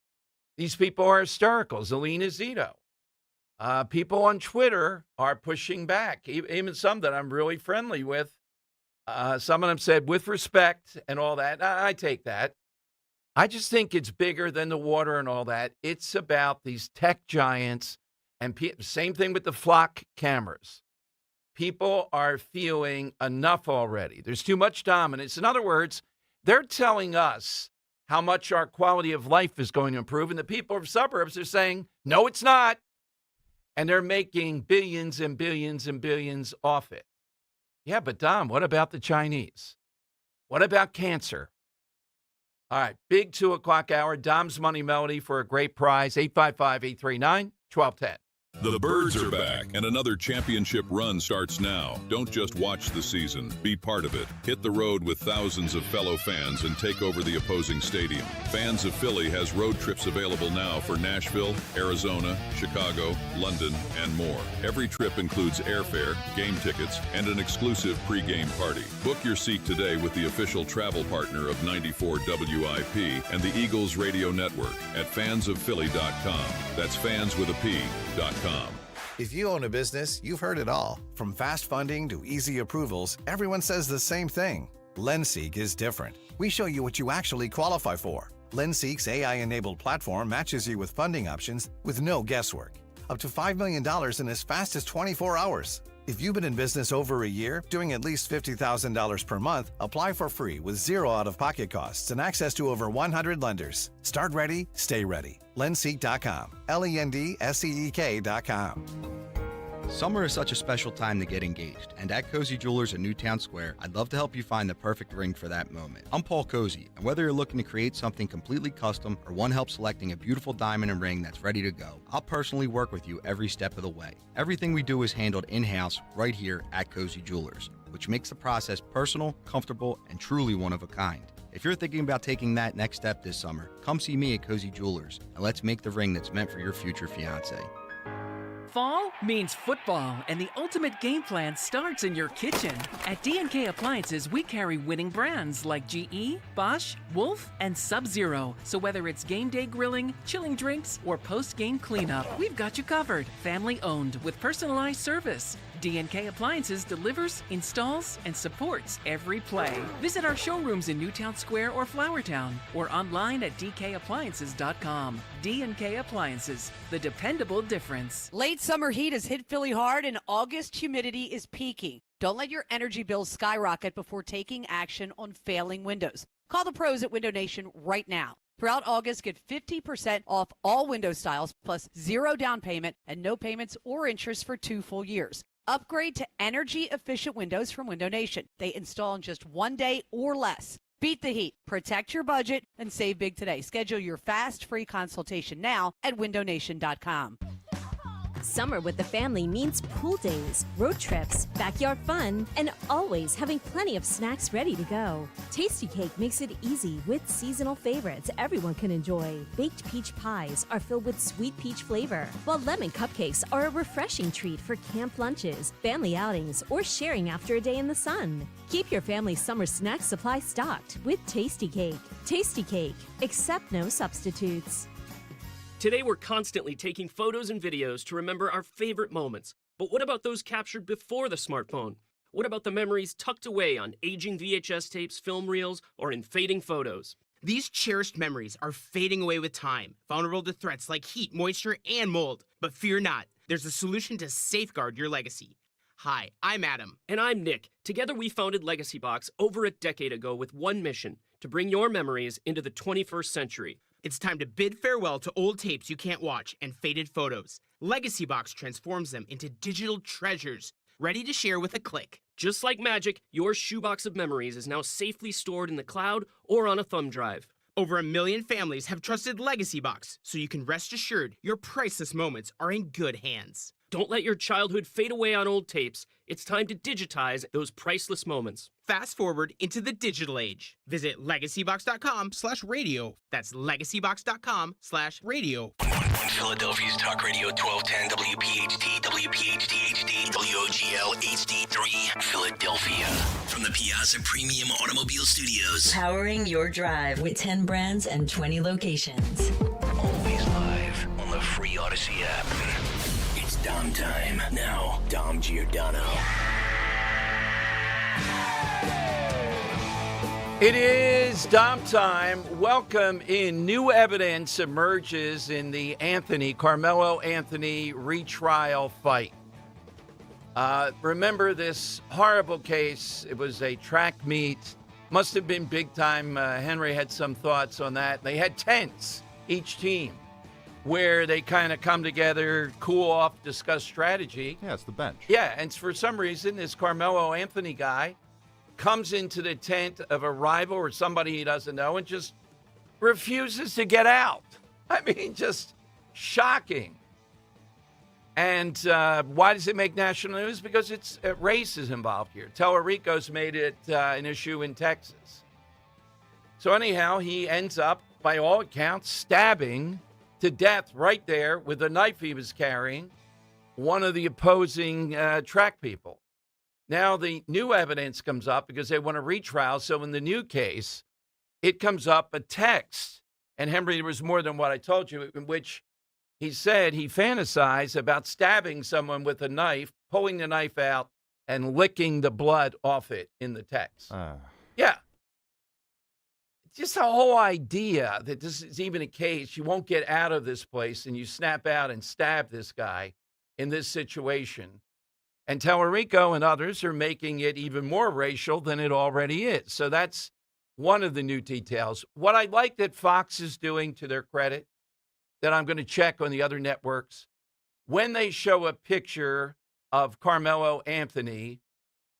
These people are hysterical. Zelina Zito. People on Twitter are pushing back, even some that I'm really friendly with. Some of them said, with respect and all that. I take that. I just think it's bigger than the water and all that. It's about these tech giants and same thing with the flock cameras. People are feeling enough already. There's too much dominance. In other words, they're telling us how much our quality of life is going to improve. And the people of suburbs are saying, no, it's not. And they're making billions and billions and billions off it. Yeah, but Dom, what about the Chinese? What about cancer? All right, big 2 o'clock hour. Dom's Money Melody for a great prize, 855-839-1210. The Birds are back, and another championship run starts now. Don't just watch the season. Be part of it. Hit the road with thousands of fellow fans and take over the opposing stadium. Fans of Philly has road trips available now for Nashville, Arizona, Chicago, London, and more. Every trip includes airfare, game tickets, and an exclusive pregame party. Book your seat today with the official travel partner of 94 WIP and the Eagles Radio Network at fansofphilly.com. That's fans with a P.com. If you own a business, you've heard it all. From fast funding to easy approvals, everyone says the same thing. LendSeek is different. We show you what you actually qualify for. LendSeek's AI-enabled platform matches you with funding options with no guesswork. Up to $5 million in as fast as 24 hours. If you've been in business over a year, doing at least $50,000 per month, apply for free with zero out-of-pocket costs and access to over 100 lenders. Start ready, stay ready. Lendseek.com. LENDSEEK.com. Summer is such a special time to get engaged, and at Cozy Jewelers in Newtown Square, I'd love to help you find the perfect ring for that moment. I'm Paul Cozy, and whether you're looking to create something completely custom or want help selecting a beautiful diamond and ring that's ready to go, I'll personally work with you every step of the way. Everything we do is handled in-house right here at Cozy Jewelers, which makes the process personal, comfortable, and truly one of a kind. If you're thinking about taking that next step this summer, come see me at Cozy Jewelers, and let's make the ring that's meant for your future fiancé. Fall means football, and the ultimate game plan starts in your kitchen. At D&K Appliances, we carry winning brands like GE, Bosch, Wolf, and Sub-Zero. So whether it's game day grilling, chilling drinks, or post-game cleanup, we've got you covered. Family owned with personalized service. D&K Appliances delivers, installs, and supports every play. Visit our showrooms in Newtown Square or Flowertown, or online at dkappliances.com. D&K Appliances, the dependable difference. Late summer heat has hit Philly hard, and August humidity is peaking. Don't let your energy bills skyrocket before taking action on failing windows. Call the pros at Window Nation right now. Throughout August, get 50% off all window styles, plus zero down payment and no payments or interest for 2 full years. Upgrade to energy-efficient windows from Window Nation. They install in just 1 day or less. Beat the heat, protect your budget, and save big today. Schedule your fast, free consultation now at windownation.com. Summer with the family means pool days, road trips, backyard fun, and always having plenty of snacks ready to go. Tasty Cake makes it easy with seasonal favorites everyone can enjoy. Baked peach pies are filled with sweet peach flavor, while lemon cupcakes are a refreshing treat for camp lunches, family outings, or sharing after a day in the sun. Keep your family's summer snack supply stocked with Tasty Cake. Tasty Cake, accept no substitutes. Today, we're constantly taking photos and videos to remember our favorite moments. But what about those captured before the smartphone? What about the memories tucked away on aging VHS tapes, film reels, or in fading photos? These cherished memories are fading away with time, vulnerable to threats like heat, moisture, and mold. But fear not, there's a solution to safeguard your legacy. Hi, I'm Adam. And I'm Nick. Together, we founded Legacy Box over a decade ago with one mission: to bring your memories into the 21st century. It's time to bid farewell to old tapes you can't watch and faded photos. Legacy Box transforms them into digital treasures, ready to share with a click. Just like magic, your shoebox of memories is now safely stored in the cloud or on a thumb drive. Over 1 million families have trusted Legacy Box, so you can rest assured your priceless moments are in good hands. Don't let your childhood fade away on old tapes. It's time to digitize those priceless moments. Fast forward into the digital age. Visit legacybox.com/radio. That's legacybox.com/radio. On Philadelphia's Talk Radio 1210 WPHT, WPHT HD, WOGL HD3, Philadelphia. From the Piazza Premium Automobile Studios. Powering your drive with 10 brands and 20 locations. Always live on the free Odyssey app. It's Dom time. Now, Dom Giordano. It is Dom time. Welcome in. New evidence emerges in the Carmelo Anthony retrial fight. Remember this horrible case? It was a track meet. Must have been big time. Henry had some thoughts on that. They had tents, each team, where they kind of come together, cool off, discuss strategy. Yeah, it's the bench. Yeah, and for some reason, this Carmelo Anthony guy comes into the tent of a rival or somebody he doesn't know and just refuses to get out. I mean, just shocking. And why does it make national news? Because it's race is involved here. Tellerico's made it an issue in Texas. So anyhow, he ends up, by all accounts, stabbing to death right there with the knife he was carrying one of the opposing track people. Now, the new evidence comes up because they want a retrial. So in the new case, it comes up a text. And Henry, there was more than what I told you, in which he said he fantasized about stabbing someone with a knife, pulling the knife out, and licking the blood off it in the text. Yeah. Just the whole idea that this is even a case, you won't get out of this place, and you snap out and stab this guy in this situation. And Tellerico and others are making it even more racial than it already is. So that's one of the new details. What I like that Fox is doing, to their credit, that I'm going to check on the other networks, when they show a picture of Carmelo Anthony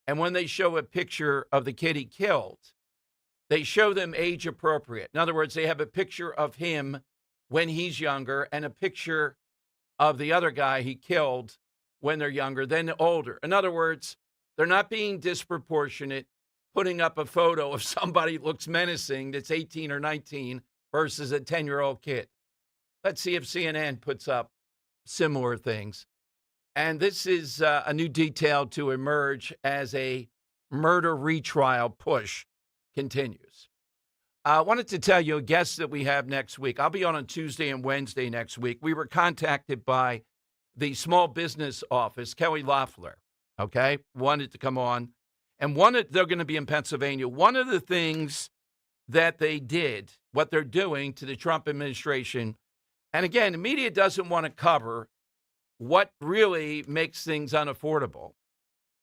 and when they show a picture of the kid he killed, they show them age appropriate. In other words, they have a picture of him when he's younger and a picture of the other guy he killed when they're younger, then older. In other words, they're not being disproportionate, putting up a photo of somebody who looks menacing that's 18 or 19 versus a 10-year-old kid. Let's see if CNN puts up similar things. And this is a new detail to emerge as a murder retrial push continues. I wanted to tell you a guest that we have next week. I'll be on Tuesday and Wednesday next week. We were contacted by the Small Business Office, Kelly Loeffler, okay, wanted to come on. And they're going to be in Pennsylvania. One of the things that they did, what they're doing to the Trump administration, and again, the media doesn't want to cover what really makes things unaffordable.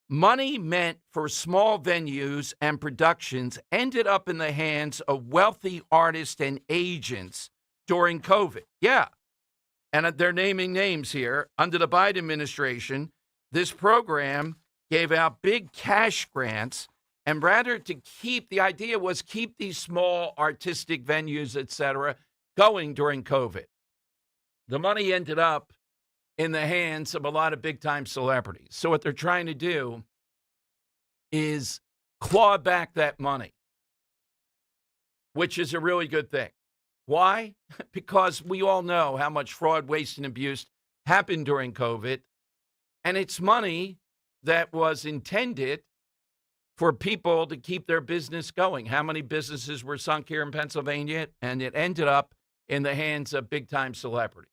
Money meant for small venues and productions ended up in the hands of wealthy artists and agents during COVID. Yeah. And they're naming names here. Under the Biden administration, this program gave out big cash grants, and rather the idea was keep these small artistic venues, et cetera, going during COVID. The money ended up in the hands of a lot of big-time celebrities. So what they're trying to do is claw back that money, which is a really good thing. Why? Because we all know how much fraud, waste, and abuse happened during COVID, and it's money that was intended for people to keep their business going. How many businesses were sunk here in Pennsylvania? And it ended up in the hands of big-time celebrities.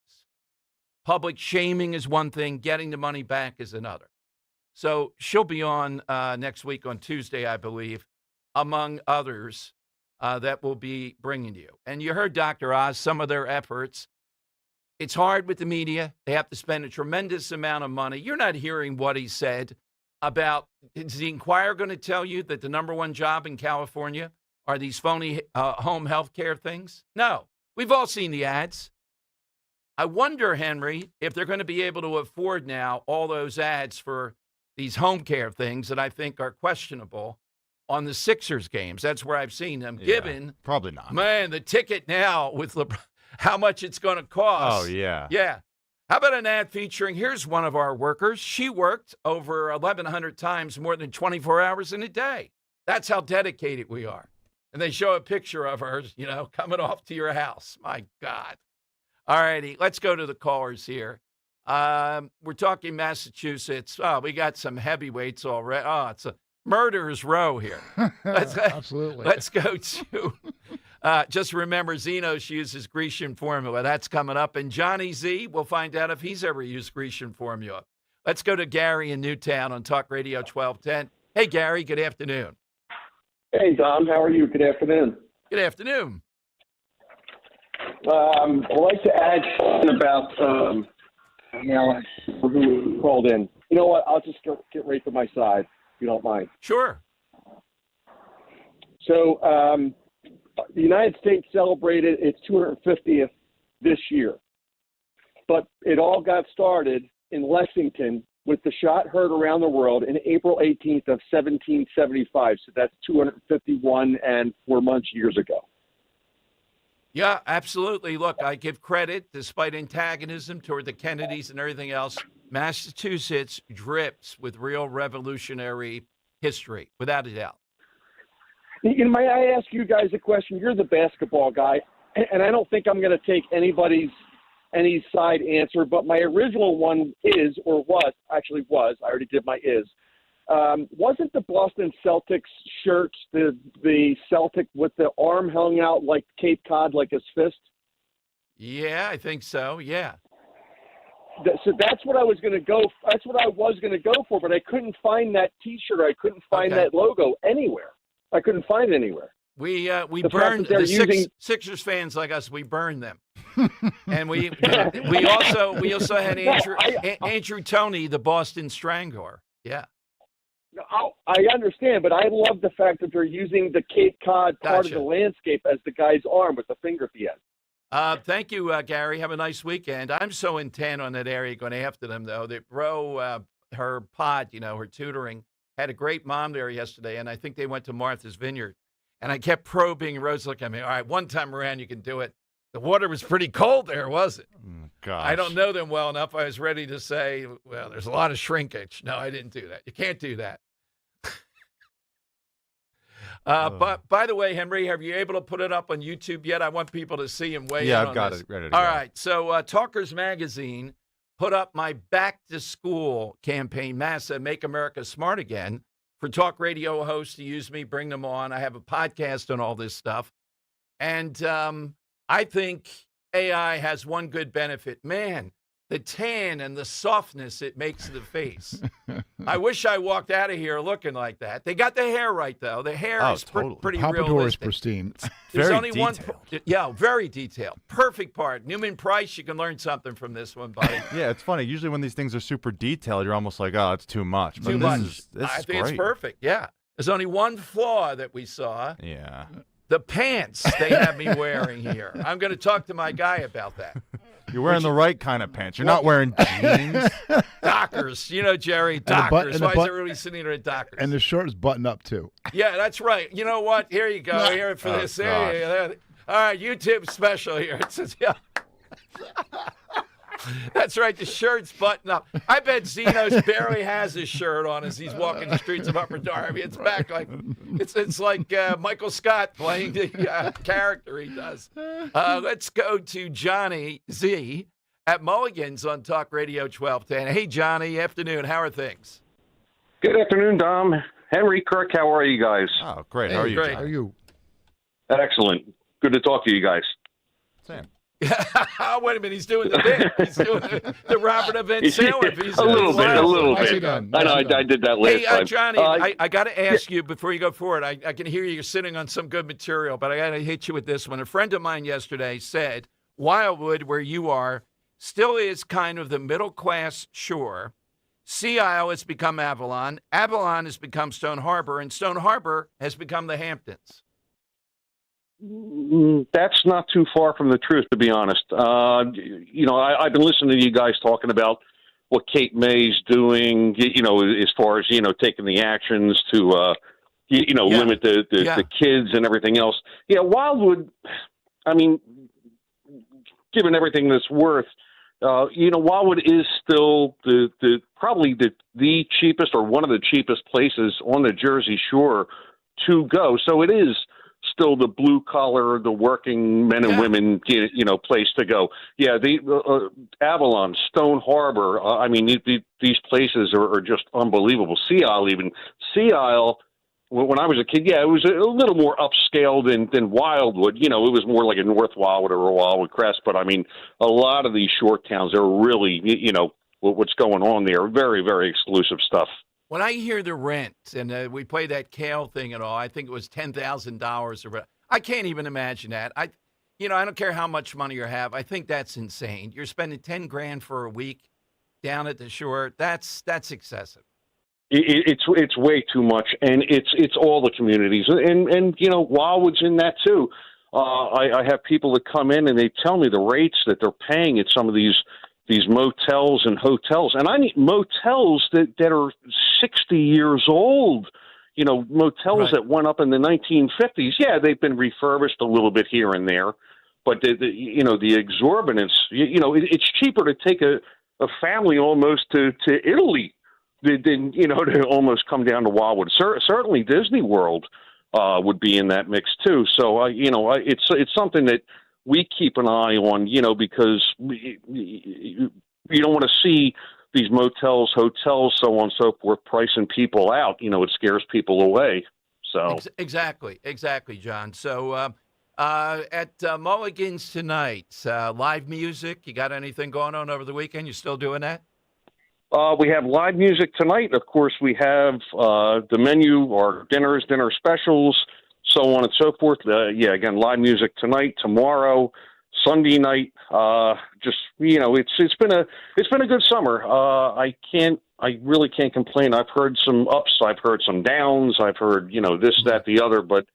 Public shaming is one thing. Getting the money back is another. So she'll be on next week on Tuesday, I believe, among others that will be bringing you. And you heard Dr. Oz, some of their efforts. It's hard with the media. They have to spend a tremendous amount of money. You're not hearing what he said about, is the Inquirer going to tell you that the number one job in California are these phony home health care things? No. We've all seen the ads. I wonder, Henry, if they're going to be able to afford now all those ads for these home care things that I think are questionable on the Sixers games. That's where I've seen them given. Probably not. Man, the ticket now with how much it's going to cost. Oh, yeah. Yeah. How about an ad featuring, here's one of our workers. She worked over 1,100 times more than 24 hours in a day. That's how dedicated we are. And they show a picture of her, coming off to your house. My God. All righty, let's go to the callers here. We're talking Massachusetts. Oh, we got some heavyweights already. Oh, it's a murderer's row here. Absolutely. Let's go to, just remember, Xenos uses Grecian formula. That's coming up. And Johnny Z, we'll find out if he's ever used Grecian formula. Let's go to Gary in Newtown on Talk Radio 1210. Hey, Gary, good afternoon. Hey, Dom, how are you? Good afternoon. Good afternoon. I'd like to add something about who called in. You know what? I'll just get right to my side, if you don't mind. Sure. So the United States celebrated its 250th this year, but it all got started in Lexington with the shot heard around the world in April 18th of 1775. So that's 251 and 4 months years ago. Yeah, absolutely. Look, I give credit, despite antagonism toward the Kennedys and everything else, Massachusetts drips with real revolutionary history, without a doubt. May I ask you guys a question? You're the basketball guy, and I don't think I'm going to take any side answer, but my original one is, or was, I already did my is. Wasn't the Boston Celtics shirts the Celtic with the arm hung out like Cape Cod, like his fist? Yeah, I think so. Yeah. So that's what I was going to go. That's what I was going to go for, but I couldn't find that T-shirt. I couldn't find that logo anywhere. I couldn't find it anywhere. We burned the Sixers fans like us. We burned them, and we also had Andrew Toney, the Boston Strangler. Yeah. I understand, but I love the fact that they're using the Cape Cod part of the landscape as the guy's arm with the finger at the end. Thank you, Gary. Have a nice weekend. I'm so intent on that area going after them, though. That her pod, her tutoring, had a great mom there yesterday, and I think they went to Martha's Vineyard. And I kept probing. Rose looked at me. All right, one time around, you can do it. The water was pretty cold there, was it? Gosh. I don't know them well enough. I was ready to say, well, there's a lot of shrinkage. No, I didn't do that. You can't do that. But by the way, Henry, have you able to put it up on YouTube yet? I want people to see and weigh in on I've got this. it ready to go. All right. So Talkers Magazine put up my back to school campaign, MASA, Make America Smart Again, for talk radio hosts to use me, bring them on. I have a podcast on all this stuff. And I think AI has one good benefit. Man, the tan and the softness it makes to the face. I wish I walked out of here looking like that. They got the hair right, though. The hair is pretty Pompadour realistic. is pristine. There's Very only detailed. one. Very detailed. Perfect part. Newman Price, you can learn something from this one, buddy. Yeah, it's funny. Usually when these things are super detailed, you're almost like, oh, it's too much. But Too this much. Is I think great. it's perfect. Yeah. There's only one flaw that we saw. Yeah. The pants they have me wearing here. I'm going to talk to my guy about that. You're wearing the right kind of pants. You're not wearing jeans. Dockers. Jerry, Dockers. Why is everybody sitting there at Dockers? And the shirt is buttoned up, too. Yeah, that's right. You know what? Here you go. Here for this. There. All right, YouTube special here. It says, yeah. That's right. The shirt's buttoned up. I bet Zeno's barely has his shirt on as he's walking the streets of Upper Darby. It's back like it's like Michael Scott playing the character he does. Let's go to Johnny Z at Mulligan's on Talk Radio 1210. Hey, Johnny. Afternoon. How are things? Good afternoon, Dom. Henry, Kirk, how are you guys? Oh, great. Hey, how are you? great. How are you? Excellent. Good to talk to you guys. Sam. Wait a minute, he's doing the bit. He's doing the Robert Event Sandwich. A little bit. I know I did that last time. Hey, Johnny, I got to ask you before you go forward. I can hear you're sitting on some good material, but I got to hit you with this one. A friend of mine yesterday said Wildwood, where you are, still is kind of the middle class shore. Sea Isle has become Avalon. Avalon has become Stone Harbor, and Stone Harbor has become the Hamptons. That's not too far from the truth, to be honest. I've been listening to you guys talking about what Cape May's doing, as far as, taking the actions to, limit the kids and everything else. Yeah, Wildwood, I mean, given everything that's worth, Wildwood is still probably the cheapest or one of the cheapest places on the Jersey Shore to go. So it is still the blue collar, the working men and women, place to go. Yeah, the Avalon, Stone Harbor. These places are just unbelievable. Sea Isle, even Sea Isle. When I was a kid, it was a little more upscale than Wildwood. It was more like a North Wildwood or a Wildwood Crest. But a lot of these short towns are really, what's going on there. Very, very exclusive stuff. When I hear the rent, and we play that Kale thing and all, I think it was $10,000. I can't even imagine that. I don't care how much money you have. I think that's insane. You're spending $10,000 for a week down at the shore. That's excessive. It's way too much, and it's all the communities, and Wildwood's in that too. I have people that come in and they tell me the rates that they're paying at some of these motels and hotels, and I need motels that are 60 years old. Motels that went up in the 1950s. Yeah, they've been refurbished a little bit here and there, but the exorbitance. It's cheaper to take a family almost to Italy than to almost come down to Wildwood. Certainly Disney World would be in that mix too. So it's something that we keep an eye on, because you don't want to see these motels, hotels, so on and so forth, pricing people out. It scares people away. So exactly, John. So at Mulligan's tonight, live music. You got anything going on over the weekend? You still doing that? We have live music tonight. Of course, we have the menu, our dinner specials, so on and so forth. Again, live music tonight, tomorrow, Sunday night. It's been a good summer. I really can't complain. I've heard some ups, I've heard some downs, I've heard this, that, the other, but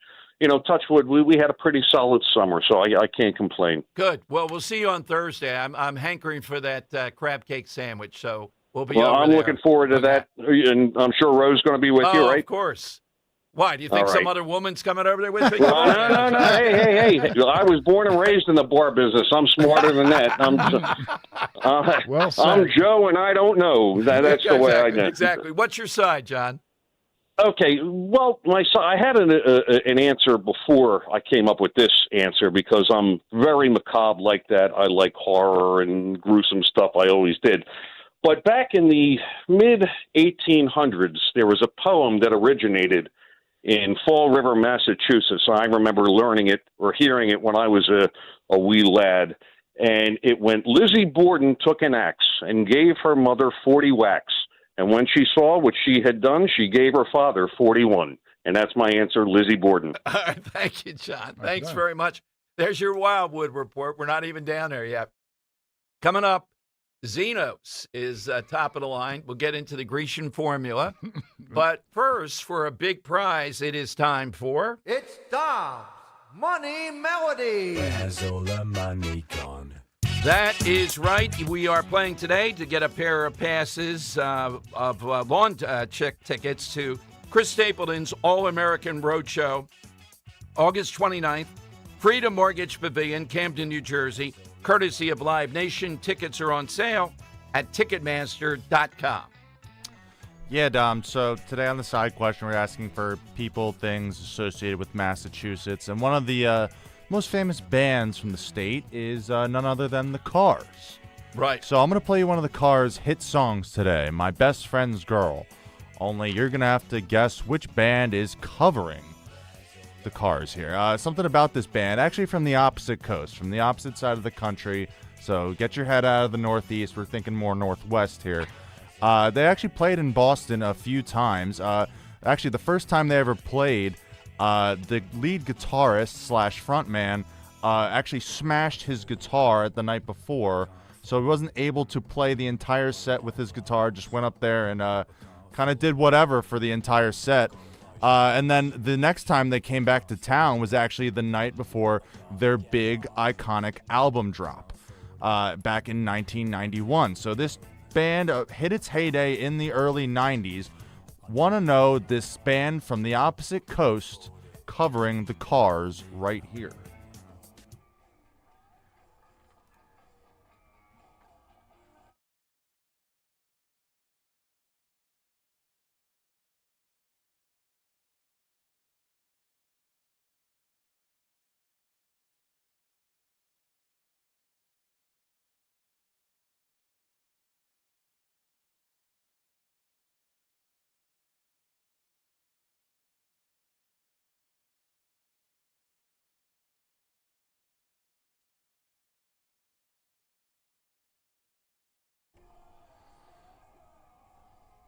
touch wood, we had a pretty solid summer, so I can't complain. Good. Well, we'll see you on Thursday. I'm hankering for that crab cake sandwich, so. I'm looking forward to that, and I'm sure Rose's going to be with you, right? Of course. Why? Do you think some other woman's coming over there with me? No. Hey. I was born and raised in the bar business. I'm smarter than that. I'm Joe, and I don't know. That's the way I know. Exactly. What's your side, John? Okay. Well, I had an answer before I came up with this answer because I'm very macabre like that. I like horror and gruesome stuff. I always did. But back in the mid-1800s, there was a poem that originated in Fall River, Massachusetts. I remember learning it or hearing it when I was a wee lad. And it went, Lizzie Borden took an axe and gave her mother 40 whacks. And when she saw what she had done, she gave her father 41. And that's my answer, Lizzie Borden. All right, thank you, John. Thanks very much. There's your Wildwood report. We're not even down there yet. Coming up, Xenos is top of the line. We'll get into the Grecian formula. But first, for a big prize, it is time for... It's Dom's Money Melody. Where's all the money gone? That is right. We are playing today to get a pair of passes of lawn chick tickets to Chris Stapleton's All-American Roadshow, August 29th, Freedom Mortgage Pavilion, Camden, New Jersey. Courtesy of Live Nation. Tickets are on sale at Ticketmaster.com. Yeah, Dom. So today on the side question, we're asking for people, things associated with Massachusetts. And one of the most famous bands from the state is none other than the Cars. Right. So I'm going to play you one of the Cars' hit songs today, My Best Friend's Girl. Only you're going to have to guess which band is covering the Cars here. Something about this band, actually from the opposite coast, from the opposite side of the country. So get your head out of the Northeast. We're thinking more Northwest here. They actually played in Boston a few times. Actually, the first time they ever played, the lead guitarist slash frontman actually smashed his guitar the night before, so he wasn't able to play the entire set with his guitar. Just went up there and kind of did whatever for the entire set. And then the next time they came back to town was actually the night before their big, iconic album drop back in 1991. So this band hit its heyday in the early 90s. Want to know this band from the opposite coast covering the Cars right here.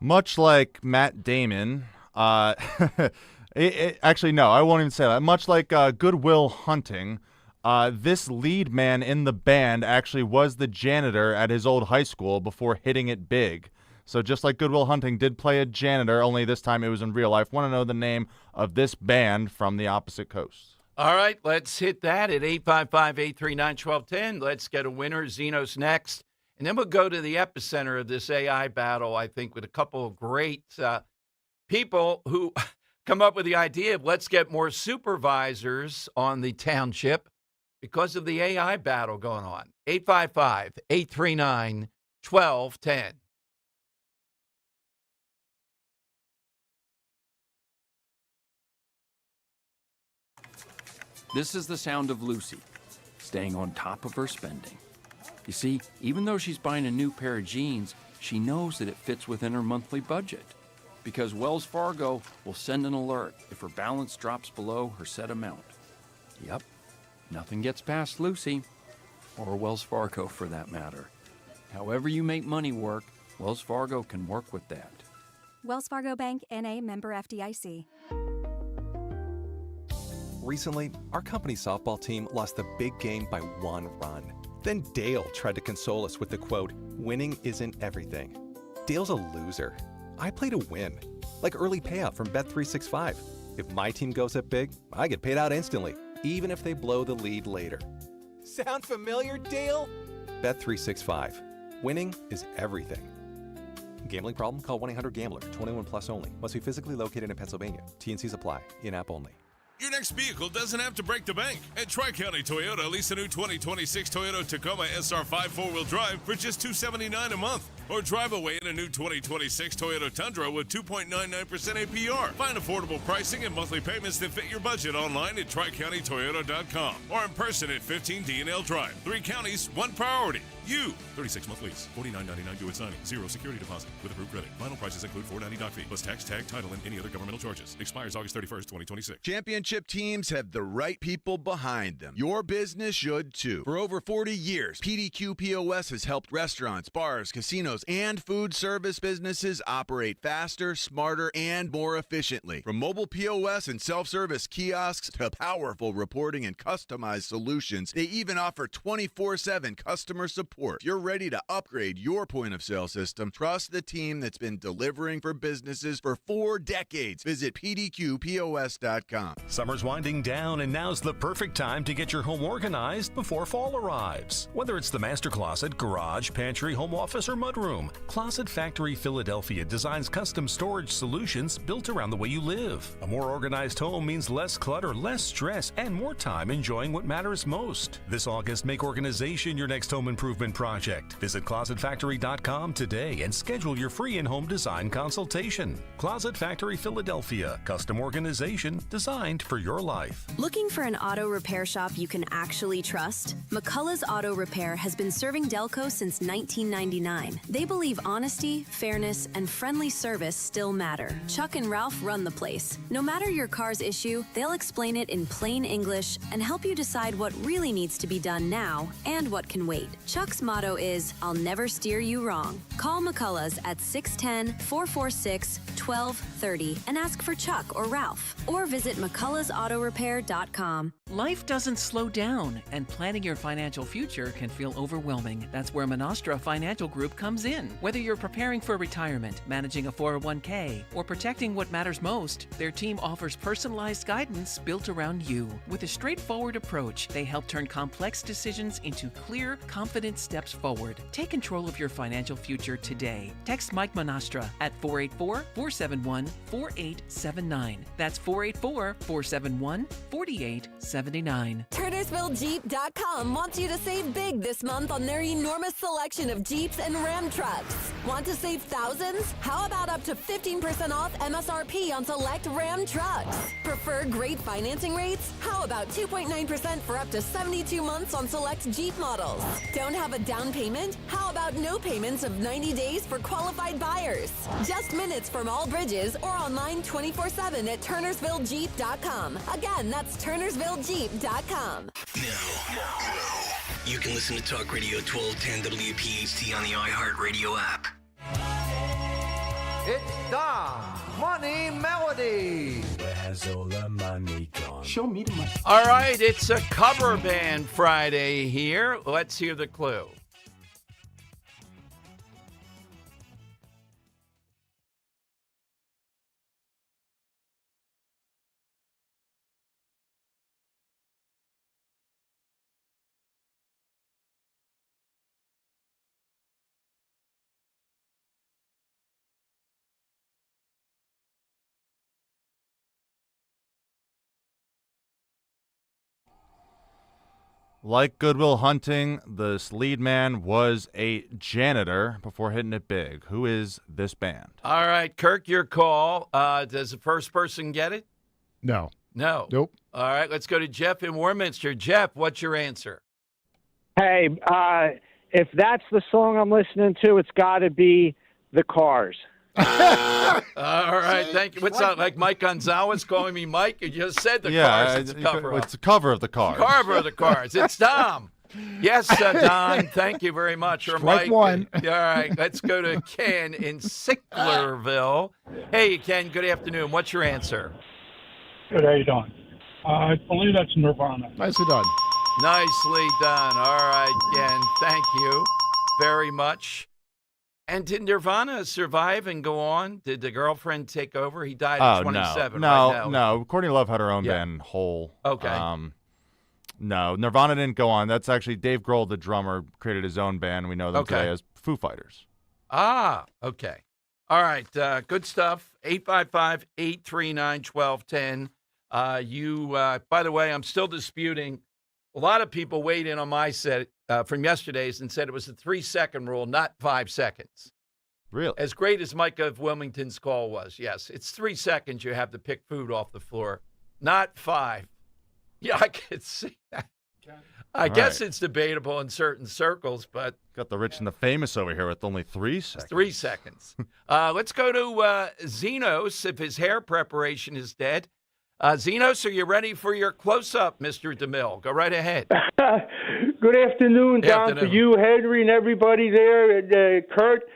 Much like Matt Damon, actually, no, I won't even say that. Much like Good Will Hunting, this lead man in the band actually was the janitor at his old high school before hitting it big. So just like Good Will Hunting did play a janitor, only this time it was in real life. Want to know the name of this band from the opposite coast? All right, let's hit that at 855-839-1210. Let's get a winner. Zeno's next. And then we'll go to the epicenter of this AI battle, I think, with a couple of great people who come up with the idea of let's get more supervisors on the township because of the AI battle going on. 855-839-1210. This is the sound of Lucy, staying on top of her spending. You see, even though she's buying a new pair of jeans, she knows that it fits within her monthly budget. Because Wells Fargo will send an alert if her balance drops below her set amount. Yep, nothing gets past Lucy, or Wells Fargo for that matter. However you make money work, Wells Fargo can work with that. Wells Fargo Bank, N.A., member FDIC. Recently, our company's softball team lost the big game by 1 run. Then Dale tried to console us with the quote, "Winning isn't everything." Dale's a loser. I play to win, like early payout from Bet365. If my team goes up big, I get paid out instantly, even if they blow the lead later. Sound familiar, Dale? Bet365. Winning is everything. Gambling problem? Call 1-800-GAMBLER. 21 plus only. Must be physically located in Pennsylvania. T&Cs apply. In-app only. Your next vehicle doesn't have to break the bank. At Tri-County Toyota, lease a new 2026 Toyota Tacoma SR5 4-wheel drive for just $279 a month. Or drive away in a new 2026 Toyota Tundra with 2.99% APR. Find affordable pricing and monthly payments that fit your budget online at TriCountyToyota.com or in person at 15 D&L Drive. 3 counties, 1 priority. You. 36-month lease. $49.99 due at signing. 0 security deposit with approved credit. Final prices include $490 doc fee plus tax, tag, title, and any other governmental charges. Expires August 31st, 2026. Championship teams have the right people behind them. Your business should too. For over 40 years, PDQ POS has helped restaurants, bars, casinos, and food service businesses operate faster, smarter, and more efficiently. From mobile POS and self-service kiosks to powerful reporting and customized solutions, they even offer 24/7 customer support. If you're ready to upgrade your point-of-sale system, trust the team that's been delivering for businesses for 4 decades. Visit pdqpos.com. Summer's winding down, and now's the perfect time to get your home organized before fall arrives. Whether it's the master closet, garage, pantry, home office, or mudroom, Closet Factory Philadelphia designs custom storage solutions built around the way you live. A more organized home means less clutter, less stress, and more time enjoying what matters most. This August, make organization your next home improvement project. Visit ClosetFactory.com today and schedule your free in-home design consultation. Closet Factory Philadelphia, custom organization designed for your life. Looking for an auto repair shop you can actually trust? McCullough's Auto Repair has been serving Delco since 1999. They believe honesty, fairness, and friendly service still matter. Chuck and Ralph run the place. No matter your car's issue, they'll explain it in plain English and help you decide what really needs to be done now and what can wait. Chuck's motto is, "I'll never steer you wrong." Call McCullough's at 610-446-1230 and ask for Chuck or Ralph. Or visit McCulloughsAutoRepair.com. Life doesn't slow down, and planning your financial future can feel overwhelming. That's where Monastra Financial Group comes in. Whether you're preparing for retirement, managing a 401k, or protecting what matters most, their team offers personalized guidance built around you. With a straightforward approach, they help turn complex decisions into clear, confident steps forward. Take control of your financial future today. Text Mike Monastra at 484-471-4879. That's 484-471-4879. TurnersvilleJeep.com wants you to save big this month on their enormous selection of Jeeps and Ram trucks. Want to save thousands? How about up to 15% off MSRP on select Ram trucks? Prefer great financing rates? How about 2.9% for up to 72 months on select Jeep models? Don't have a down payment? How about no payments of 90 days for qualified buyers? Just minutes from all bridges or online 24/7 at TurnersvilleJeep.com. Again, that's TurnersvilleJeep.com. You can listen to Talk Radio 1210 WPHT on the iHeartRadio app. It's Dom's Money Melody. Where has all the money gone? Show me the money. All right, it's a cover band Friday here. Let's hear the clue. Like Good Will Hunting, this lead man was a janitor before hitting it big. Who is this band? All right, Kirk, your call. Does the first person get it? No. No. Nope. All right, let's go to Jeff in Warminster. Jeff, what's your answer? Hey, if that's the song I'm listening to, it's got to be The Cars. All right, thank you. What's that, like Mike Gonzalez calling me Mike? You just said The Cars. It's a cover. It's a cover of the Cars. Cover of the Cars. It's Dom. Yes, Don, thank you very much. Or Strike Mike. one. All right, let's go to Ken in Sicklerville. Hey, Ken, good afternoon. What's your answer? Good, how you doing? I believe that's Nirvana. Nicely done. Nicely done. All right, Ken, thank you very much. And did Nirvana survive and go on? Did the girlfriend take over? He died at 27. No. Courtney Love had her own band, Hole. Okay. No, Nirvana didn't go on. That's actually Dave Grohl, the drummer, created his own band. We know them today as Foo Fighters. Ah, okay. All right, good stuff. 855-839-1210. By the way, I'm still disputing. A lot of people weighed in on my set from yesterday's and said it was the 3-second rule, not 5 seconds. Really? As great as Mike of Wilmington's call was, yes. It's 3 seconds you have to pick food off the floor, not 5. Yeah, I can see that. I guess it's debatable in certain circles, but... Got the rich and the famous over here with only 3 seconds. 3 seconds. Let's go to Zenos, if his hair preparation is dead. Zenos, are you ready for your close-up, Mr. DeMille? Go right ahead. Good afternoon, Don, for you, Henry, and everybody there, Kurt.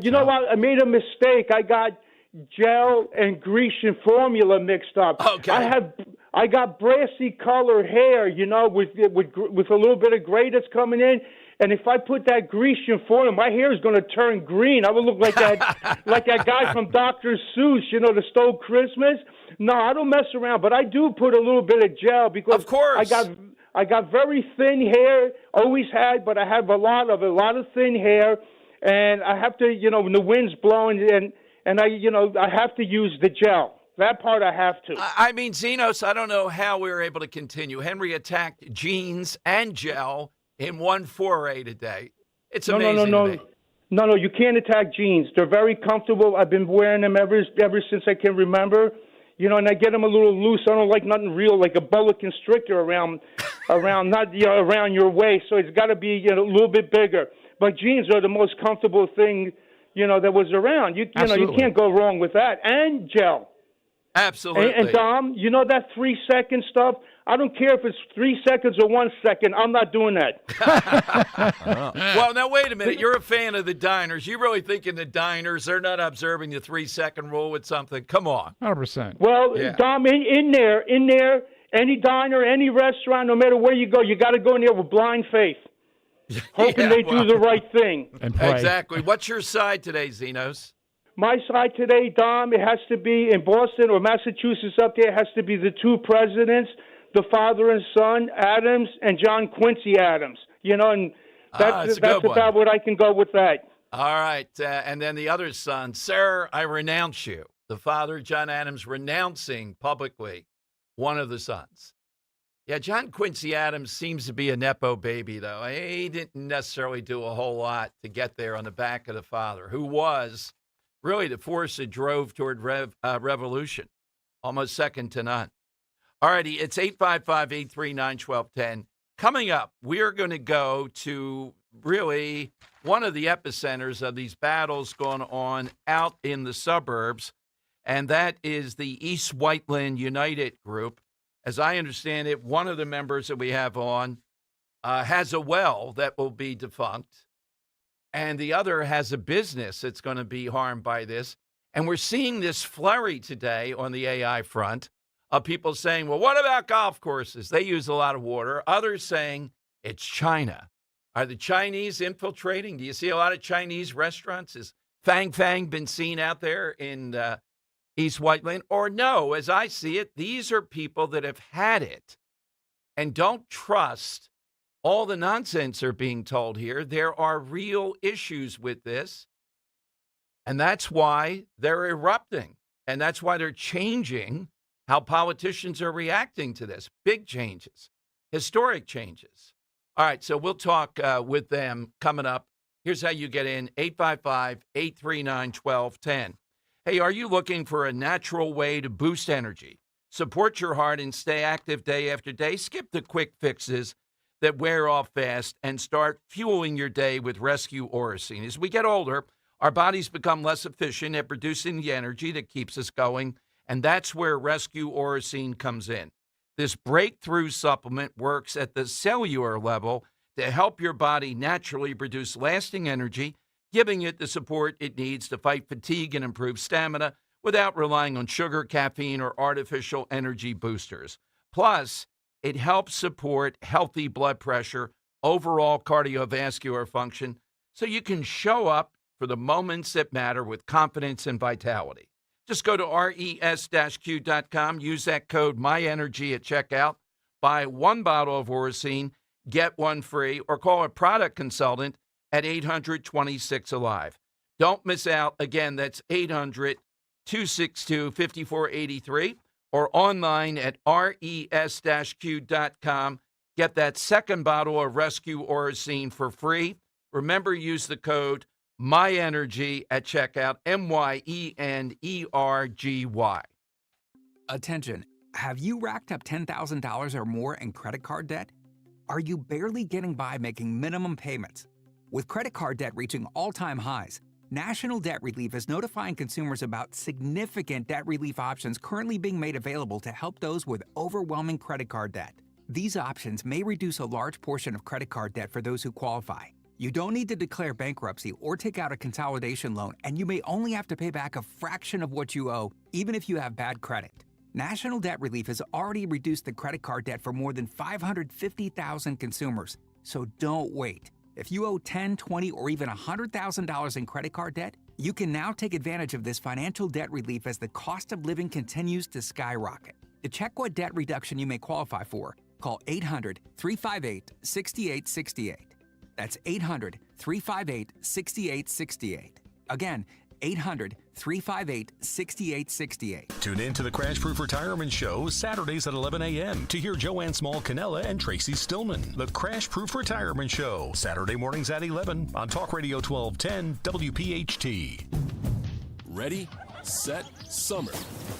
You know what? I made a mistake. I got gel and Grecian formula mixed up. Okay. I got brassy colored hair, you know, with a little bit of gray that's coming in. And if I put that Grecian formula, my hair is going to turn green. I would look like that like that guy from Dr. Seuss, you know, the Stole Christmas. No, I don't mess around, but I do put a little bit of gel because of course. I got very thin hair, always had, but I have a lot of thin hair, and I have to, you know, when the wind's blowing and I have to use the gel. That part I have to. I mean, Zenos, I don't know how we were able to continue. Henry attacked jeans and gel in one foray today. It's amazing. No, you can't attack jeans. They're very comfortable. I've been wearing them ever since I can remember. You know, and I get them a little loose. I don't like nothing real, like a boa constrictor around your waist. So it's got to be, you know, a little bit bigger. But jeans are the most comfortable thing, you know, that was around. You know, you can't go wrong with that. And gel. Absolutely. And Dom, you know that 3-second stuff? I don't care if it's 3 seconds or 1 second. I'm not doing that. Well, now, wait a minute. You're a fan of the diners. You really think in the diners they're not observing the 3-second rule with something? Come on. 100%. Well, yeah. Dom, in there, any diner, any restaurant, no matter where you go, you got to go in there with blind faith. Hoping they do the right thing. And pray. Exactly. What's your side today, Zenos? My side today, Dom, it has to be in Boston or Massachusetts up there, it has to be the two presidents, the father and son, Adams and John Quincy Adams. You know, and that's about what I can go with that. All right. And then the other son, sir, I renounce you. The father, John Adams, renouncing publicly one of the sons. Yeah, John Quincy Adams seems to be a Nepo baby, though. He didn't necessarily do a whole lot to get there on the back of the father, who was really the force that drove toward revolution, almost second to none. All righty, it's 855-839-1210. Coming up, we are going to go to really one of the epicenters of these battles going on out in the suburbs, and that is the East Whiteland United group. As I understand it, one of the members that we have on has a well that will be defunct, and the other has a business that's going to be harmed by this. And we're seeing this flurry today on the AI front of people saying, well, what about golf courses? They use a lot of water. Others saying it's China. Are the Chinese infiltrating? Do you see a lot of Chinese restaurants? Is Fang Fang been seen out there in East Whiteland? Or no, as I see it, these are people that have had it and don't trust all the nonsense they're being told here. There are real issues with this, and that's why they're erupting, and that's why they're changing how politicians are reacting to this. Big changes, historic changes. All right, so we'll talk with them coming up. Here's how you get in, 855-839-1210. Hey, are you looking for a natural way to boost energy, support your heart, and stay active day after day? Skip the quick fixes that wear off fast and start fueling your day with Rescue Orosine. As we get older, our bodies become less efficient at producing the energy that keeps us going, and that's where Rescue Orosine comes in. This breakthrough supplement works at the cellular level to help your body naturally produce lasting energy, giving it the support it needs to fight fatigue and improve stamina without relying on sugar, caffeine, or artificial energy boosters. Plus, it helps support healthy blood pressure, overall cardiovascular function, so you can show up for the moments that matter with confidence and vitality. Just go to res-q.com, use that code MyEnergy at checkout, buy one bottle of Orosine, get one free, or call a product consultant at 800-26-ALIVE. Don't miss out. Again, that's 800-262-5483 or online at res-q.com. Get that second bottle of Rescue Orosine for free. Remember, use the code MyEnergy at checkout, MYENERGY. Attention, have you racked up $10,000 or more in credit card debt? Are you barely getting by making minimum payments? With credit card debt reaching all-time highs, National Debt Relief is notifying consumers about significant debt relief options currently being made available to help those with overwhelming credit card debt. These options may reduce a large portion of credit card debt for those who qualify. You don't need to declare bankruptcy or take out a consolidation loan, and you may only have to pay back a fraction of what you owe, even if you have bad credit. National Debt Relief has already reduced the credit card debt for more than 550,000 consumers, so don't wait. If you owe $10,000, $20,000, or even $100,000 in credit card debt, you can now take advantage of this financial debt relief as the cost of living continues to skyrocket. To check what debt reduction you may qualify for, call 800-358-6868. That's 800-358-6868. Again, 800-358-6868. Tune in to the Crash Proof Retirement Show Saturdays at 11 a.m. to hear Joanne Small-Canella and Tracy Stillman. The Crash Proof Retirement Show, Saturday mornings at 11 on Talk Radio 1210 WPHT. Ready, set, summer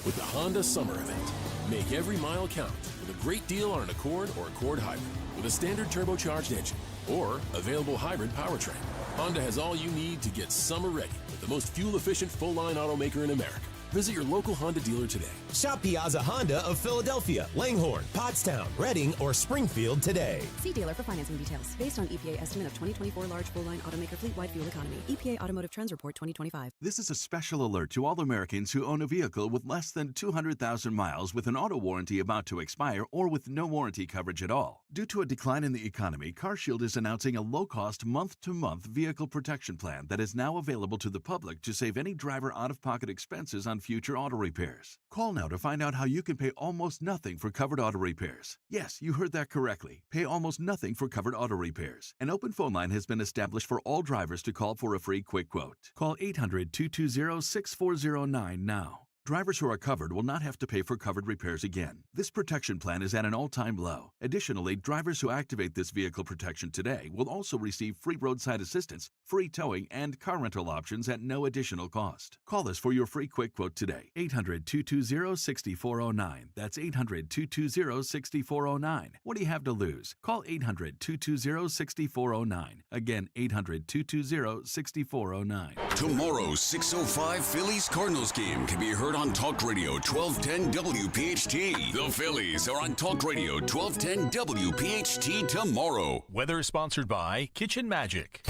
with the Honda Summer Event. Make every mile count with a great deal on an Accord or Accord Hybrid with a standard turbocharged engine or available hybrid powertrain. Honda has all you need to get summer ready with the most fuel-efficient full-line automaker in America. Visit your local Honda dealer today. Shop Piazza Honda of Philadelphia, Langhorne, Pottstown, Reading, or Springfield today. See dealer for financing details. Based on EPA estimate of 2024 large full-line automaker fleet-wide fuel economy. EPA Automotive Trends Report 2025. This is a special alert to all Americans who own a vehicle with less than 200,000 miles with an auto warranty about to expire or with no warranty coverage at all. Due to a decline in the economy, CarShield is announcing a low-cost month-to-month vehicle protection plan that is now available to the public to save any driver out-of-pocket expenses on future auto repairs. Call now to find out how you can pay almost nothing for covered auto repairs. Yes, you heard that correctly. Pay almost nothing for covered auto repairs. An open phone line has been established for all drivers to call for a free quick quote. Call 800-220-6409 now. Drivers who are covered will not have to pay for covered repairs again. This protection plan is at an all-time low. Additionally, drivers who activate this vehicle protection today will also receive free roadside assistance, free towing, and car rental options at no additional cost. Call us for your free quick quote today. 800-220-6409. That's 800-220-6409. What do you have to lose? Call 800-220-6409. Again, 800-220-6409. Tomorrow's 6:05 Phillies-Cardinals game can be heard on Talk Radio 1210 WPHT. The Phillies are on Talk Radio 1210 WPHT tomorrow. Weather sponsored by Kitchen Magic.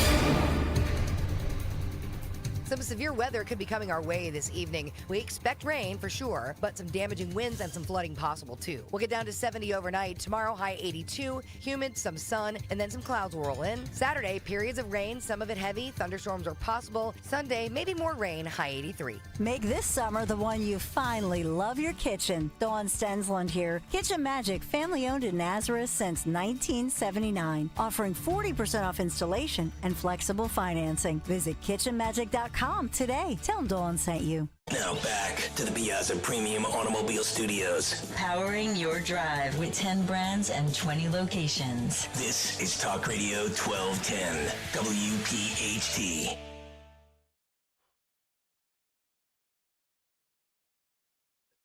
Some severe weather could be coming our way this evening. We expect rain for sure, but some damaging winds and some flooding possible too. We'll get down to 70 overnight. Tomorrow, high 82, humid, some sun, and then some clouds will roll in. Saturday, periods of rain, some of it heavy. Thunderstorms are possible. Sunday, maybe more rain, high 83. Make this summer the one you finally love your kitchen. Dawn Stensland here. Kitchen Magic, family owned in Nazareth since 1979, offering 40% off installation and flexible financing. Visit kitchenmagic.com today. Tell them Dawn sent you. Now back to the Piazza Premium Automobile Studios. Powering your drive with 10 brands and 20 locations. This is Talk Radio 1210, WPHT.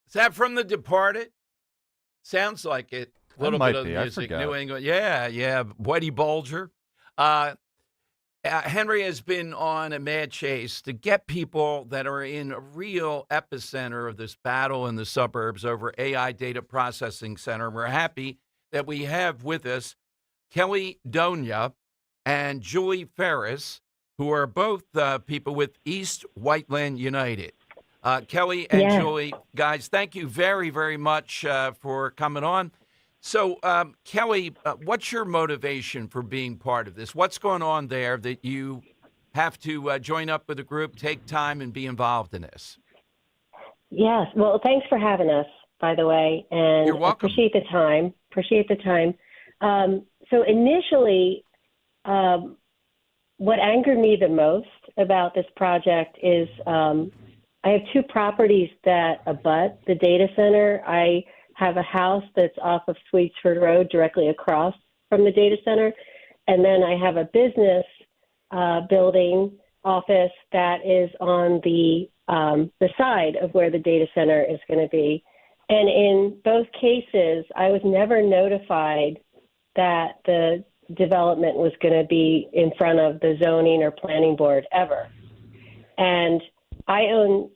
Is that from The Departed? Sounds like it. A little bit of music. New England. Yeah. Whitey Bulger. Henry has been on a mad chase to get people that are in a real epicenter of this battle in the suburbs over AI Data Processing Center. We're happy that we have with us Kelly Donia and Julie Ferris, who are both people with East Whiteland United. Kelly and Julie, guys, thank you very, very much for coming on. So, Kelly, what's your motivation for being part of this? What's going on there that you have to join up with a group, take time, and be involved in this? Yes. Well, thanks for having us, by the way. And you're welcome. Appreciate the time. So initially, what angered me the most about this project is I have two properties that abut the data center. I have a house that's off of Sweetsford Road directly across from the data center. And then I have a business building office that is on the side of where the data center is going to be. And in both cases, I was never notified that the development was going to be in front of the zoning or planning board ever. And I own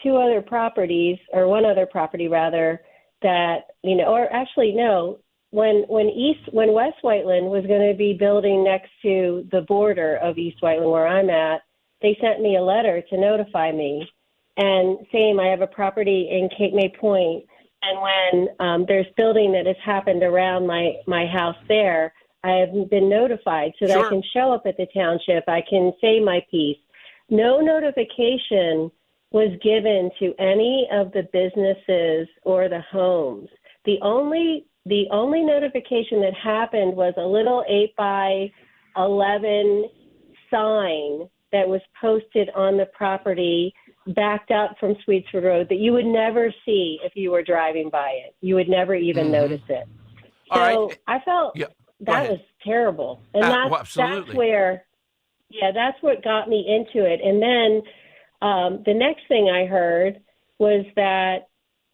two other properties, or one other property rather, that, or actually no, when West Whiteland was going to be building next to the border of East Whiteland where I'm at, they sent me a letter to notify me. And same, I have a property in Cape May Point, and when there's building that has happened around my house there, I have been notified so that I can show up at the township, I can say my piece. No notification was given to any of the businesses or the homes. The only notification that happened was a little 8x11 sign that was posted on the property backed up from Sweetsford Road that you would never see if you were driving by it. You would never even notice it. So I felt that was terrible. And that's where, that's what got me into it. And then the next thing I heard was that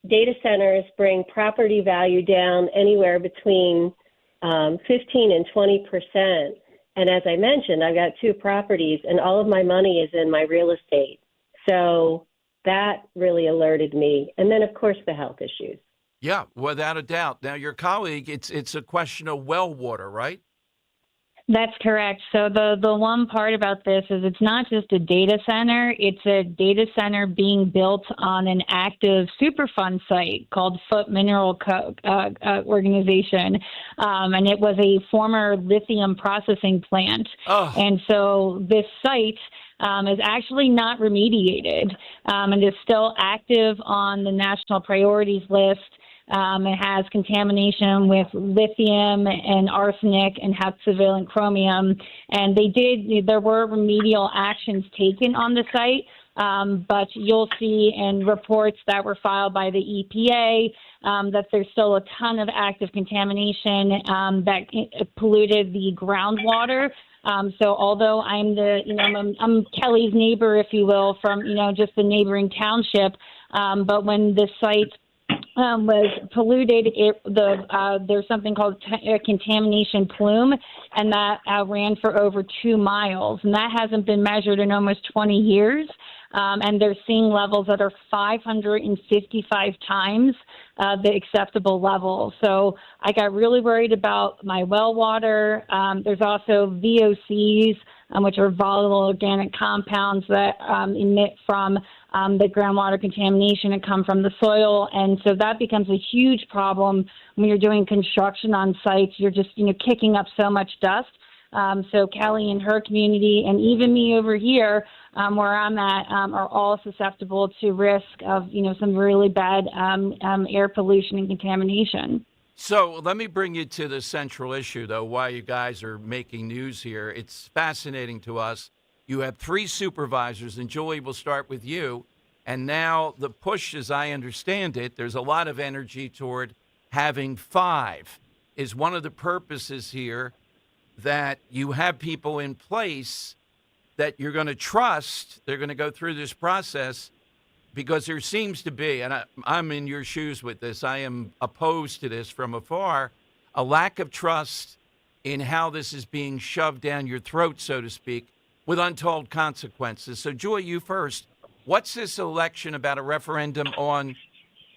data centers bring property value down anywhere between 15 and 20%. And as I mentioned, I've got two properties, and all of my money is in my real estate. So that really alerted me. And then, of course, the health issues. Yeah, without a doubt. Now, your colleague, it's a question of well water, right? That's correct. So the one part about this is it's not just a data center. It's a data center being built on an active Superfund site called Foot Mineral Organization. And it was a former lithium processing plant. Oh. And so this site is actually not remediated and is still active on the national priorities list. It has contamination with lithium and arsenic and hexavalent and chromium. And there were remedial actions taken on the site, but you'll see in reports that were filed by the EPA that there's still a ton of active contamination that polluted the groundwater. So although I'm I'm Kelly's neighbor, if you will, from, just the neighboring township, but when the site was polluted, there's something called a contamination plume, and that ran for over 2 miles, and that hasn't been measured in almost 20 years. And they're seeing levels that are 555 times the acceptable level. So I got really worried about my well water. There's also VOCs which are volatile organic compounds that emit from the groundwater contamination and come from the soil. And so that becomes a huge problem when you're doing construction on sites. You're just, kicking up so much dust. So Kelly and her community, and even me over here, where I'm at, are all susceptible to risk of, some really bad air pollution and contamination. So let me bring you to the central issue, though, why you guys are making news here. It's fascinating to us. You have 3 supervisors, and Julie, we'll start with you. And now the push, as I understand it, there's a lot of energy toward having 5. Is one of the purposes here that you have people in place that you're going to trust. They're going to go through this process, because there seems to be, and I'm in your shoes with this, I am opposed to this from afar, a lack of trust in how this is being shoved down your throat, so to speak, with untold consequences. So, Joy, you first. What's this election about, a referendum on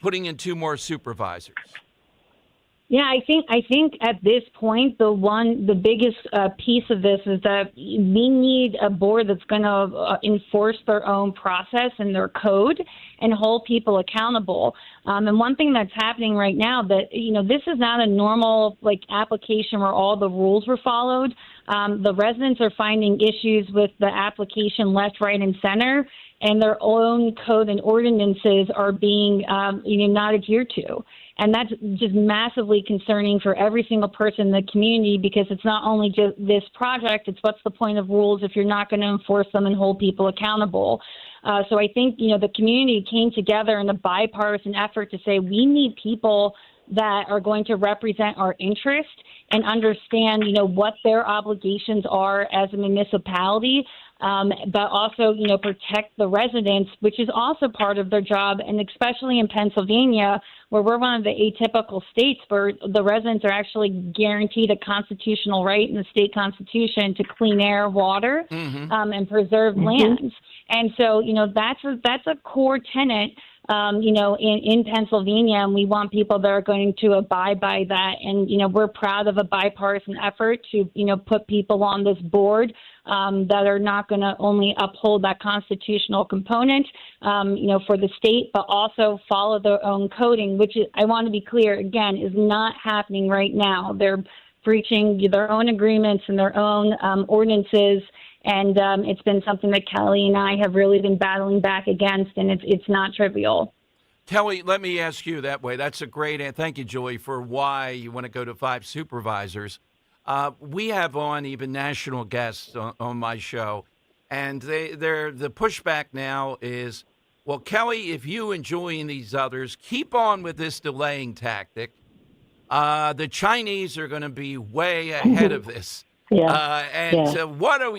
putting in 2 more supervisors? Yeah, I think at this point, the biggest piece of this is that we need a board that's going to enforce their own process and their code and hold people accountable. And one thing that's happening right now that, this is not a normal application where all the rules were followed. The residents are finding issues with the application left, right, and center, and their own code and ordinances are being, not adhered to. And that's just massively concerning for every single person in the community, because it's not only just this project, it's what's the point of rules if you're not going to enforce them and hold people accountable. So I think, the community came together in a bipartisan effort to say we need people that are going to represent our interest and understand, what their obligations are as a municipality, but also, protect the residents, which is also part of their job. And especially in Pennsylvania, where we're one of the atypical states where the residents are actually guaranteed a constitutional right in the state constitution to clean air, water, and preserve lands. And so, that's a core tenet, in Pennsylvania, and we want people that are going to abide by that. And, we're proud of a bipartisan effort to, put people on this board that are not going to only uphold that constitutional component, for the state, but also follow their own coding, which is, I want to be clear, again, is not happening right now. They're breaching their own agreements and their own ordinances. And it's been something that Kelly and I have really been battling back against, and it's not trivial. Kelly, let me ask you that way. That's a great – thank you, Julie, for why you want to go to 5 supervisors. We have on even national guests on my show, and the pushback now is, well, Kelly, if you and Julie and these others keep on with this delaying tactic, the Chinese are going to be way ahead of this. What are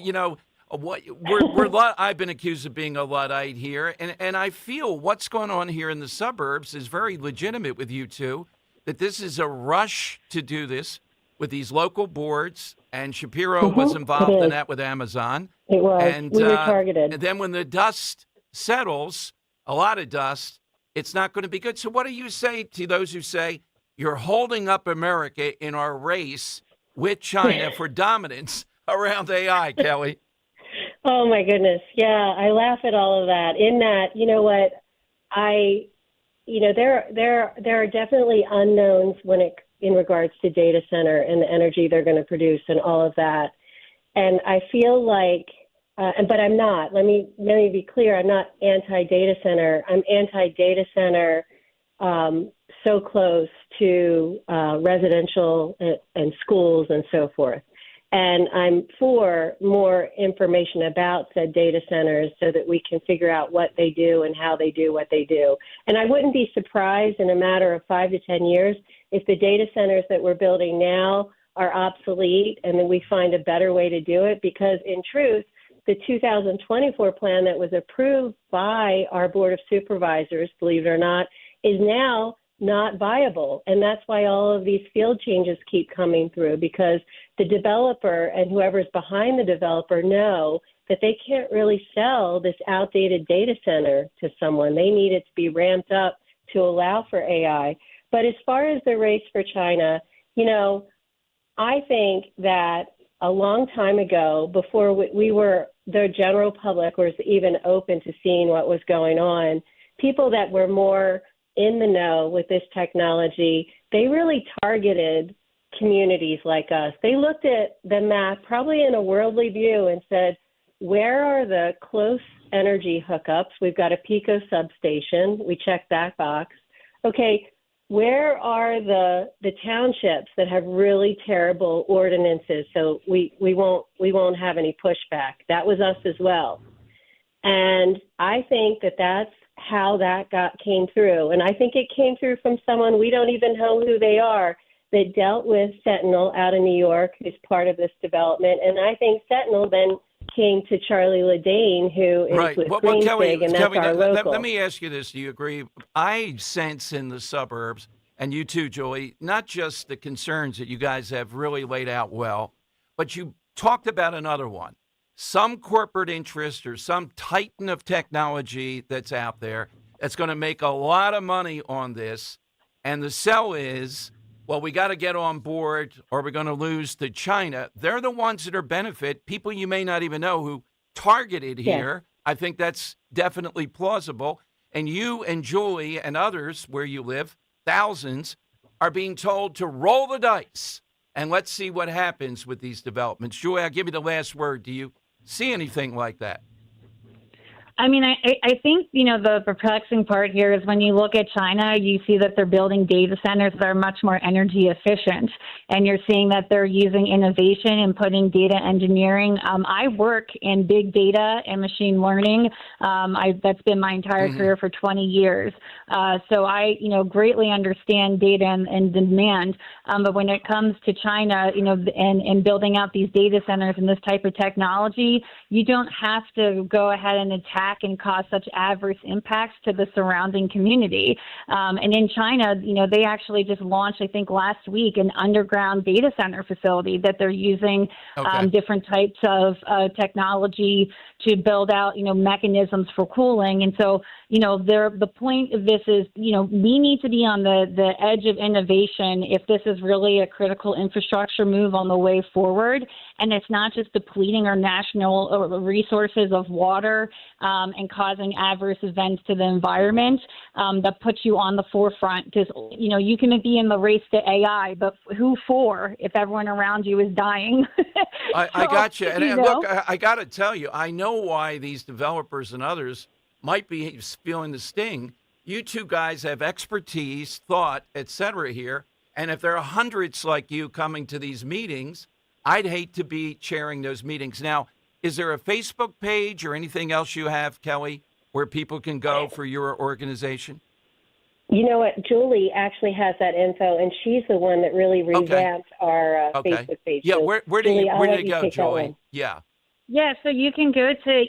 I've been accused of being a Luddite here, and I feel what's going on here in the suburbs is very legitimate with you two, that this is a rush to do this with these local boards, and Shapiro was involved in that with Amazon. It was. And, we were targeted. And then when the dust settles, a lot of dust, it's not going to be good. So what do you say to those who say you're holding up America in our race with China for dominance around AI, Kelly? Oh, my goodness. Yeah, I laugh at all of that. In that, you know what, there are definitely unknowns in regards to data center and the energy they're going to produce and all of that. And I feel like, but I'm not. Let me be clear. I'm not anti-data center. I'm anti-data center so close to residential and schools and so forth. And I'm for more information about said data centers so that we can figure out what they do and how they do what they do. And I wouldn't be surprised in a matter of 5 to 10 years if the data centers that we're building now are obsolete and then we find a better way to do it, because in truth, the 2024 plan that was approved by our Board of Supervisors, believe it or not, is now not viable. And that's why all of these field changes keep coming through, because the developer and whoever's behind the developer know that they can't really sell this outdated data center to someone. They need it to be ramped up to allow for AI. But as far as the race for China, I think that a long time ago, before we were, the general public was even open to seeing what was going on, people that were more in the know with this technology, they really targeted communities like us. They looked at the map, probably in a worldly view, and said, where are the close energy hookups? We've got a Pico substation. We checked that box. Okay, where are the townships that have really terrible ordinances so we won't have any pushback? That was us as well. And I think that's how that came through. And I think it came through from someone, we don't even know who they are, that dealt with Sentinel out of New York, who's part of this development. And I think Sentinel then came to Charlie Ledane, who is with Greenstig, and that's our local. Let me ask you this. Do you agree? I sense in the suburbs, and you too, Julie, not just the concerns that you guys have really laid out well, but you talked about another one. Some corporate interest or some titan of technology that's out there that's going to make a lot of money on this. And the sell is, well, we got to get on board or we're going to lose to China. They're the ones that are benefit, people you may not even know who targeted here. Yeah. I think that's definitely plausible. And you and Julie and others where you live, thousands, are being told to roll the dice. And let's see what happens with these developments. Julie, I'll give you the last word. Do you see anything like that? I mean, I think, the perplexing part here is when you look at China, you see that they're building data centers that are much more energy efficient. And you're seeing that they're using innovation and putting data engineering. I work in big data and machine learning. That's been my entire career for 20 years. So I, greatly understand data and demand. But when it comes to China, and building out these data centers and this type of technology, you don't have to go ahead and attack and cause such adverse impacts to the surrounding community. And in China, they actually just launched, I think last week, an underground data center facility that they're using different types of technology to build out, mechanisms for cooling. And so, the point of this is, we need to be on the edge of innovation if this is really a critical infrastructure move on the way forward. And it's not just depleting our national resources of water and causing adverse events to the environment that puts you on the forefront. Because, you can be in the race to AI, but who for if everyone around you is dying? I got you. And look, I got to tell you, I know why these developers and others might be feeling the sting. You two guys have expertise, thought, et cetera here. And if there are hundreds like you coming to these meetings, I'd hate to be chairing those meetings. Now, is there a Facebook page or anything else you have, Kelly, where people can go for your organization? You know what? Julie actually has that info, and she's the one that really revamped our Facebook page. Yeah, so where did it go, Julie? Yeah. Yeah, so you can go to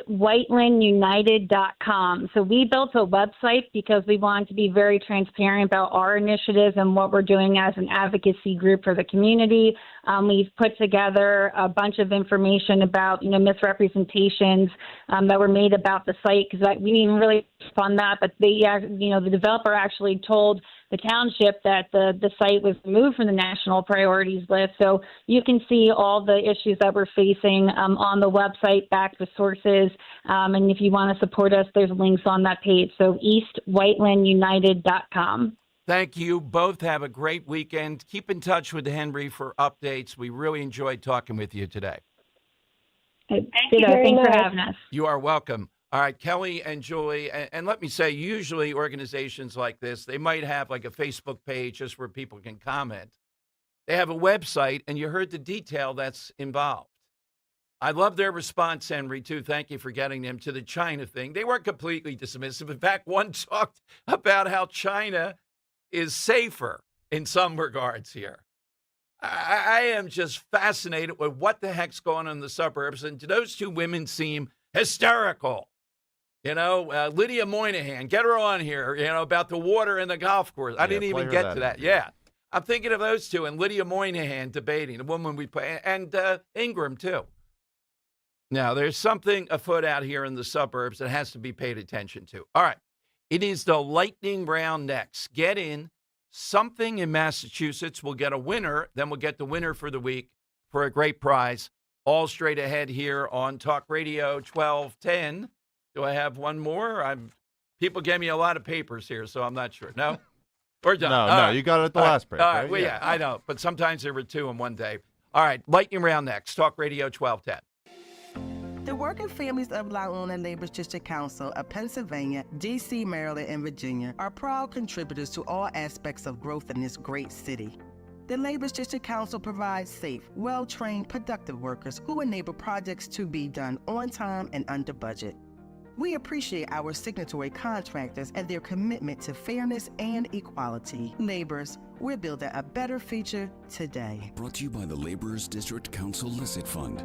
eastwhitelandunited.com. So we built a website because we wanted to be very transparent about our initiatives and what we're doing as an advocacy group for the community. We've put together a bunch of information about, misrepresentations that were made about the site because we didn't really fund that, but the developer actually told the township that the site was removed from the national priorities list. So you can see all the issues that we're facing on the website, back to sources. And if you want to support us, there's links on that page. So eastwhitelandunited.com. Thank you. Both have a great weekend. Keep in touch with Henry for updates. We really enjoyed talking with you today. Thanks for having us. You are welcome. All right, Kelly and Julie, and let me say, usually organizations like this, they might have like a Facebook page just where people can comment. They have a website, and you heard the detail that's involved. I love their response, Henry, too. Thank you for getting them to the China thing. They weren't completely dismissive. In fact, one talked about how China is safer in some regards here. I am just fascinated with what the heck's going on in the suburbs, and those two women seem hysterical. Lydia Moynihan, get her on here, about the water in the golf course. I didn't even get to that. Yeah. I'm thinking of those two and Lydia Moynihan debating, the woman we play, and Ingram, too. Now, there's something afoot out here in the suburbs that has to be paid attention to. All right. It is the lightning round next. Get in. Something in Massachusetts. We'll get a winner. Then we'll get the winner for the week. for a great prize. All straight ahead here on Talk Radio 1210. Do I have one more? People gave me a lot of papers here, so I'm not sure. No? We're done. No, you got it at the last break. All right, right? well, yeah, I know. But sometimes there were two in one day. All right, lightning round next. Talk Radio 1210. The working families of La Labor's District Council of Pennsylvania, D.C., Maryland, and Virginia are proud contributors to all aspects of growth in this great city. The Labor's District Council provides safe, well-trained, productive workers who enable projects to be done on time and under budget. We appreciate our signatory contractors and their commitment to fairness and equality. Laborers, we're building a better future today. Brought to you by the Laborers District Council Licit Fund.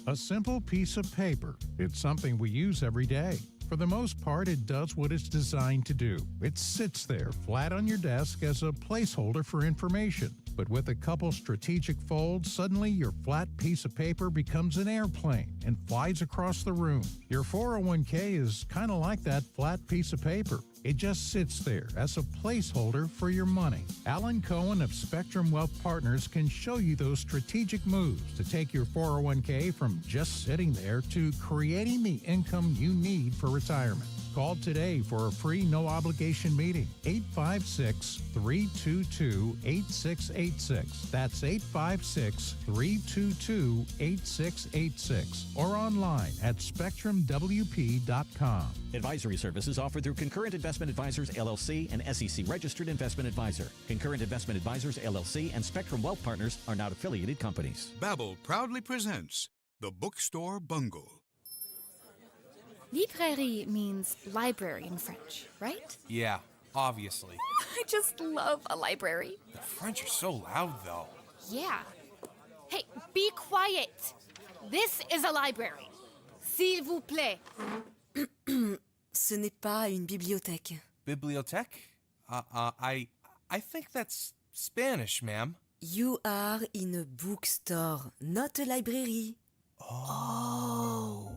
A simple piece of paper. It's something we use every day. For the most part, it does what it's designed to do. It sits there flat on your desk as a placeholder for information. But with a couple strategic folds, suddenly your flat piece of paper becomes an airplane and flies across the room. Your 401k is kind of like that flat piece of paper. It just sits there as a placeholder for your money. Alan Cohen of Spectrum Wealth Partners can show you those strategic moves to take your 401k from just sitting there to creating the income you need for retirement. Call today for a free no-obligation meeting. 856-322-8686. That's 856-322-8686. Or online at SpectrumWP.com. Advisory services offered through Concurrent Investment Advisors, LLC, and SEC Registered Investment Advisor. Concurrent Investment Advisors, LLC, and Spectrum Wealth Partners are not affiliated companies. Babbel proudly presents The Bookstore Bungle. Librairie means library in French, right? Yeah, obviously. I just love a library. The French are so loud, though. Yeah. Hey, be quiet. This is a library. S'il vous plaît. Ce n'est pas une bibliothèque. Bibliothèque? I think that's Spanish, ma'am. You are in a bookstore, not a library. Oh.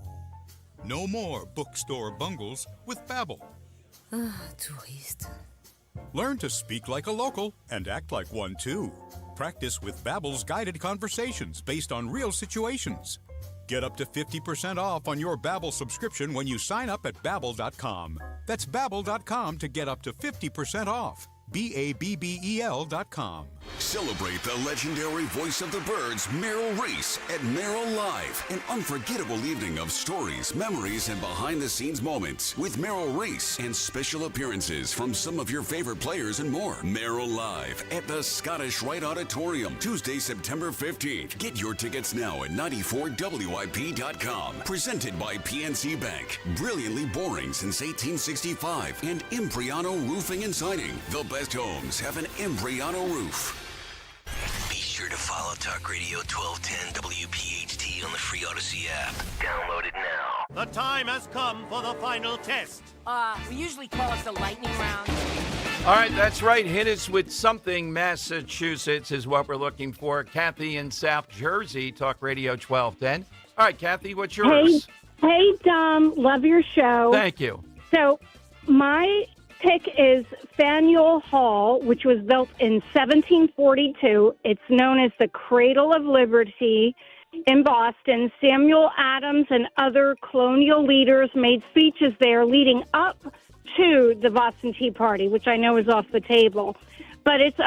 No more bookstore bungles with Babbel. Touriste. Learn to speak like a local and act like one too. Practice with Babbel's guided conversations based on real situations. Get up to 50% off on your Babbel subscription when you sign up at Babbel.com. That's Babbel.com to get up to 50% off. Babbel.com. Celebrate the legendary voice of the birds, Merrill Reese, at Merrill Live. An unforgettable evening of stories, memories, and behind-the-scenes moments with Merrill Reese and special appearances from some of your favorite players and more. Merrill Live at the Scottish Rite Auditorium, Tuesday, September 15th. Get your tickets now at 94WIP.com. Presented by PNC Bank. Brilliantly boring since 1865. And Impriano Roofing and Siding. The best homes have an Impriano roof. Be sure to follow Talk Radio 1210 WPHT on the free Odyssey app. Download it now. The time has come for the final test. We usually call it the lightning round. All right, that's right. Hit us with something. Massachusetts is what we're looking for. Kathy in South Jersey, Talk Radio 1210. All right, Kathy, what's yours? Hey, Dom. Love your show. Thank you. So my pick is Faneuil Hall, which was built in 1742. It's known as the Cradle of Liberty in Boston. Samuel Adams and other colonial leaders made speeches there leading up to the Boston Tea Party, which I know is off the table. But it's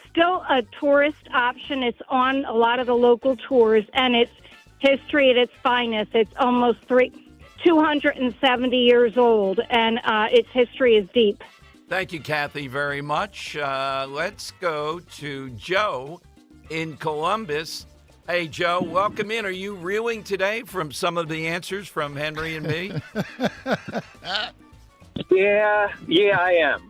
still a tourist option. It's on a lot of the local tours, and it's history at its finest. It's almost 270 years old, and its history is deep. Thank you, Kathy, very much. Let's go to Joe in Columbus. Hey, Joe, welcome in. Are you reeling today from some of the answers from Henry and me? Yeah, I am.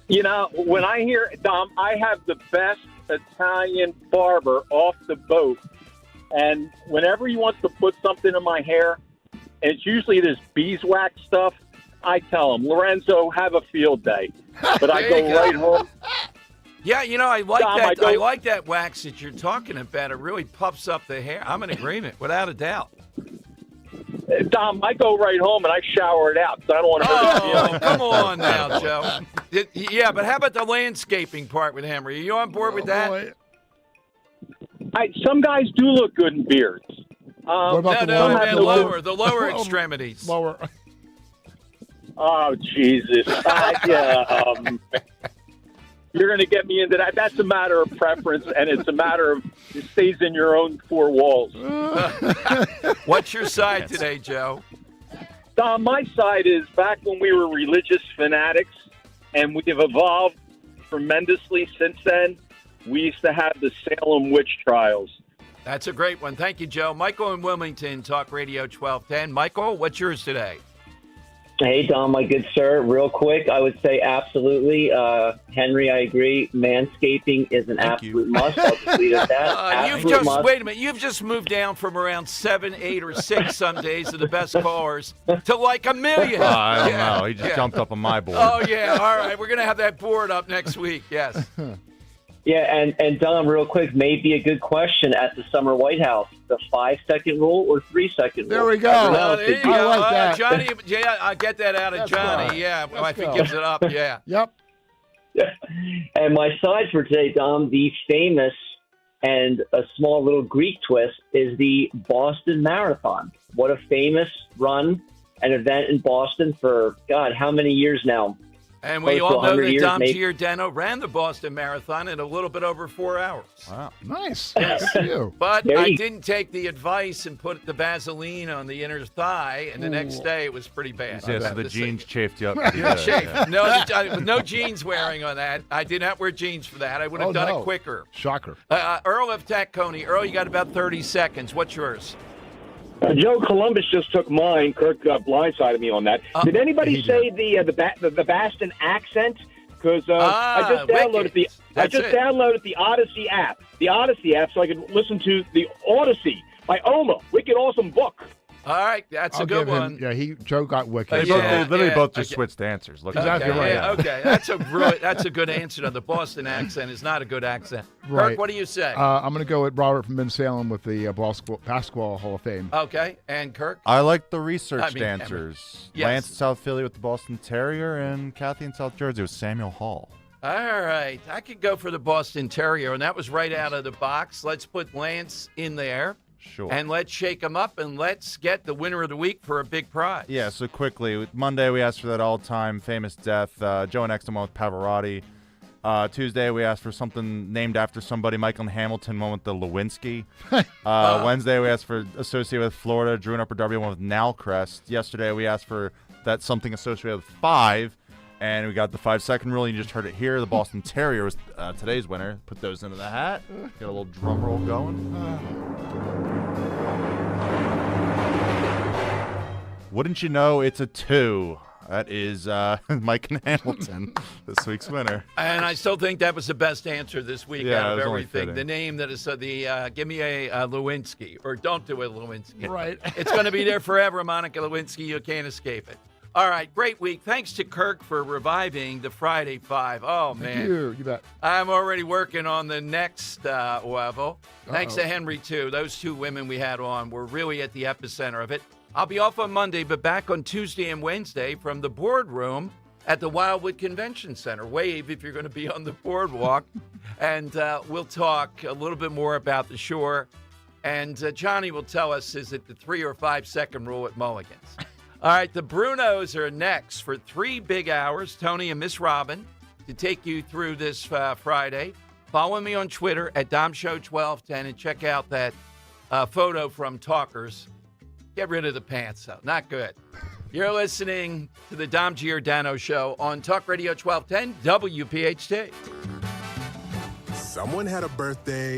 You know, when I hear, Dom, I have the best Italian barber off the boat. And whenever he wants to put something in my hair, and it's usually this beeswax stuff, I tell him, Lorenzo, have a field day. But I go right home. Yeah, you know, I like Dom, that. I like that wax that you're talking about. It really puffs up the hair. I'm in agreement, without a doubt. Dom, I go right home and I shower it out, so I don't want to hurt his feelings. Come on now, Joe. Yeah, but how about the landscaping part with Henry? Are you on board with that? Some guys do look good in beards. No, man, the lower extremities. Lower. Oh, Jesus. You're going to get me into that. That's a matter of preference, and it's a matter of it stays in your own four walls. What's your side today, Joe? Dom, my side is back when we were religious fanatics, and we have evolved tremendously since then. We used to have the Salem witch trials. That's a great one. Thank you, Joe. Michael in Wilmington, Talk Radio 1210. Michael, what's yours today? Hey, Dom, my good sir. Real quick, I would say absolutely. Henry, I agree. Manscaping is an absolute must. I'll just leave it at that. Wait a minute. You've just moved down from around 7, 8, or 6 some days of the best callers to like 1 million. I don't know. He just jumped up on my board. Oh, yeah. All right. We're going to have that board up next week. Yes. Yeah, and Dom, real quick, may be a good question at the summer White House: the 5-second rule or 3-second rule? There we go. There you go. I like that. Johnny, yeah, I'll get that out of Johnny. Right. Yeah, if he gives it up, yeah. Yep. And my side for today, Dom, the famous and a small little Greek twist is the Boston Marathon. What a famous run, an event in Boston for, God, how many years now? And we all know that Dom Giordano ran the Boston Marathon in a little bit over 4 hours. Wow. Nice. Yes. Good for you. But I didn't take the advice and put the Vaseline on the inner thigh, and the next day it was pretty bad. Yeah, so the jeans chafed you up. Chafed. No jeans wearing on that. I did not wear jeans for that. I would have done it quicker. Shocker. Earl of Tacony. Earl, you got about 30 seconds. What's yours? Joe Columbus just took mine. Kirk blindsided me on that. Did anybody say the Boston accent? Because I just downloaded the Odyssey app. The Odyssey app, so I could listen to the Odyssey by Oma. Wicked awesome book. All right, that's a good one. Joe got wicked. They literally both just switched answers. Look exactly right. Yeah, okay, that's a good answer. To the Boston accent is not a good accent. Right. Kirk, what do you say? I'm going to go with Robert from Salem with the Basketball Hall of Fame. Okay, and Kirk? I like the researched answers. Yes. Lance in South Philly with the Boston Terrier, and Kathy in South Jersey with Samuel Hall. All right, I could go for the Boston Terrier, and that was right out of the box. Let's put Lance in there. Sure. And let's shake them up, and let's get the winner of the week for a big prize. Yeah, so quickly, Monday we asked for that all-time famous death. Joe and Exton went with Pavarotti. Tuesday we asked for something named after somebody. Michael and Hamilton went with the Lewinsky. Wednesday we asked for associated with Florida. Drew and Upper Darby went with Nalcrest. Yesterday we asked for that something associated with 5. And we got the 5-second rule. You just heard it here. The Boston Terrier was today's winner. Put those into the hat. Get a little drum roll going. Wouldn't you know, it's a 2. That is Mike and Hamilton, this week's winner. And I still think that was the best answer this week out of everything. The name that is give me a Lewinsky, or don't do a Lewinsky. Right. It's going to be there forever, Monica Lewinsky. You can't escape it. All right, great week. Thanks to Kirk for reviving the Friday 5. Oh, man. Thank you. You bet. I'm already working on the next level. Thanks to Henry, too. Those 2 women we had on were really at the epicenter of it. I'll be off on Monday, but back on Tuesday and Wednesday from the boardroom at the Wildwood Convention Center. Wave if you're going to be on the boardwalk. And we'll talk a little bit more about the shore. And Johnny will tell us, is it the 3 or 5-second rule at Mulligan's? All right, the Brunos are next for 3 big hours. Tony and Miss Robin to take you through this Friday. Follow me on Twitter at DomShow1210 and check out that photo from Talkers. Get rid of the pants, though. Not good. You're listening to the Dom Giordano Show on Talk Radio 1210 WPHT. Someone had a birthday.